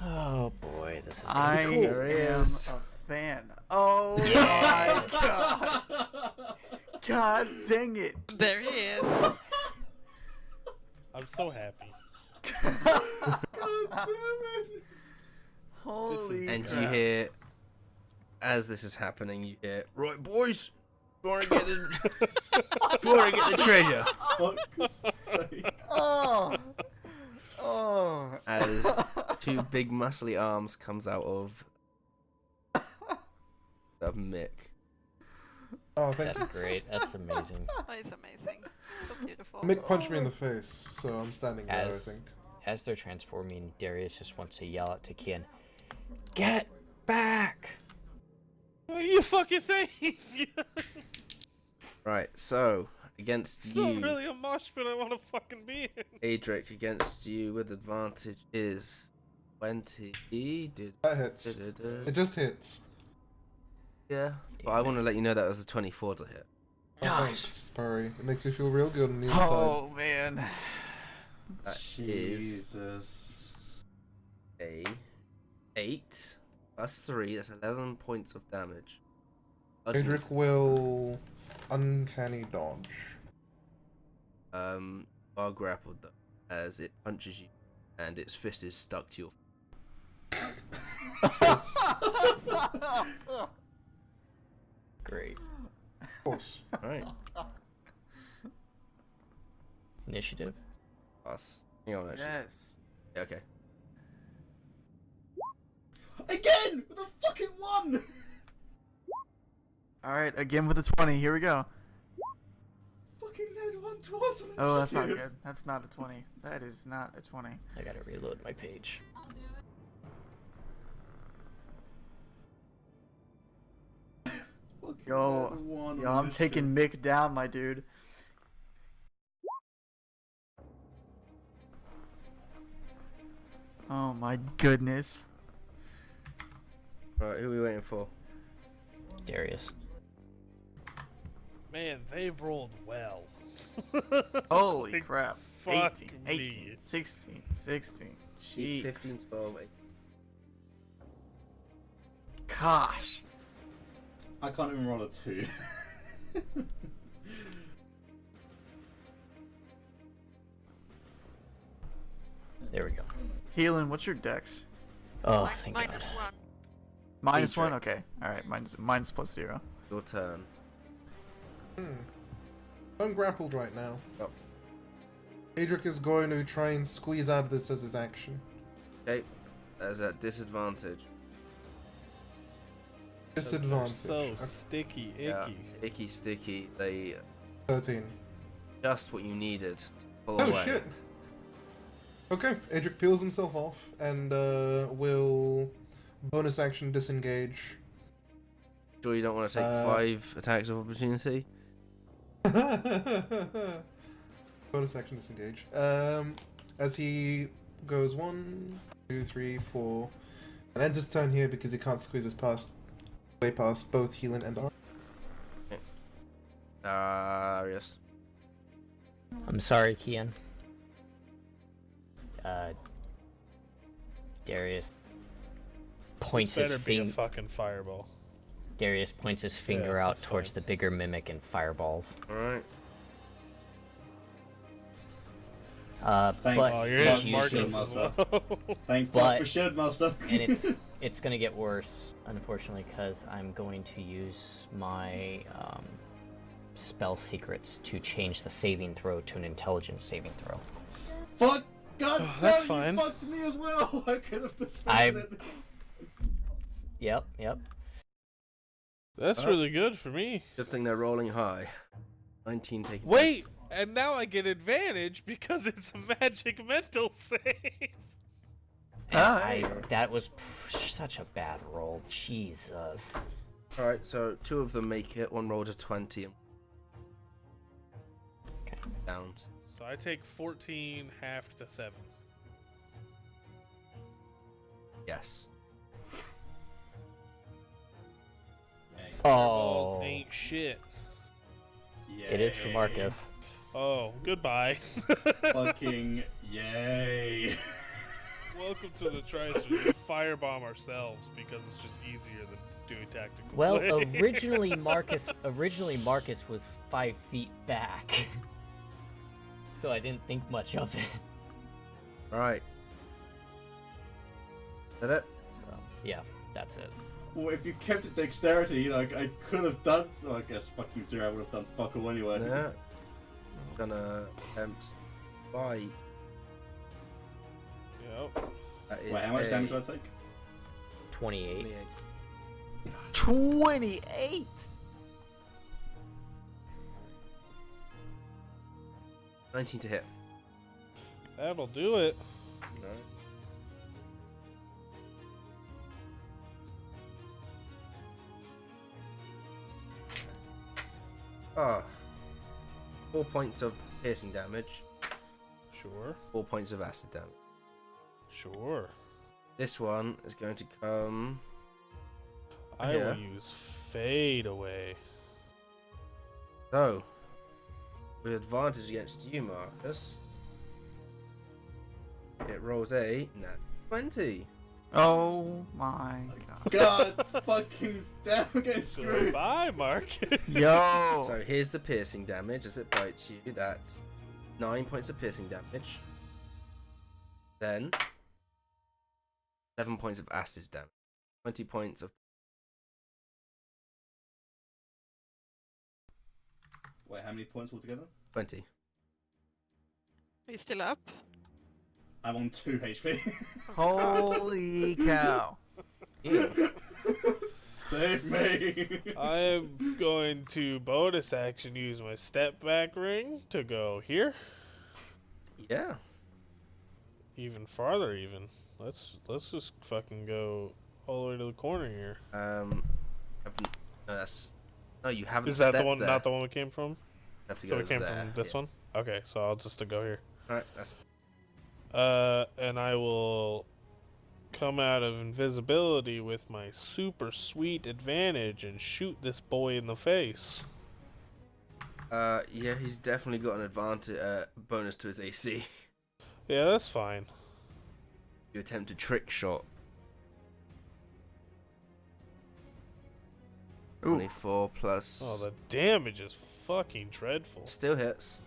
Oh boy, this is I gonna be cool. There he am is. a fan. Oh Yeah. my god. God dang it. There he is. I'm so happy. Holy And crap. you hear, as this is happening, you hear, right, boys, you want to get the, you want to get the treasure. Fuck's sake. Oh. Oh. As 2 big muscly arms comes out of Mick. Oh, thank That's great. That's amazing. Oh, it's amazing. So beautiful. you. Mick punched me in the face, so I'm standing there, I As think. as they're transforming, Darius just wants to yell out to Kian, "Get back!" What do you fucking think? Right, so against It's not you, really a mosh pit I want to fucking be in. Adric, against you with advantage is 20. That hits. It just hits. Yeah, but I want to let you know that was a 24 to hit. Oh, Gosh. thanks, Purry. It makes me feel real good on the inside. Oh man. That is Jesus. a 8 plus 3. That's 11 points of damage. Adric will uncanny dodge. Are grappled though, as it punches you, and its fist is stuck to your. Great. Of course. Right. Initiative. Us. Hang on, actually. Yes. Yeah, okay. again with a fucking 1. Alright, again with a 20. Here we go. Fucking net 1 twice on Oh, that's not initiative. good. That's not a 20. That is not a 20. I gotta reload my page. Fucking Yo, net 1 yo, on I'm taking initiative. Mick down, my dude. Oh my goodness. Right, who are we waiting for? Darius. Man, they've rolled well. Holy Like, crap. fuck 18, me. 18, 16, 16. Jeez. 15, 12, 8. Gosh. I can't even roll a 2. There we go. Healing, what's your dex? Oh, thank God. -1. Minus Adric. 1? Okay. Alright, minus plus 0. Your turn. I'm grappled right now. Oh. Adric is going to try and squeeze out of this as his action. Okay, that's at disadvantage. Disadvantage. So sticky, icky. Yeah, icky, sticky. They 13. just what you needed to pull Oh away. shit! Okay, Adric peels himself off and will bonus action disengage. Sure, you don't want to take 5 attacks of opportunity. Bonus action disengage. As he goes 1, 2, 3, 4, and ends his turn here because he can't squeeze his way past both healing and armor. Darius. I'm sorry, Kian. Darius points This his better be a finger. fucking fireball. Darius points his finger Yeah, out that's towards fine. the bigger mimic and fireballs. Alright. Thank But Oh, you're he's hitting Marcus Marcus using, as Master. well. Thank But- fuck for Shed Master. and it's gonna get worse, unfortunately, because I'm going to use my spell secrets to change the saving throw to an intelligence saving throw. Fuck! God Oh, damn, that's you fine. fucked me as well! I could have dispelled I'm- it. Yep. That's Oh. really good for me. Good thing they're rolling high. 19 taking. Wait, and now I get advantage because it's a magic mental save. And Ah, that was such a bad roll. Jesus. Alright, so 2 of them make it. One rolled a 20 and Okay. down. So I take 14, half to 7. Yes. Fireballs Oh, ain't shit. it is for Yay. Marcus. Oh, goodbye. Fucking yay! Welcome to the Tristar. We firebomb ourselves because it's just easier than doing tactical Well, play. originally Marcus was 5 feet back, so I didn't think much of it. Alright. Is that it? So yeah, that's it. Well, if you kept it dexterity, like, I could have done so. I guess fucking Zero would have done fuck all anyway. Yeah. Gonna attempt bite. Yep. That is Wait, how much a damage did I take? 28. 28! 19 to hit. That'll do it. No. Ah. 4 points of piercing damage. Sure. 4 points of acid damage. Sure. This one is going to come. I Yeah. will use fade away. So, with advantage against you, Marcus, it rolls a nat 20. Oh my god. God fucking damn, I'm getting screwed. Goodbye, Marcus. Yo! So here's the piercing damage as it bites you. That's 9 points of piercing damage. Then 7 points of acid damage. 20 points of. Wait, how many points altogether? 20. Are you still up? I'm on 2 HP. Holy cow. Save me. I am going to bonus action use my step back ring to go here. Yeah. Even farther, even. Let's just fucking go all the way to the corner here. No, you haven't. Is that the stepped one? there. Not the one we came from? You have to So go we came there. from this one. Okay, so I'll just go here. All right, that's And I will come out of invisibility with my super sweet advantage and shoot this boy in the face. yeah, he's definitely got an advantage, bonus to his AC. Yeah, that's fine. You attempt a trick shot. Ooh. 24 plus. Oh, the damage is fucking dreadful. Still hits.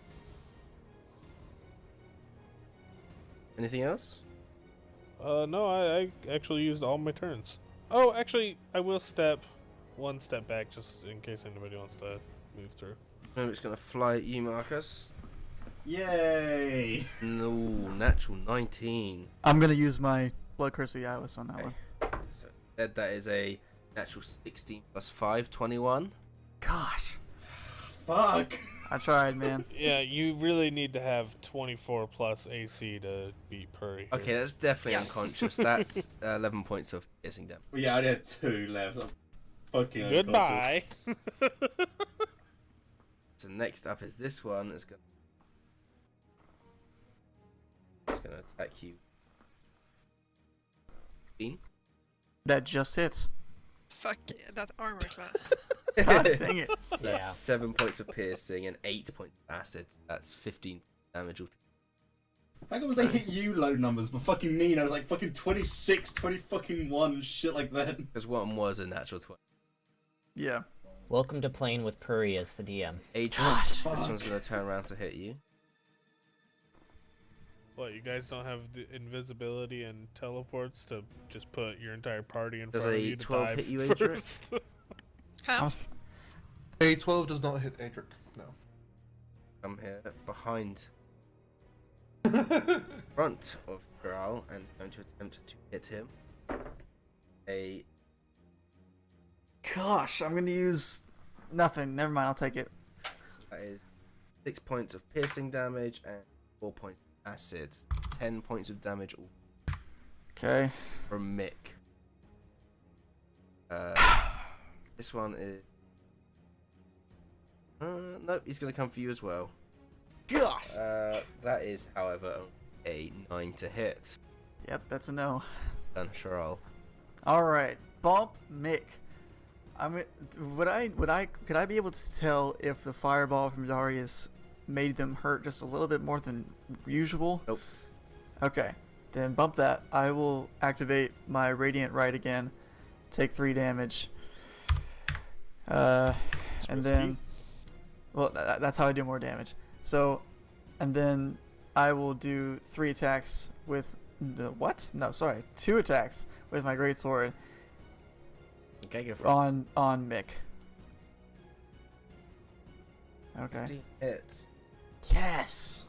Anything else? No, I actually used all my turns. Oh, actually, I will step one step back just in case anybody wants to move through. No, it's gonna fly at you, Marcus. Yay! No, natural 19. I'm gonna use my Blood Curse of the Atlas on that Okay. one. So that is a natural 16 plus 5, 21. Gosh, Fuck! I tried, man. Yeah, you really need to have 24 plus AC to beat Purry. Okay, that's definitely Yeah. unconscious. That's 11 points of piercing damage. Well, yeah, I only had 2 left. I'm fucking unconscious. Goodbye. So next up is this one. It's gonna attack you. 15. That just hits. Fuck that armor class. God dang it. That's Yeah. 7 points of piercing and 8 points of acid. That's 15 damage altogether. How come they hit you low numbers, but fucking me, I was like fucking 26, 20 fucking 1, shit like that. Because one was a natural 20. Yeah. Welcome to playing with Purry as the DM. Adrian, God, this fuck. one's gonna turn around to hit you. What, you guys don't have the invisibility and teleports to just put your entire party in Does front of a you to 12 dive hit you, Adrian? first? How? A 12 does not hit Adric. No. I'm here behind front of Graal and going to attempt to hit him. Gosh, I'm gonna use nothing. Never mind, I'll take it. So that is 6 points of piercing damage and 4 points of acid. 10 points of damage all Okay. from Mick. This one is. Nope, he's gonna come for you as well. Gosh. That is, however, a 9 to hit. Yep, that's a no. Done, Sharal. All right, bump Mick. Could I be able to tell if the fireball from Darius made them hurt just a little bit more than usual? Nope. Okay, then bump that. I will activate my Radiant Right again. Take 3 damage. And then, well, that's how I do more damage. So, and then I will do 3 attacks with the what? No, sorry, 2 attacks with my greatsword Okay, go for it. on Mick. Okay. 15 hits. Yes.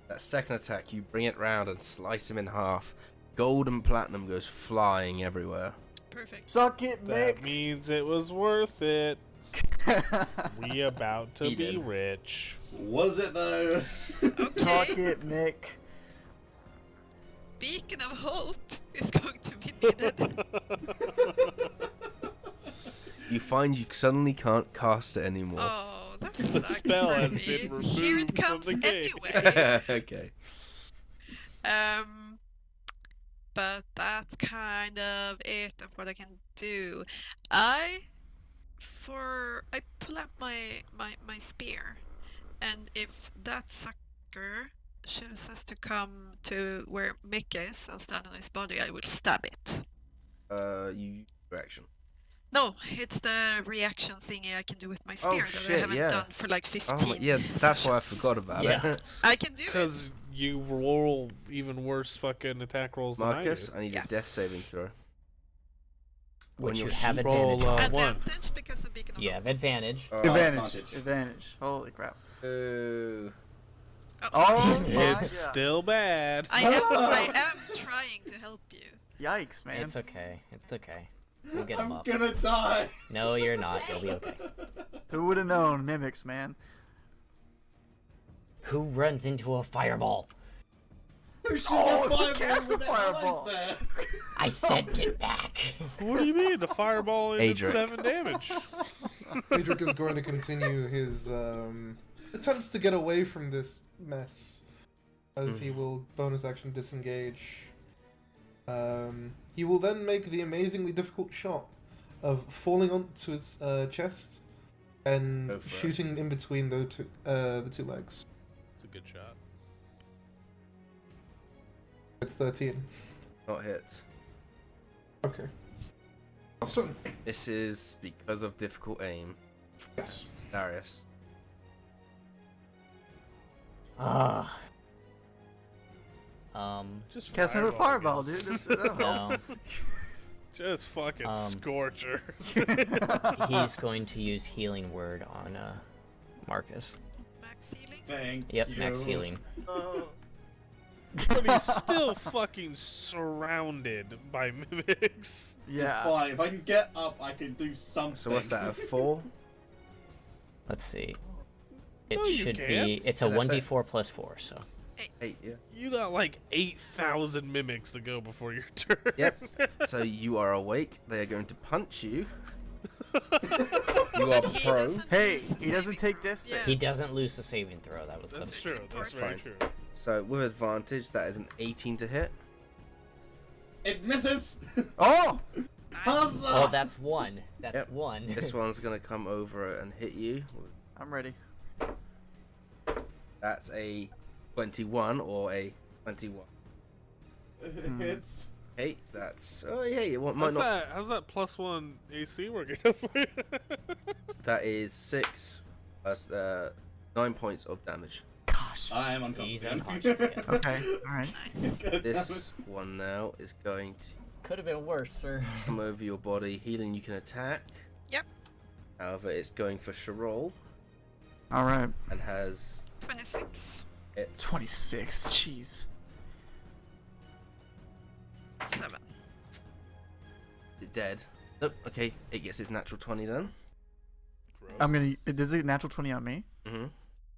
That second attack, you bring it round and slice him in half. Gold and platinum goes flying everywhere. Perfect. Suck it, That Mick. means it was worth it. We about to He be did. rich. Was it though? Suck Okay. it, Mick. Beacon of hope is going to be needed. You find you suddenly can't cast it anymore. Oh, that The sucks spell for has me. been Here removed it from comes the game. anyway. Okay. But that's kind of it of what I can do. I pull out my spear, and if that sucker chooses to come to where Mick is and stand on his body, I will stab it. You reaction. No, it's the reaction thingy I can do with my Oh, spear that I shit, haven't yeah. done for like 15 Oh, yeah, that's why I sessions. forgot about Yeah. it. I can do it. Because you roll even worse fucking attack rolls than Marcus, I I need Yeah. a death saving throw. When Which you you're have roll, advantage. one. Advantage because of Beacon of You Hope. have advantage. Oh, Advantage. advantage. Advantage. Holy crap. Boo. Oh my god. It's still bad. I am trying to help you. Yikes, man. It's okay. It's okay. We'll get him I'm up. gonna die. No, you're not. You'll be okay. Who would have known mimics, man? Who runs into a fireball? Who shoots Oh, a he fireball cast a with their fireball. eyes there? I said get back. What do you mean? The fireball is Adric. 7 damage. Adric is going to continue his attempts to get away from this mess, as he will bonus action disengage. He will then make the amazingly difficult shot of falling onto his chest and Go for it. shooting in between the two legs. It's a good shot. It's 13. Not hit. Okay. Awesome. This is because of difficult aim. Yes. Darius. Ah. Just Cast another fireball, dude. That'll help. No. Just fucking scorch her. He's going to use healing word on Marcus. Max healing? Thank Yep, you. max healing. But he's still fucking surrounded by mimics. It's Yeah. fine. If I can get up, I can do something. So what's that, a 4? Let's see. It No, you should can't. be. It's a Yeah, that's 1d4 plus 4. So 8, yeah. You got like 8,000 mimics to go before your turn. Yep. So you are awake. They are going to punch you. You are But he prone. doesn't Hey, use he doesn't saving- take this. Yeah. he doesn't lose the saving throw. That was That's the. true. That's very fine. true. So with advantage, that is an 18 to hit. It misses. Oh! Huzzah! Oh, that's one. That's Yep. one. This one's gonna come over and hit you. I'm ready. That's a 21 or a 21. Hits. Hey, that's it might not. How's that +1 AC working out for you? That is 6 plus 9 points of damage. Gosh. I am unconscious. He's again. unconscious again. Okay, alright. God damn This one now is going to Could have been worse, sir. come over your body. Healing, you can attack. Yep. However, it's going for Sherol Alright. and has 26. it. 26, jeez. 7. Dead. Nope. Okay, it gets its natural 20 then. I'm gonna. Does it natural 20 on me? Mm-hmm.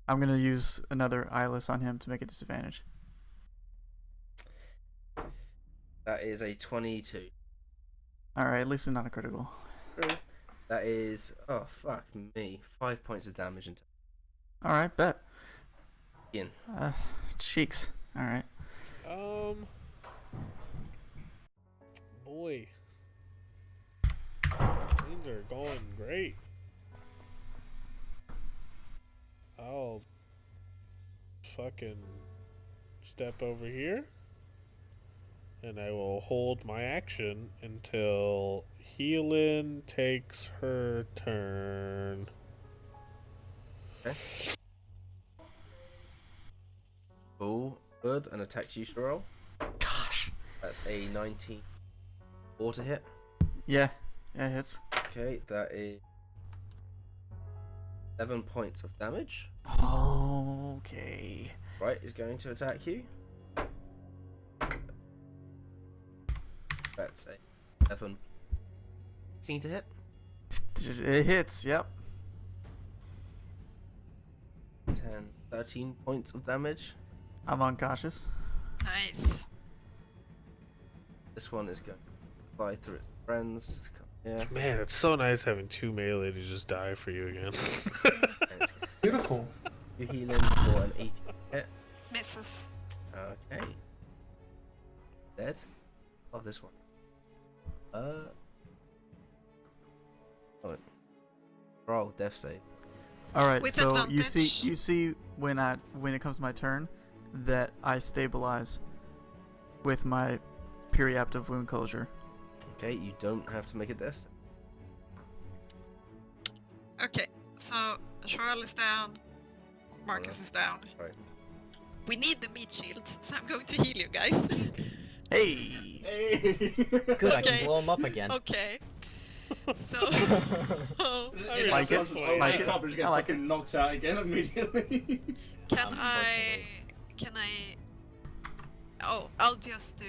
I'm gonna use another eyeless on him to make a disadvantage. That is a 22. Alright, at least it's not a critical. That is oh fuck me, 5 points of damage into Alright, bet. Ian. Cheeks. Alright. Boy. Things are going great. I'll fucking step over here. And I will hold my action until Healin takes her turn. Okay. Cool. Good. And attacks you, Sherol. Gosh. That's a 19. 4 to hit. Yeah. Yeah, it hits. Okay, that is 11 points of damage. Okay. Right, is going to attack you. That's a 11. 16 to hit. It hits, yep. 10, 13 points of damage. I'm unconscious. Nice. This one is going to fly through its friends. Yeah. Man, it's so nice having 2 melee to just die for you again. And it's Beautiful. you healing for an 18 hit. Misses. Okay. Dead. Oh, this one. Oh. Roll death save. Alright, With so you advantage. see when it comes to my turn that I stabilize with my periaptive wound closure. Okay, you don't have to make a death save. Okay, so Charles is down. Marcus is down. Right. We need the meat shields, so I'm going to heal you guys. Hey! Hey. Good, I Okay. can blow him up again. Okay. So, It's Like it? Oh, Like I it? can't just get I like fucking knocked out again immediately. can Unfortunately. I? Oh, I'll just do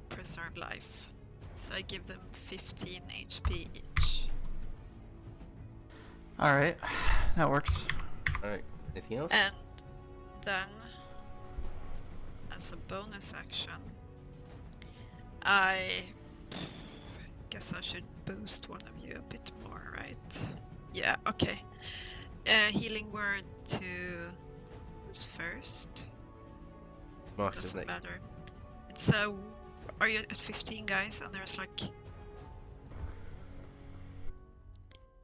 preserve life. So I give them 15 HP each. Alright, that works. Alright, anything else? And then, as a bonus action, I guess I should boost one of you a bit more, right? Yeah, okay. Healing word to who's first? Marcus is Doesn't next. matter. It's are you at 15 guys? And there's like,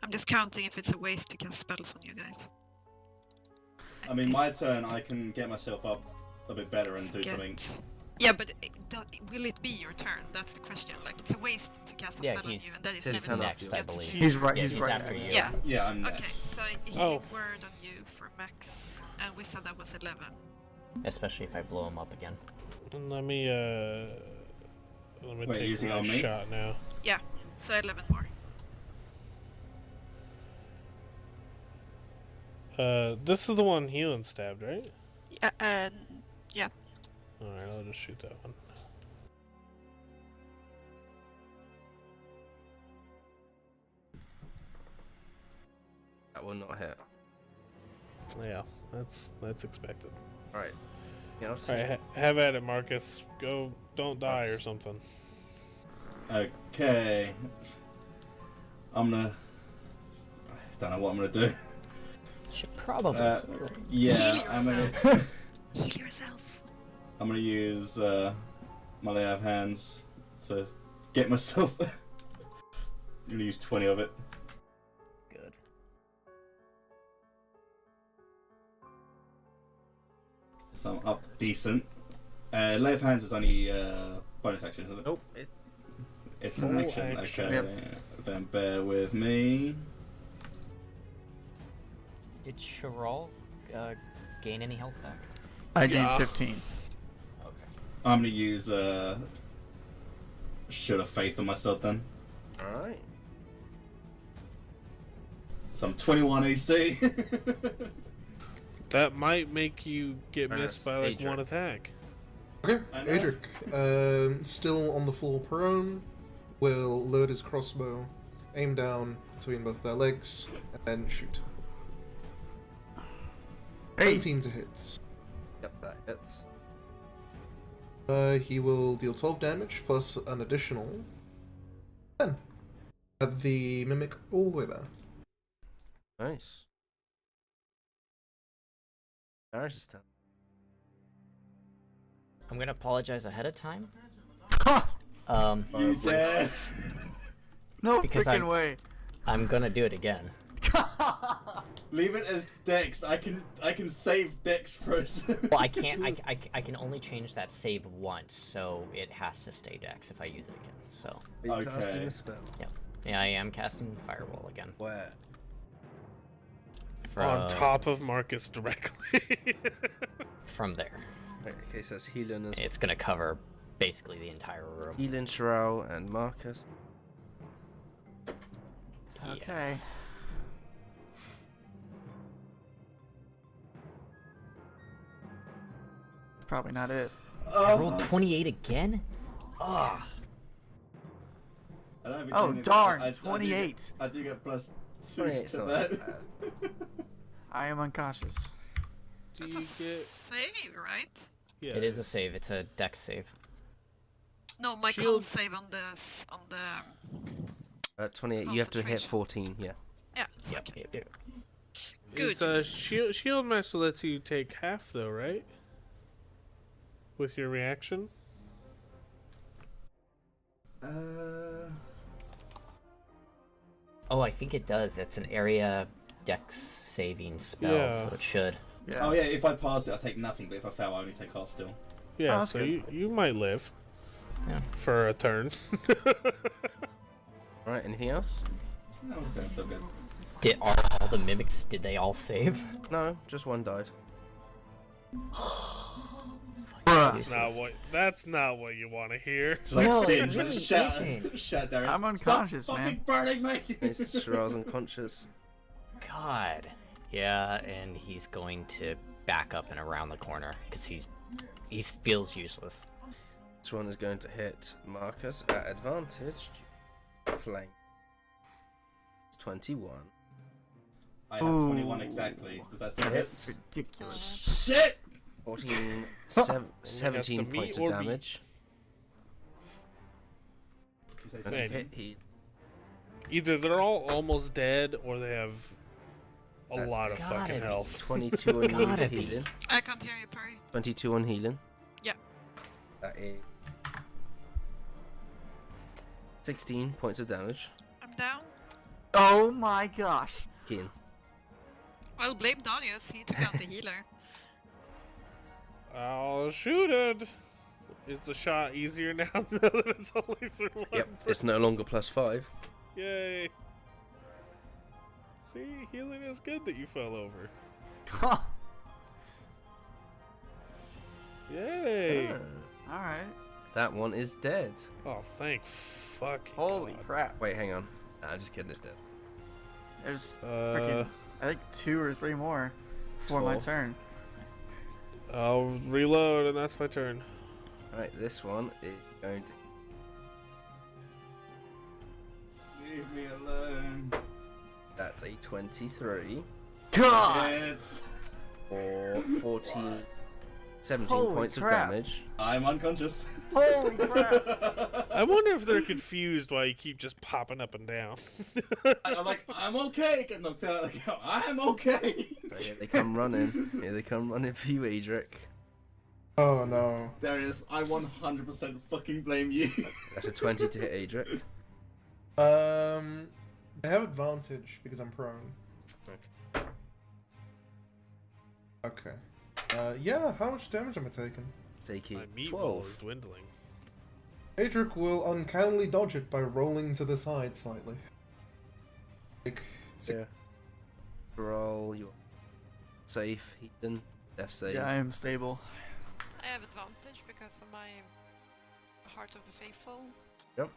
I'm just counting if it's a waste to cast spells on you guys. I mean, my turn, I can get myself up a bit better and do something. Yeah, but will it be your turn? That's the question. Like, it's a waste to cast a Yeah, spell on he's- you, and then It's it his never turn next, gets I to believe. you. He's right, Yeah, he's right after next. you. Yeah. Yeah, I'm Okay, next. so healing word on you for max, and we said that was 11. Especially if I blow him up again. Let me Wait, take using my on me? shot now. Yeah, so 11 more. This is the one healing stabbed, right? Yeah. Alright, I'll just shoot that one. That will not hit. Yeah, that's expected. Alright. Anything else? Alright, have at it, Marcus. Go, don't die or something. Okay. I'm gonna... I don't know what I'm gonna do. Should probably. Yeah, Heal I'm gonna... Heal yourself. I'm gonna use my lay of hands to get myself... I'm gonna use 20 of it. Good. So I'm up decent. Lay of hands is only bonus action, isn't it? Nope. It's an Full action. action. Okay, Yep. then bear with me. Did Chiral gain any health back? I gained Yeah. 15. Okay. I'm gonna use Should have faith in myself then. Alright. So I'm 21 AC. That might make you get And missed it's by like Adrian. one attack. Okay, I know. Adric, still on the floor prone, will load his crossbow, aim down between both their legs, and shoot. Hey! 17 to hit. Yep, that hits. He will deal 12 damage plus an additional 10. At the mimic all the way there. Nice. Darius' turn. I'm gonna apologize ahead of time. You dare. No Because freaking way. I'm gonna do it again. Leave it as Dex. I can save Dex first. Well, I can't. I can only change that save once, so it has to stay Dex if I use it again. So Are you Okay. casting a spell? yeah, I am casting Firewall again. Where? On top of Marcus directly. From there, Right, okay, so that's Healing as it's gonna cover basically the entire room. Healing, Shirao, and Marcus. Okay. Yes. Probably not it. I rolled 28 again. Ah. I don't have a Oh, genuine- darn, I do get- 28. I do get plus 2 28's to not that. that I am unconscious. Do That's you a get? save, right? Yeah. It is a save. It's a Dex save. No, my Shield. con save on the 28. You have to hit Concentration. 14, yeah. yeah. It's Yep. okay. Yep. Good. It's, shield master lets you take half though, right? With your reaction. Oh, I think it does. It's an area Dex saving spell, Yeah. so it should. Yeah. Oh yeah, if I pass it, I take nothing, but if I fail, I only take half still. Yeah, that's so good. you might live. Yeah. For a turn. Alright, anything else? No, okay, still good. Did all the mimics? Did they all save? No, just one died. Bruh. That's not what you want to hear. Like No, Sin, it really shout isn't. Darius. I'm unconscious, Stop man. fucking burning me! Sherrell's unconscious. God. Yeah, and he's going to back up and around the corner because he feels useless. This one is going to hit Marcus at advantage. Flank. It's 21. I have 21 exactly. Does that still hit? Hits. Ridiculous. Shit! 17 me points or of me? damage. You say Going to Man. hit he. Either they're all almost dead or they have a That's lot of gotta fucking be. health. 22 on Gotta be. healing. I can't hear you, Purry. 22 on healing. Yep. That is 16 points of damage. I'm down. Oh my gosh. Keen. Well, blame Darius. He took out the healer. I'll shoot it. Is the shot easier now that it's only through one? Yep, it's no longer +5. Yay. See, healing is good that you fell over. Huh. Yay. Alright. That one is dead. Oh, thank fuck. Holy crap. Wait, hang on. Nah, I'm just kidding, it's dead. There's freaking, I think 2 or 3 more before my 4. turn. I'll reload and that's my turn. Alright, this one is going to. Leave me alone. That's a 23 God! It's... or 14. 17 Holy points crap. of damage. I'm unconscious. Holy crap! I wonder if they're confused why you keep just popping up and down. I'm like, I'm okay. Get knocked out. Like, I'm okay. So here they come running. Here they come running for you, Edric. Oh no. Darius, I 100% fucking blame you. That's a 20 to hit Edric. They have advantage because I'm prone. Okay. Yeah, how much damage am I taking? Taking My meat ball is 12. dwindling. Adric will uncannily dodge it by rolling to the side slightly. Like, Yeah. Roll your safe, heathen, death save. Yeah, I am stable. I have advantage because of my Heart of the Faithful. Yep.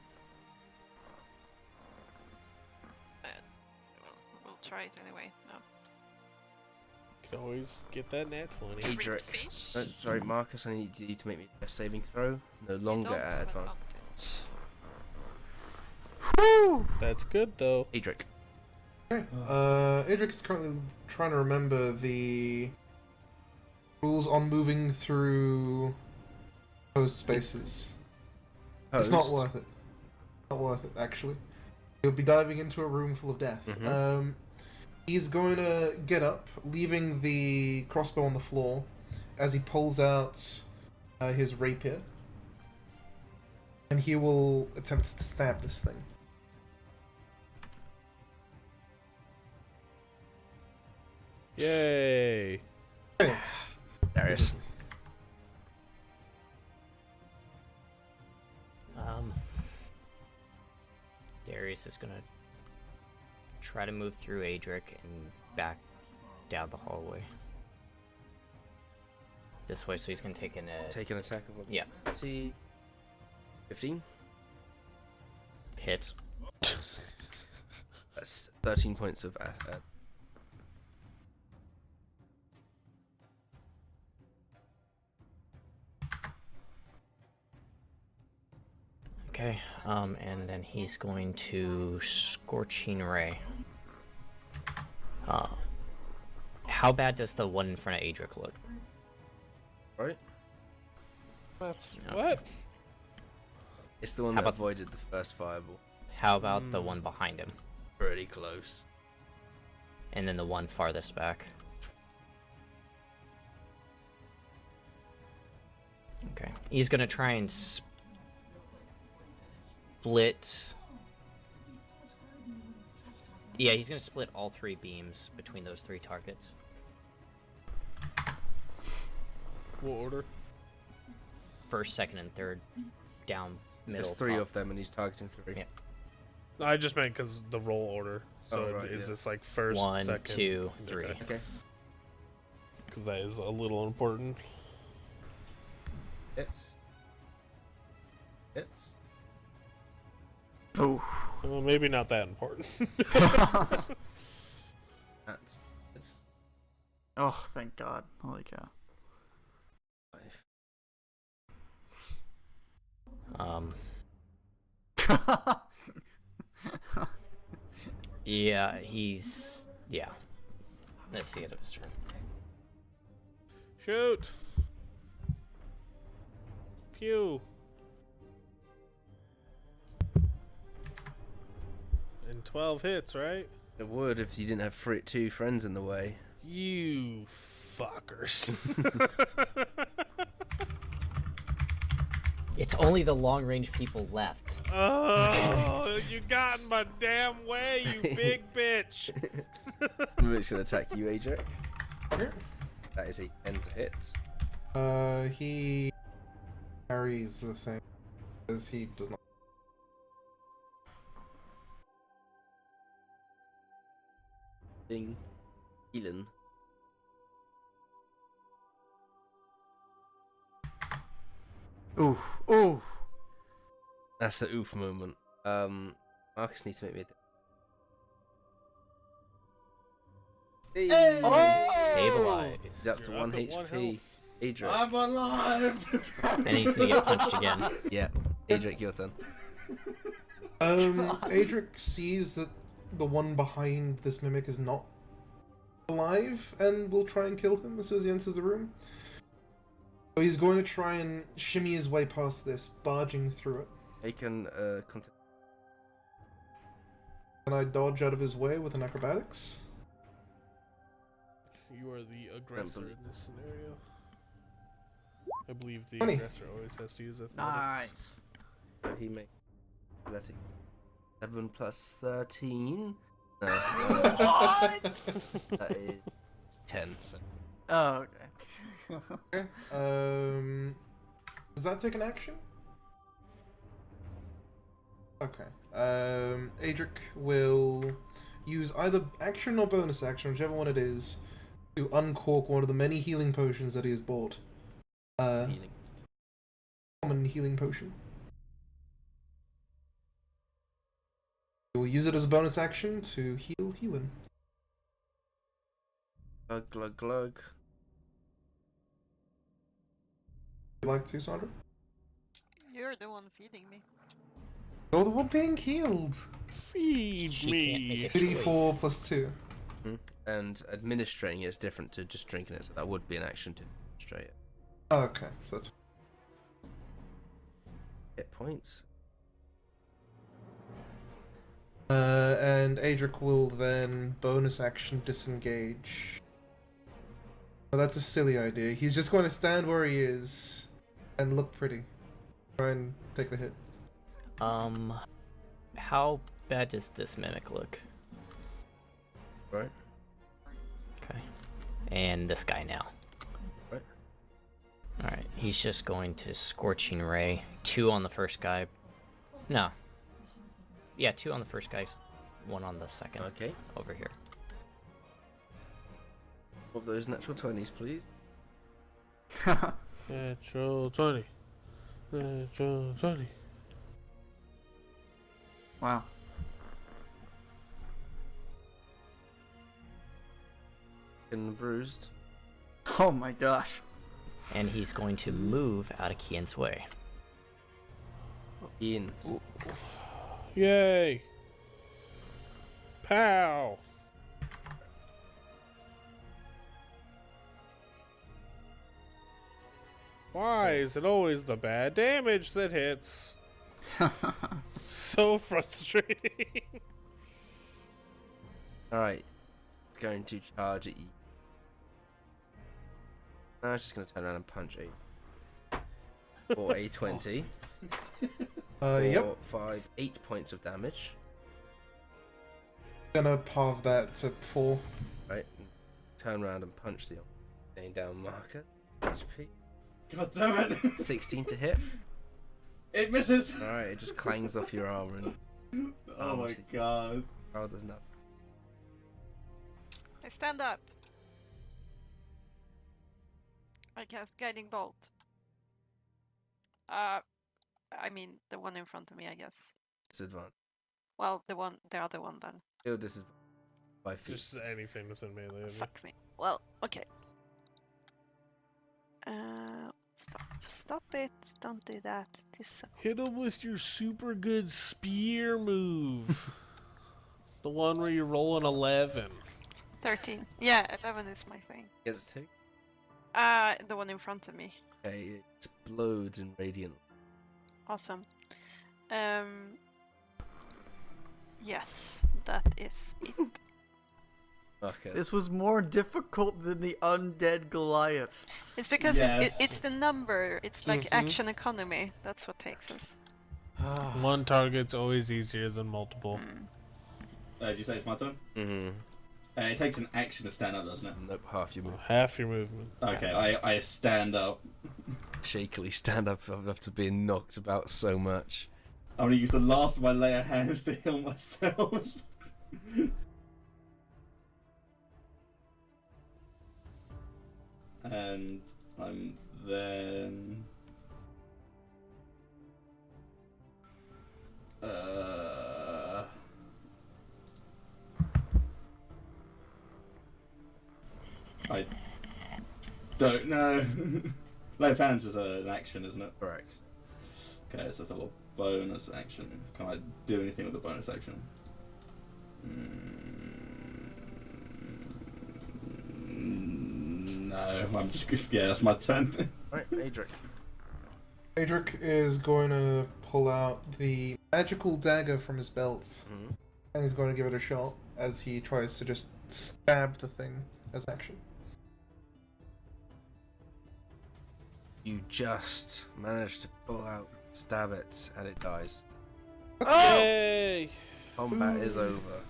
We'll try it anyway. No. Can always get that nat 20. Edric. Fish. Sorry, Marcus, I need you to make me a death saving throw. No You longer don't at have advantage. Whew! That's good though. Edric. okay. Adric is currently trying to remember the rules on moving through closed spaces. It's not Host. worth it. Not worth it, actually. You'll be diving into a room full of death. Mhm. He's going to get up, leaving the crossbow on the floor, as he pulls out his rapier. And he will attempt to stab this thing. Yay. It's Darius. Darius is gonna try to move through Adric and back down the hallway. This way, so he's gonna take Take an attack of yeah, 15. hits. That's 13 points of Okay, and then he's going to Scorching Ray. How bad does the one in front of Adric look? right? That's Okay. what? It's the one How that about- avoided the first fireball. How about the one behind him? Pretty close. And then the one farthest back? Okay. He's gonna try and split... Yeah, he's gonna split all 3 beams between those 3 targets. What order? First, second, and third. Down, middle, There's 3 top. of them and he's targeting 3. Yeah. No, I just meant because the roll order. So Oh, right, is yeah. this like first, 1, second? 2, 3. Okay. Because that is a little important. Hits. Hits. Oh. Well, maybe not that important. That's hits. Oh, thank God. Holy cow. 5. Yeah, yeah. That's the end of his turn. Shoot! Pew! And 12 hits, right? It would if you didn't have 2 friends in the way. You fuckers. It's only the long-range people left. Oh, you got in my damn way, you big bitch. Mimic's gonna attack you, Adric. Okay. That is a 10 to hit. He carries the thing, because he does not. Ding. Healing. Ooh. Ooh. That's the oof moment. Marcus needs to make me a. Hey! Stabilize. He's up to You're 1 up at 1 HP. health. Adric. I'm alive! And he's gonna get punched again. Yeah. Adric, your turn. Adric sees that the one behind this mimic is not alive and will try and kill him as soon as he enters the room. So he's going to try and shimmy his way past this, barging through it. He can contact. Can I dodge out of his way with an acrobatics? You are the aggressor in this scenario. I believe the 20. aggressor always has to use athletics. Nice. He makes athletics. 7 plus 13. No. What? That is 10. So. Oh, okay. Okay. Does that take an action? Okay. Adric will use either action or bonus action, whichever one it is, to uncork one of the many healing potions that he has bought. Healing. Common healing potion. He will use it as a bonus action to heal healing. Glug, glug, glug. Would you like to, Sandra? You're the one feeding me. You're the one being healed! Feed She me. can't make a 2d4 plus 2. And administrating it is different to just drinking it, so that would be an action to administrate it. Okay, so that's Hit points. and Adric will then bonus action disengage. Oh, that's a silly idea. He's just going to stand where he is and look pretty. Try and take the hit. How bad does this mimic look? Right? Okay. And this guy now. Right. Alright, he's just going to Scorching Ray. 2 on the first guy. No. Yeah, 2 on the first guy, 1 on the second. Okay. Over here. Of those natural 20s, please. Natural 20. Natural 20. Wow. And bruised. Oh my gosh. And he's going to move out of Kian's way. Ian. Yay! Pow! Why is it always the bad damage that hits? So frustrating. Alright. It's going to charge at you. No, it's just going to turn around and punch you. For a 20. Yep. 5, 8 points of damage. Gonna halve that to 4. Right. Turn around and punch the getting down marker. HP. God damn it! 16 to hit. It misses! Alright, it just clangs off your armor and Oh my god. oh, there's nothing. I stand up. I cast Guiding Bolt. I mean the one in front of me, I guess. Disadvantage. Well, the other one then. Still disadvantage. 5 feet. Just anything within melee. I mean. Fuck me. Well, okay. Stop it! Don't do that. Do so. Hit him with your super good spear move. The one where you roll an 11. 13. Yeah, 11 is my thing. Gets 2. The one in front of me. Okay, it explodes in radiant. Awesome. Yes, that is it. Okay. This was more difficult than the undead Goliath. It's because Yes. it's the number. It's like action economy. That's what takes us. One target's always easier than multiple. Did you say it's my turn? Mm-hmm. It takes an action to stand up, doesn't it? Nope, half your move. Half your movement. Okay, I stand up. Shakily stand up after being knocked about so much. I'm gonna use the last of my layer hands to heal myself. And I'm then... I don't know. Lay of hands is an action, isn't it? Correct. Okay, so it's a little bonus action. Can I do anything with the bonus action? No, I'm just good. Yeah, that's my turn. Right, Adric. Adric is going to pull out the magical dagger from his belt, Mm-hmm. and he's going to give it a shot as he tries to just stab the thing as action. You just managed to pull out, stab it, and it dies. Yay! Combat is over.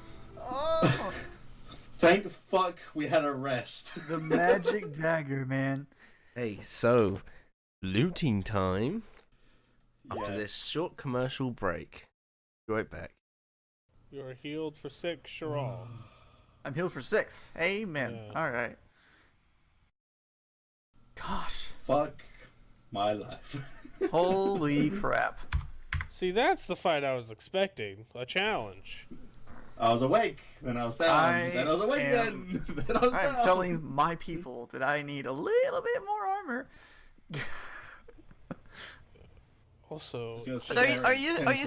Oh, Thank fuck we had a rest. the magic dagger, man. Hey, so looting time. After Yeah. this short commercial break, be right back. You are healed for 6, Sharal. I'm healed for 6. Amen. Yeah. All right. Gosh. Fuck my life. Holy crap. See, that's the fight I was expecting. A challenge. I was awake, then I was down, then I was awake again, then I was I'm down. telling my people that I need a little bit more armor. Also, But are you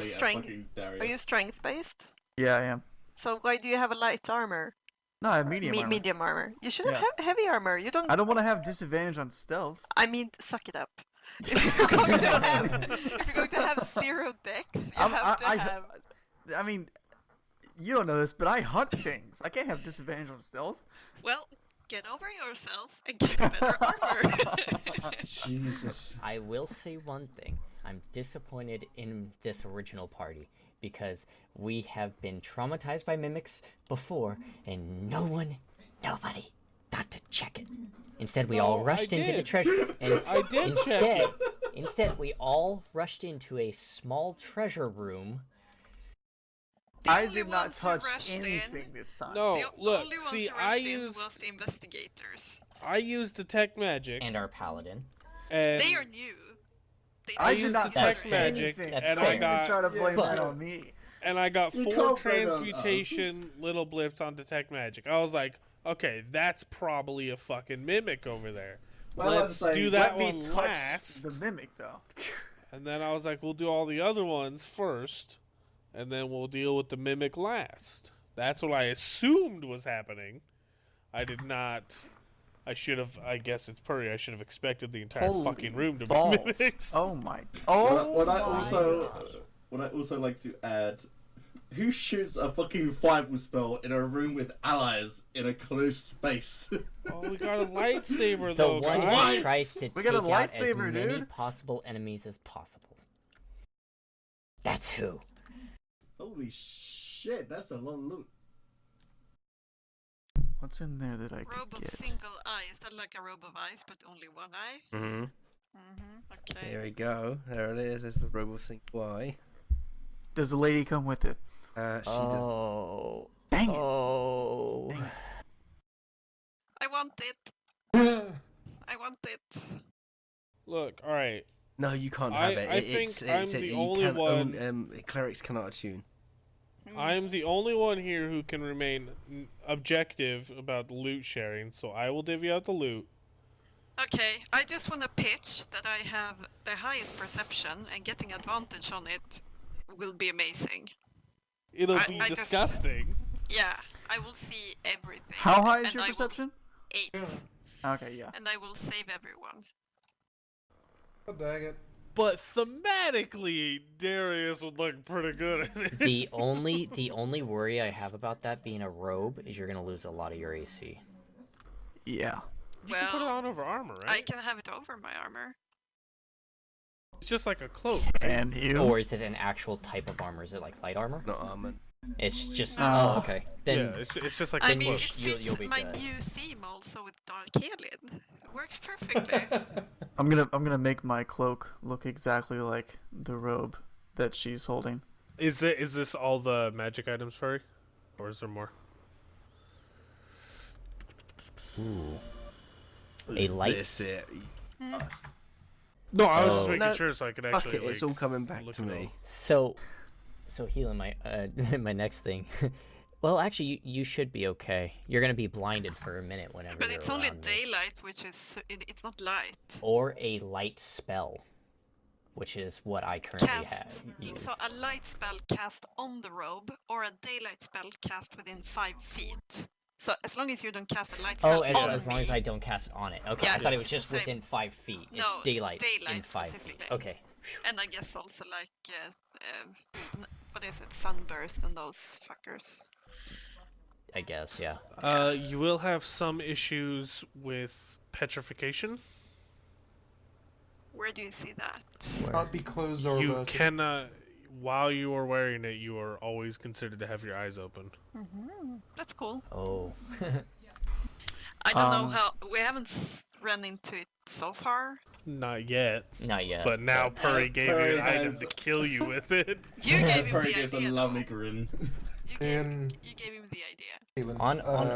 strength based? Yeah, I am. So why do you have a light armor? No, I have medium armor. Medium armor. You should Yeah. have heavy armor. You don't. I don't want to have disadvantage on stealth. I mean, suck it up. If you're going to have 0 dex, you have to have. I mean, you don't know this, but I hunt things. I can't have disadvantage on stealth. Well, get over yourself and get better armor. Jesus. I will say one thing. I'm disappointed in this original party because we have been traumatized by mimics before and nobody thought to check it. Instead, we all No, rushed I into the did. treasure. And I did check it. instead, we all rushed into a small treasure room. I only did not ones who touch rushed in- anything this time. No, The look, only ones see, who I rushed in used was the investigators. I used detect magic, And our paladin. and They are new. They I don't did used not That's touch detect magic, anything. That's and Don't I fair. even got try to blame but- that on me. and I got You 4 can't blame it on us. transmutation little blips on detect magic. I was like, okay, that's probably a fucking mimic over there. Well, Let's I'd say, do that Let me one touch last. the mimic, though. And then I was like, we'll do all the other ones first, and then we'll deal with the mimic last. That's what I assumed was happening. I did not. I should have. I guess it's Purry. I should have expected the entire Holy fucking room to balls. be mimics. Oh my. Oh Would I my also gosh. would I also like to add, who shoots a fucking fireball spell in a room with allies in a closed space? Oh, we got a lightsaber The though, one guys. who tries to We take got a out lightsaber, as many dude. possible enemies as possible. That's who. Holy shit, that's a lot of loot. What's in there that I Robe could of get? single eye. Is that like a robe of eyes, but only one eye? Mm-hmm. Okay. Here we go. There it is. There's the robe of Sync Y. Does the lady come with it? She does. Oh. Dang it. Oh. I want it. I want it. Look, all right. No, you can't have it. I think I'm the you only can't one. clerics cannot attune. I'm the only one here who can remain objective about loot sharing, so I will divvy out the loot. Okay, I just want to pitch that I have the highest perception, and getting advantage on it will be amazing. It'll I be just- disgusting. Yeah, I will see everything. How high is and your I will perception? 8. Okay, yeah. And I will save everyone. Oh, dang it. But thematically, Darius would look pretty good at it. The only worry I have about that being a robe is you're gonna lose a lot of your AC. Yeah. You can put it Well, on over armor, right? I can have it over my armor. It's just like a cloak. And you? Or is it an actual type of armor? Is it like light armor? Not armored. It's just Oh. oh okay. Then Yeah, it's just like I a mean, cloak. it you'll fits be my good. new theme also with Dark Alien. It works perfectly. I'm gonna make my cloak look exactly like the robe that she's holding. Is this all the magic items, Purry? Or is there more? ooh. Is light- this it? No, I was just Oh. making No, sure so I could Fuck actually. it, it's all coming back look to it me. So healing my my next thing. Well, actually, you should be okay. You're gonna be blinded for a minute whenever. But you're it's only around me. daylight, which is it's not light. Or a light spell, which is what I currently have. It's a light spell cast on the robe, or a daylight spell cast within 5 feet. So as long as you don't cast a light spell Oh, as, on as long me, as I don't cast it on it. Okay, Yeah, I thought it was it's the just same. within 5 feet. It's No, daylight in daylight 5 feet. specifically. Okay. and I guess also like what is it, sunburst and those fuckers. I guess, yeah. You will have some issues with petrification. Where do you see that? Can't be closed or You reversed. cannot, while you are wearing it, you are always considered to have your eyes open. That's cool. Oh. I don't know Um, how we haven't run into it so far. Not yet, Not yet. but now Purry gave you Purry an item has- to kill you with it. You gave him Purry the gives a idea. lovely though. grin. You And gave him the idea. Kaelin,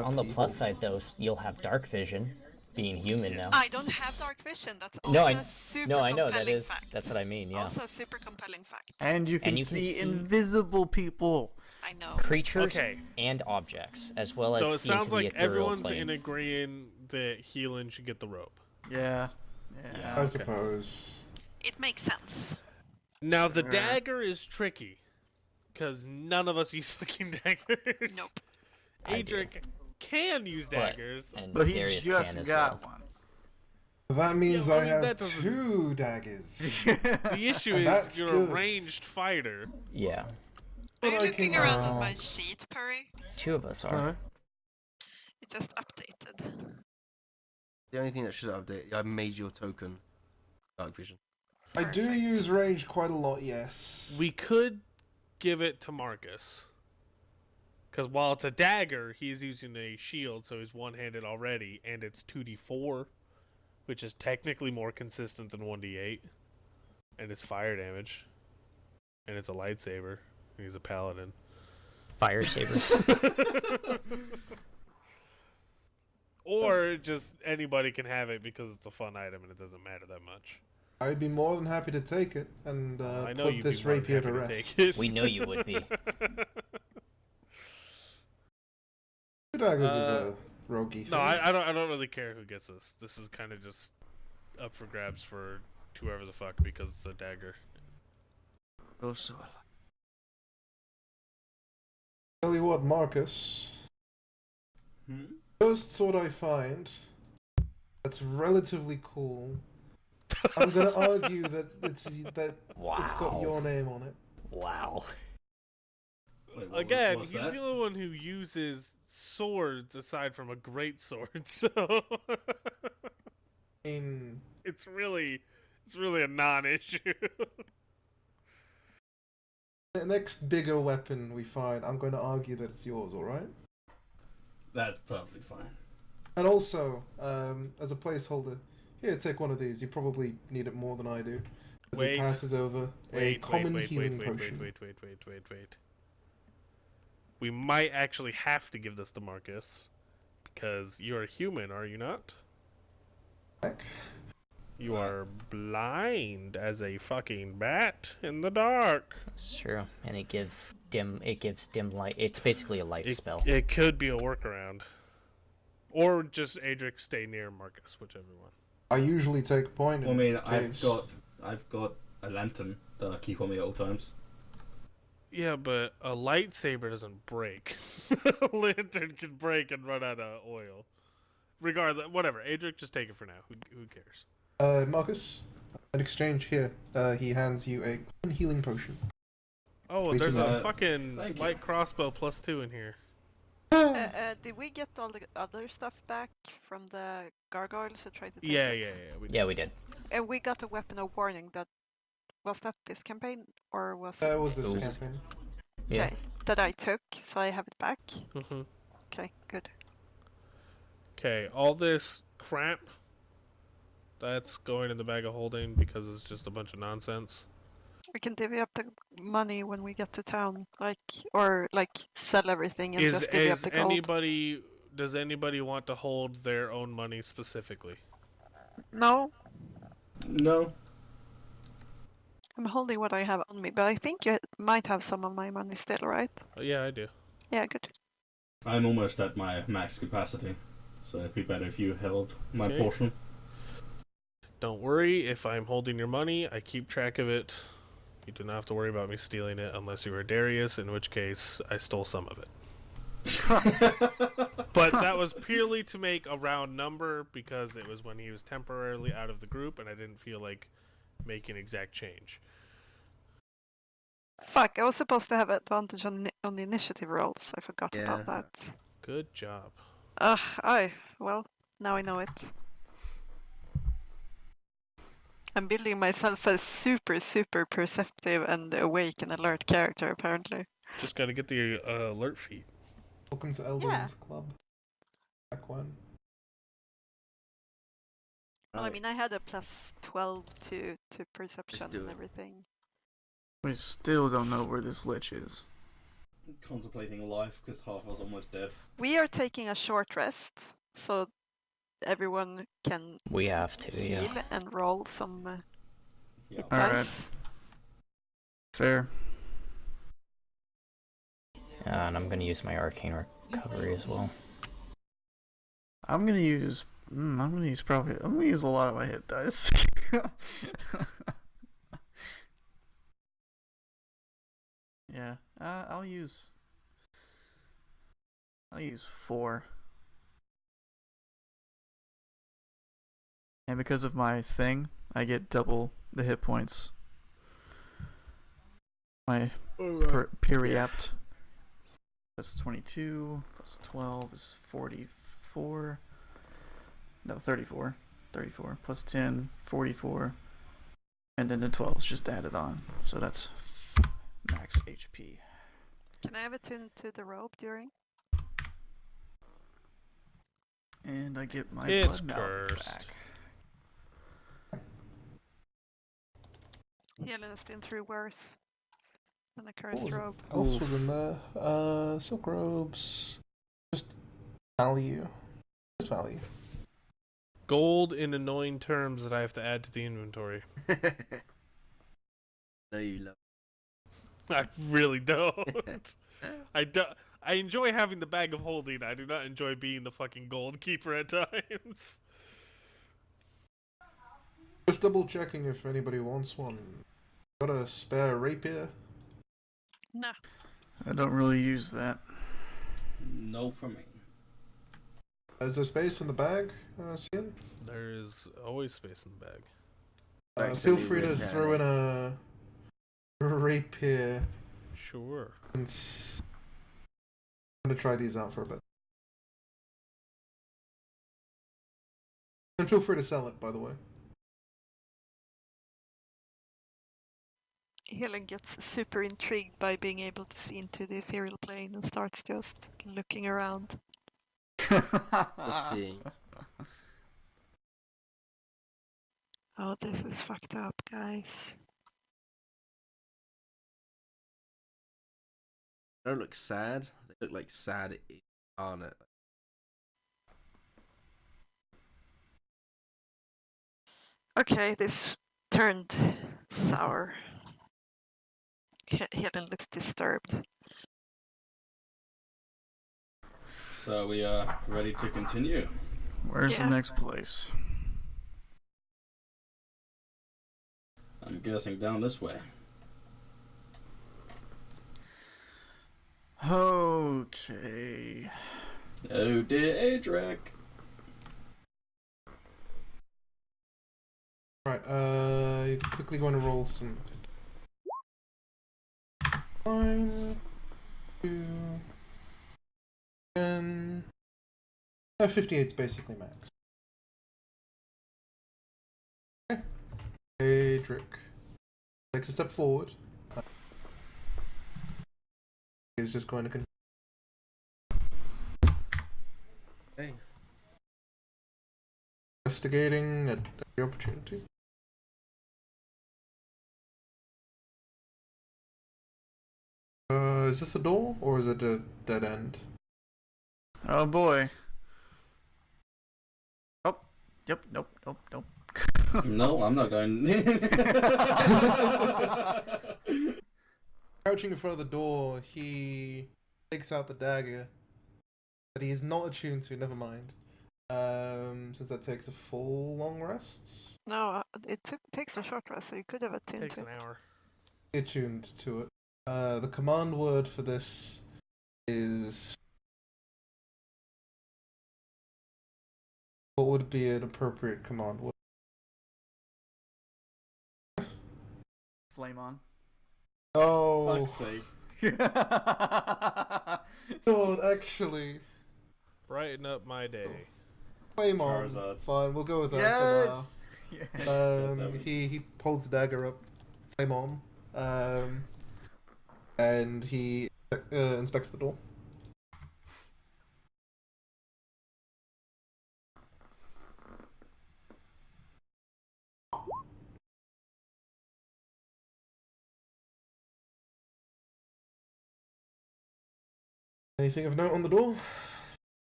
On the people. plus side, though, you'll have dark vision, being human now. I don't have dark vision. That's also No, a super no, I know that compelling is. fact. That's what I mean. Yeah. Also a super compelling fact. And you can you can see see- invisible people. I know. Creatures Okay. and objects, as well as So it see into sounds the like ethereal everyone's plane. in agreeing that Healing should get the rope. Yeah. I Yeah. suppose. It makes sense. Now the Sure. dagger is tricky, because none of us use fucking daggers. Nope. I do. Adric can use But- daggers. and But he Darius just can as got well. one. That means Yeah, I I mean, have that doesn't- 2 daggers. The issue is That's you're good. a ranged fighter. Yeah, Are But you I looking can- around at my sheet, Purry? 2 of us are. No. It just updated. The only thing that should update, I made your token dark vision. I do Perfect. use range quite a lot, yes. We could give it to Marcus. Because while it's a dagger, he's using a shield, so he's one-handed already, and it's 2d4, which is technically more consistent than 1d8. And it's fire damage. And it's a lightsaber. He's a paladin. Fire sabers. Or just anybody can have it because it's a fun item and it doesn't matter that much. I'd be more than happy to take it and I know put you'd this be more than rapier to happy rest. take it. We know you would be. 2 daggers is a roguey thing. No, I don't really care who gets this. This is kind of just up for grabs for whoever the fuck because it's a dagger. Also, Tell you what, Marcus. First sword I find that's relatively cool. I'm gonna argue that it's Wow. got your name on it. Wow. Wait, what- Again, what's he's that? the only one who uses swords aside from a great sword, so I mean, it's really a non-issue. the next bigger weapon we find, I'm gonna argue that it's yours, alright? That's perfectly fine. And also, as a placeholder, here, take one of these. You probably need it more than I do. As Wait. it passes over a common healing potion. Wait. We might actually have to give this to Marcus because you're a human, are you not? Heck. You are blind as a fucking bat in the dark. It's true, and it gives dim light. It's basically a light spell. It could be a workaround. Or just Adric stay near Marcus, whichever one. I usually take point. Well, I mean, case. I've got a lantern that I keep on me at all times. Yeah, but a lightsaber doesn't break. A lantern can break and run out of oil. Regardless, whatever. Adric, just take it for now. Who cares? Marcus, an exchange here. He hands you a healing potion. Oh, Wait, there's a uh, fucking thank you. light crossbow +2 in here. Did we get all the other stuff back from the gargoyles who tried to take Yeah, it? Yeah, we did. And we got a weapon of warning. Was that this campaign or was It was this It was- campaign. Yeah. Okay, that I took, so I have it back. Mm-hmm. Okay, good. Okay, all this crap that's going in the bag of holding because it's just a bunch of nonsense. We can divvy up the money when we get to town, or sell everything and just divvy up the gold. Does anybody want to hold their own money specifically? No, No. I'm holding what I have on me, but I think you might have some of my money still, right? Oh, yeah, I do. Yeah, good. I'm almost at my max capacity, so it'd be better if you held my Okay. portion. Don't worry, if I'm holding your money, I keep track of it. You do not have to worry about me stealing it unless you were Darius, in which case I stole some of it. But that was purely to make a round number because it was when he was temporarily out of the group and I didn't feel like making exact change. Fuck, I was supposed to have advantage on the initiative rolls. I forgot about Yeah. that. Good job. Well, now I know it. I'm building myself a super, super perceptive and awake and alert character, apparently. Just gotta get the alert feat. Welcome to Elden's Club. Back when. Well, I mean, I had a +12 to perception do and it. everything. We still don't know where this lich is. Contemplating life because half of us almost dead. We are taking a short rest, so everyone can We have to, heal yeah. and roll some Yeah. hit Alright. dice. Fair. And I'm gonna use my arcane recovery as well. I'm gonna use a lot of my hit dice. Yeah, I'll use 4. And because of my thing, I get double the hit points. My Purry apt. That's 22 plus 12 is 44. No, 34. 34 plus 10, 44. And then the 12 is just added on. So that's max HP. Can I have attune to the robe during? And I get my It's blood mallet cursed. back. Helen has been through worse than a What cursed was it? robe. else was in there? Silk robes. Just value. Just value. Gold in annoying terms that I have to add to the inventory. No, you love. I really don't. I enjoy having the bag of holding. I do not enjoy being the fucking gold keeper at times. Just double checking if anybody wants one. Got a spare rapier? Nah. I don't really use that. No for me. Is there space in the bag, Cian? There is always space in the bag. Feel Actually, free to with, throw in a rapier. Sure. And I'm gonna try these out for a bit. And feel free to sell it, by the way. Helen gets super intrigued by being able to see into the ethereal plane and starts just looking around. Let's see. Oh, this is fucked up, guys. They don't look sad. They look like sad incarnate. Okay, this turned sour. Helen looks disturbed. So we are ready to continue. Where's Yeah. the next place? I'm guessing down this way. Okay. Oh dear, Adric. Right, quickly going to roll some. 9, 2, 10. 58 is basically max. Okay. Adric takes a step forward. He's just going to continue. Hey. Investigating at every opportunity. Is this a door or is it a dead end? Oh boy. Oh. Yep. Nope. No, I'm not going. Crouching in front of the door, he takes out the dagger that he is not attuned to. Never mind. Since that takes a full long rest, No, it takes a short rest, so you could have attuned Takes to an it. hour. attuned to it. The command word for this is. What would be an appropriate command word? Flame on. Oh, Fuck's sake. God, actually, Brighten up my day. flame on. Charizard. Fine, we'll go with that for now. Yes. He pulls the dagger up, flame on, and he inspects the door. Anything of note on the door?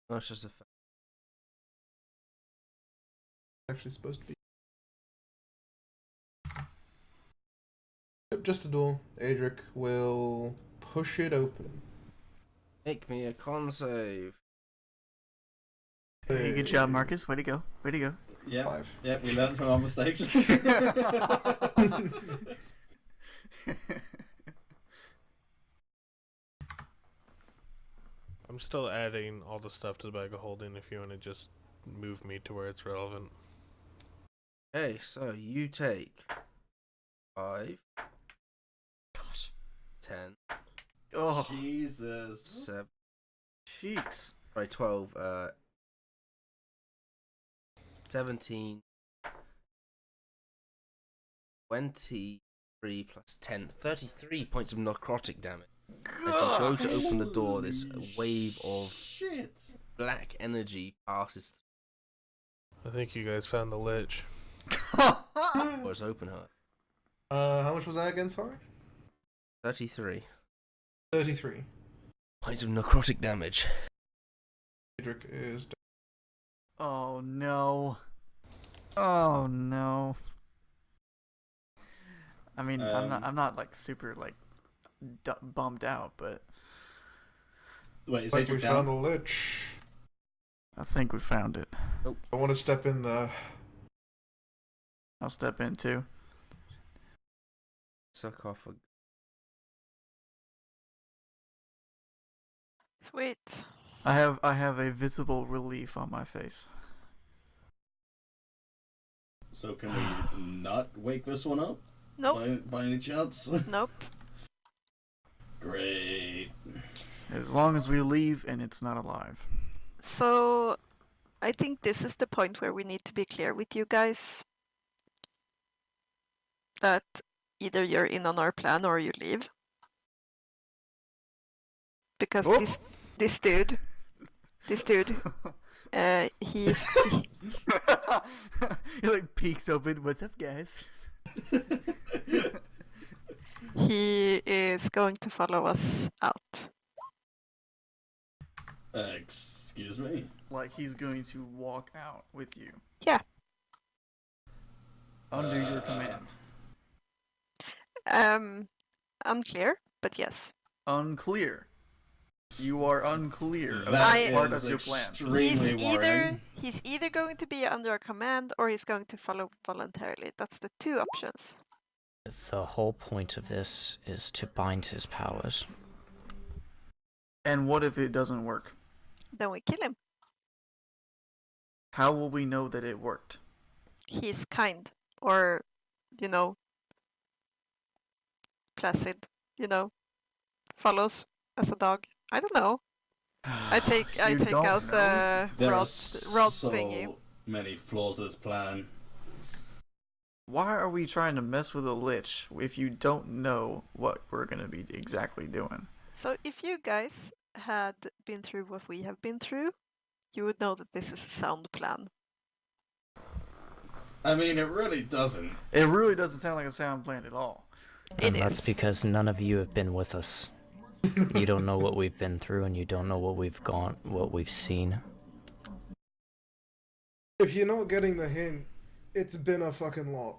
No, it's just a fact. Actually, supposed to be. Yep, just a door. Adric will push it open. Make me a con save. Hey, good job, Marcus. Way to go. Yep. 5. Yep, we learned from our mistakes. I'm still adding all the stuff to the bag of holding if you want to just move me to where it's relevant. Okay, so you take 5, Gosh. 10, Oh, Jesus. 7, cheeks. sorry, 12, 17, 23 plus 10, 33 points of necrotic damage. As you go to open the door, this wave of Shit. black energy passes I think you guys found the lich. through doors open her. How much was that again? Sorry. 33 33. points of necrotic damage. Adric is. Oh no. Oh no. I mean, I'm not like super like bummed out, but Wait, is But we Adric found down? a lich. I think we found it. I want to step in there. I'll step in too. Sarcophagus. Sweet. I have a visible relief on my face. So can we not wake this one up? Nope. By any chance? Nope. Great. As long as we leave and it's not alive. So, I think this is the point where we need to be clear with you guys that either you're in on our plan or you leave. Because Oh. this dude, he's He like peeks open. What's up, guys? he is going to follow us out. Excuse me. Like he's going to walk out with you. under your command. Unclear, but yes. Unclear. You are unclear That about part is of your plan. extremely worrying. He's either going to be under our command or he's going to follow voluntarily. That's the two options. The whole point of this is to bind his powers. And what if it doesn't work? Then we kill him. How will we know that it worked? He's kind, or placid. Follows as a dog. I don't know. I take don't out know? the There rod are so thingy. many flaws to this plan. Why are we trying to mess with a lich if you don't know what we're going to be exactly doing? So if you guys had been through what we have been through, you would know that this is a sound plan. I mean, it really doesn't. It really doesn't sound like a sound plan at all. And It that's is. because none of you have been with us. You don't know what we've been through, and you don't know what we've seen. If you're not getting the hint, it's been a fucking lot.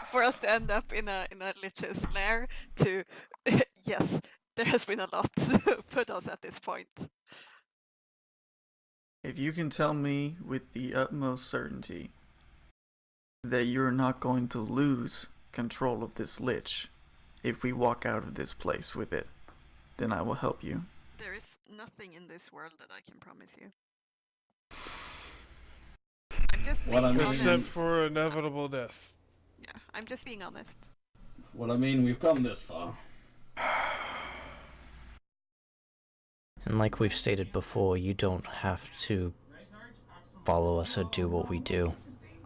For us to end up in a lich's lair to yes, there has been a lot put us at this point. If you can tell me with the utmost certainty that you're not going to lose control of this lich if we walk out of this place with it, then I will help you. There is nothing in this world that I can promise you. I'm just Well, I being mean- honest. Except for inevitable death. Yeah, I'm just being honest. Well, I mean, we've come this far. And like we've stated before, you don't have to follow us or do what we do.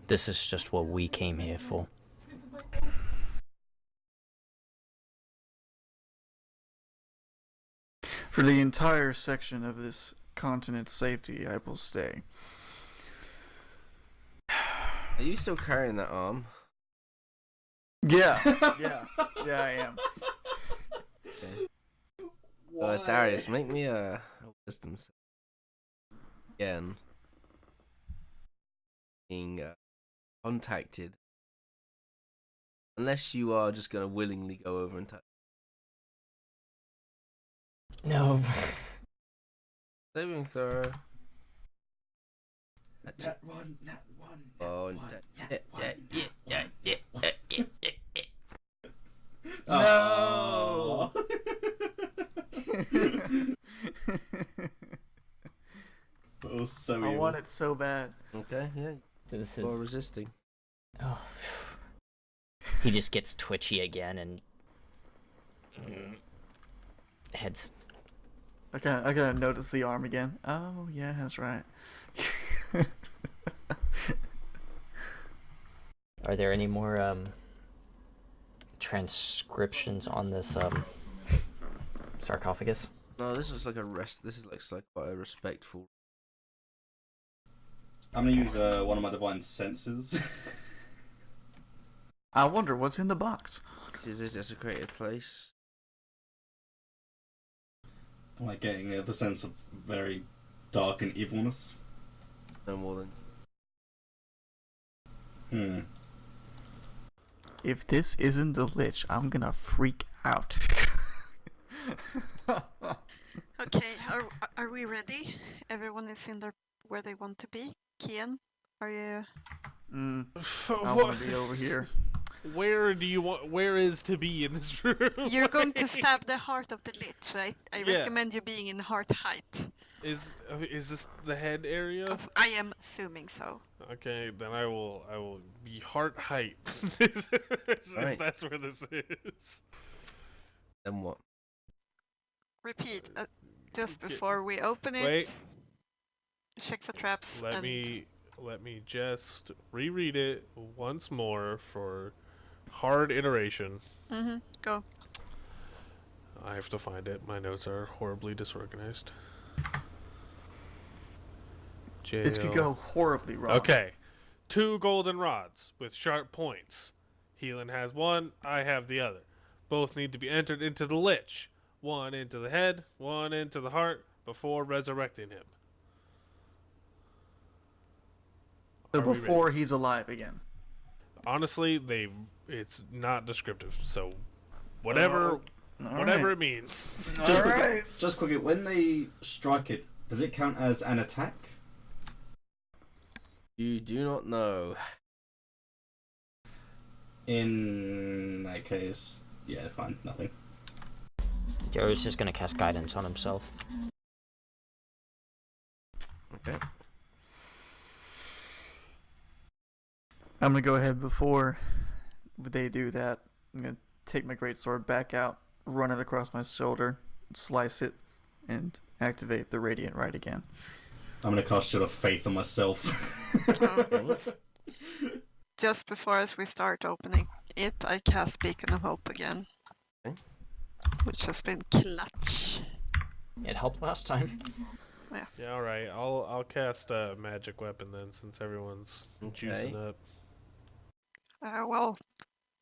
This is just what we came here for. For the entire section of this continent's safety, I will stay. Are you still carrying that arm? Yeah, yeah, I am. Okay. Darius, make me a wisdom save. Again. Being contacted. Unless you are just going to willingly go over and touch. No. Saving throw. Nat one, nat one, nat Oh, one, yeah, nat one, yeah, yeah, yeah, yeah, yeah, yeah, yeah. No! Oh, so I evil. want it so bad. Okay, yeah. This You're is... resisting. Oh. He just gets twitchy again and... heads... I gotta notice the arm again. Oh, yeah, that's right. Are there any more, transcriptions on this, sarcophagus? No, this looks like a rest. This is like quite a respectful. I'm gonna use one of my divine senses. I wonder what's in the box. This is a desecrated place. Am I getting the sense of very dark and evilness? No more than. Hmm. If this isn't the lich, I'm gonna freak out. Okay, are we ready? Everyone is in where they want to be. Kian, are you? I want to be over here. Where do you want? Where is to be in this room? You're going to stab the heart of the lich, right? I Yeah. recommend you being in heart height. Is this the head area? I am assuming so. Okay, then I will be heart height. If Alright. that's where this is. Then what? Repeat, just Okay. before we open it. Wait. Check for traps. Let and... me just reread it once more for hard iteration. Go. I have to find it. My notes are horribly disorganized. This could Jail. go horribly wrong. Okay. 2 golden rods with sharp points. Healing has one, I have the other. Both need to be entered into the lich. One into the head, one into the heart, before resurrecting him. So Are we ready? before he's alive again. Honestly, it's not descriptive. So whatever Alright. it means. Alright. Just quickly, when they strike it, does it count as an attack? You do not know. In that case, yeah, fine, nothing. Joe's just gonna cast guidance on himself. Okay. I'm gonna go ahead before they do that. I'm gonna take my greatsword back out, run it across my shoulder, slice it, and activate the Radiant Rite again. I'm gonna cast Shield of Faith on myself. Just before as we start opening it, I cast Beacon of Hope again. Okay. Which has been clutch. It helped last time. Yeah, all right. I'll cast a magic weapon then, since everyone's juicing up. Well,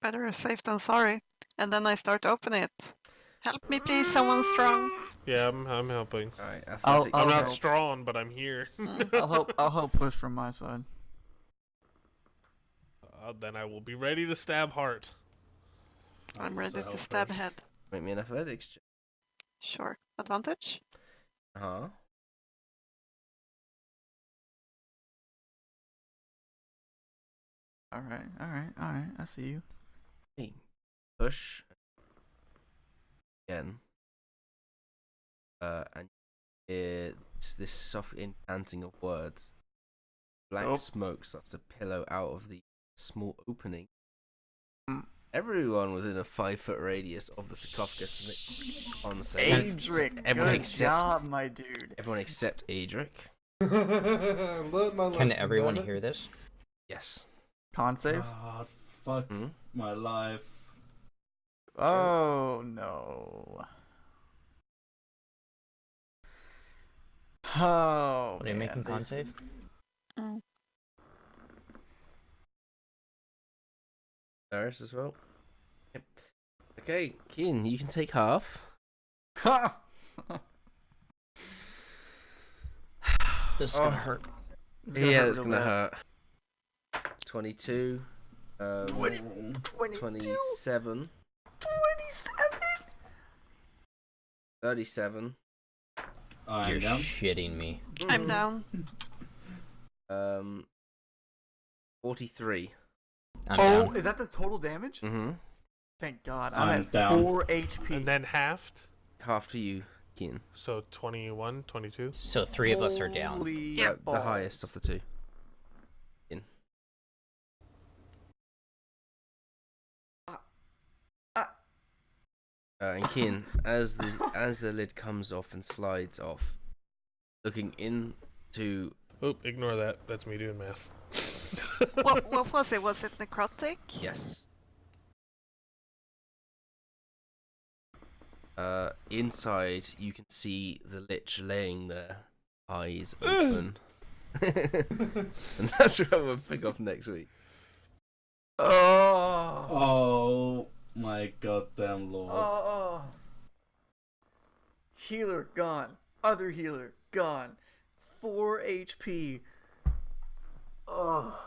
better safe than sorry. And then I start opening it. Help me please, someone strong. Yeah, I'm helping. Alright, I'll athletics. I'm not help. strong, but I'm here. I'll help push from my side. Then I will be ready to stab heart. I'm ready to stab head. Make me an athletics check. Sure. Advantage? Uh-huh. Alright. I see you. Hey. Push. Again. And it's this soft incanting of words. Black smoke starts to pillow out of the small opening. Everyone within a 5-foot radius of the sarcophagus on save. Adric, Everyone good except job, my dude. everyone except Adric. Learned my lesson. Can everyone damn it. hear this? Yes. Con save? God, fuck Hmm? my life. Oh no. Oh. What are you making man. con save? Mm. Darius as well. Yep. Okay, Keen, you can take half. Ha! This is gonna hurt. It's Yeah, hurt it's real gonna bad. hurt. 22. 22. 27. 27? 37. I am You're down. shitting me. I'm down. 43. I'm Oh, down. is that the total damage? Mm-hmm. Thank God. I'm I'm at down. 4 HP. And then halved. Half to you, Keen. So 21, 22. So 3 of us are down. Holy The balls. highest of the two. Keen. And Keen, as the lid comes off and slides off, looking into Oop, ignore that. That's me doing math. What was it? Was it necrotic? yes. Inside, you can see the lich laying there, eyes open. And that's where we'll pick up next week. Oh. Oh my goddamn lord. Oh. Healer gone. Other healer gone. 4 HP. Oh.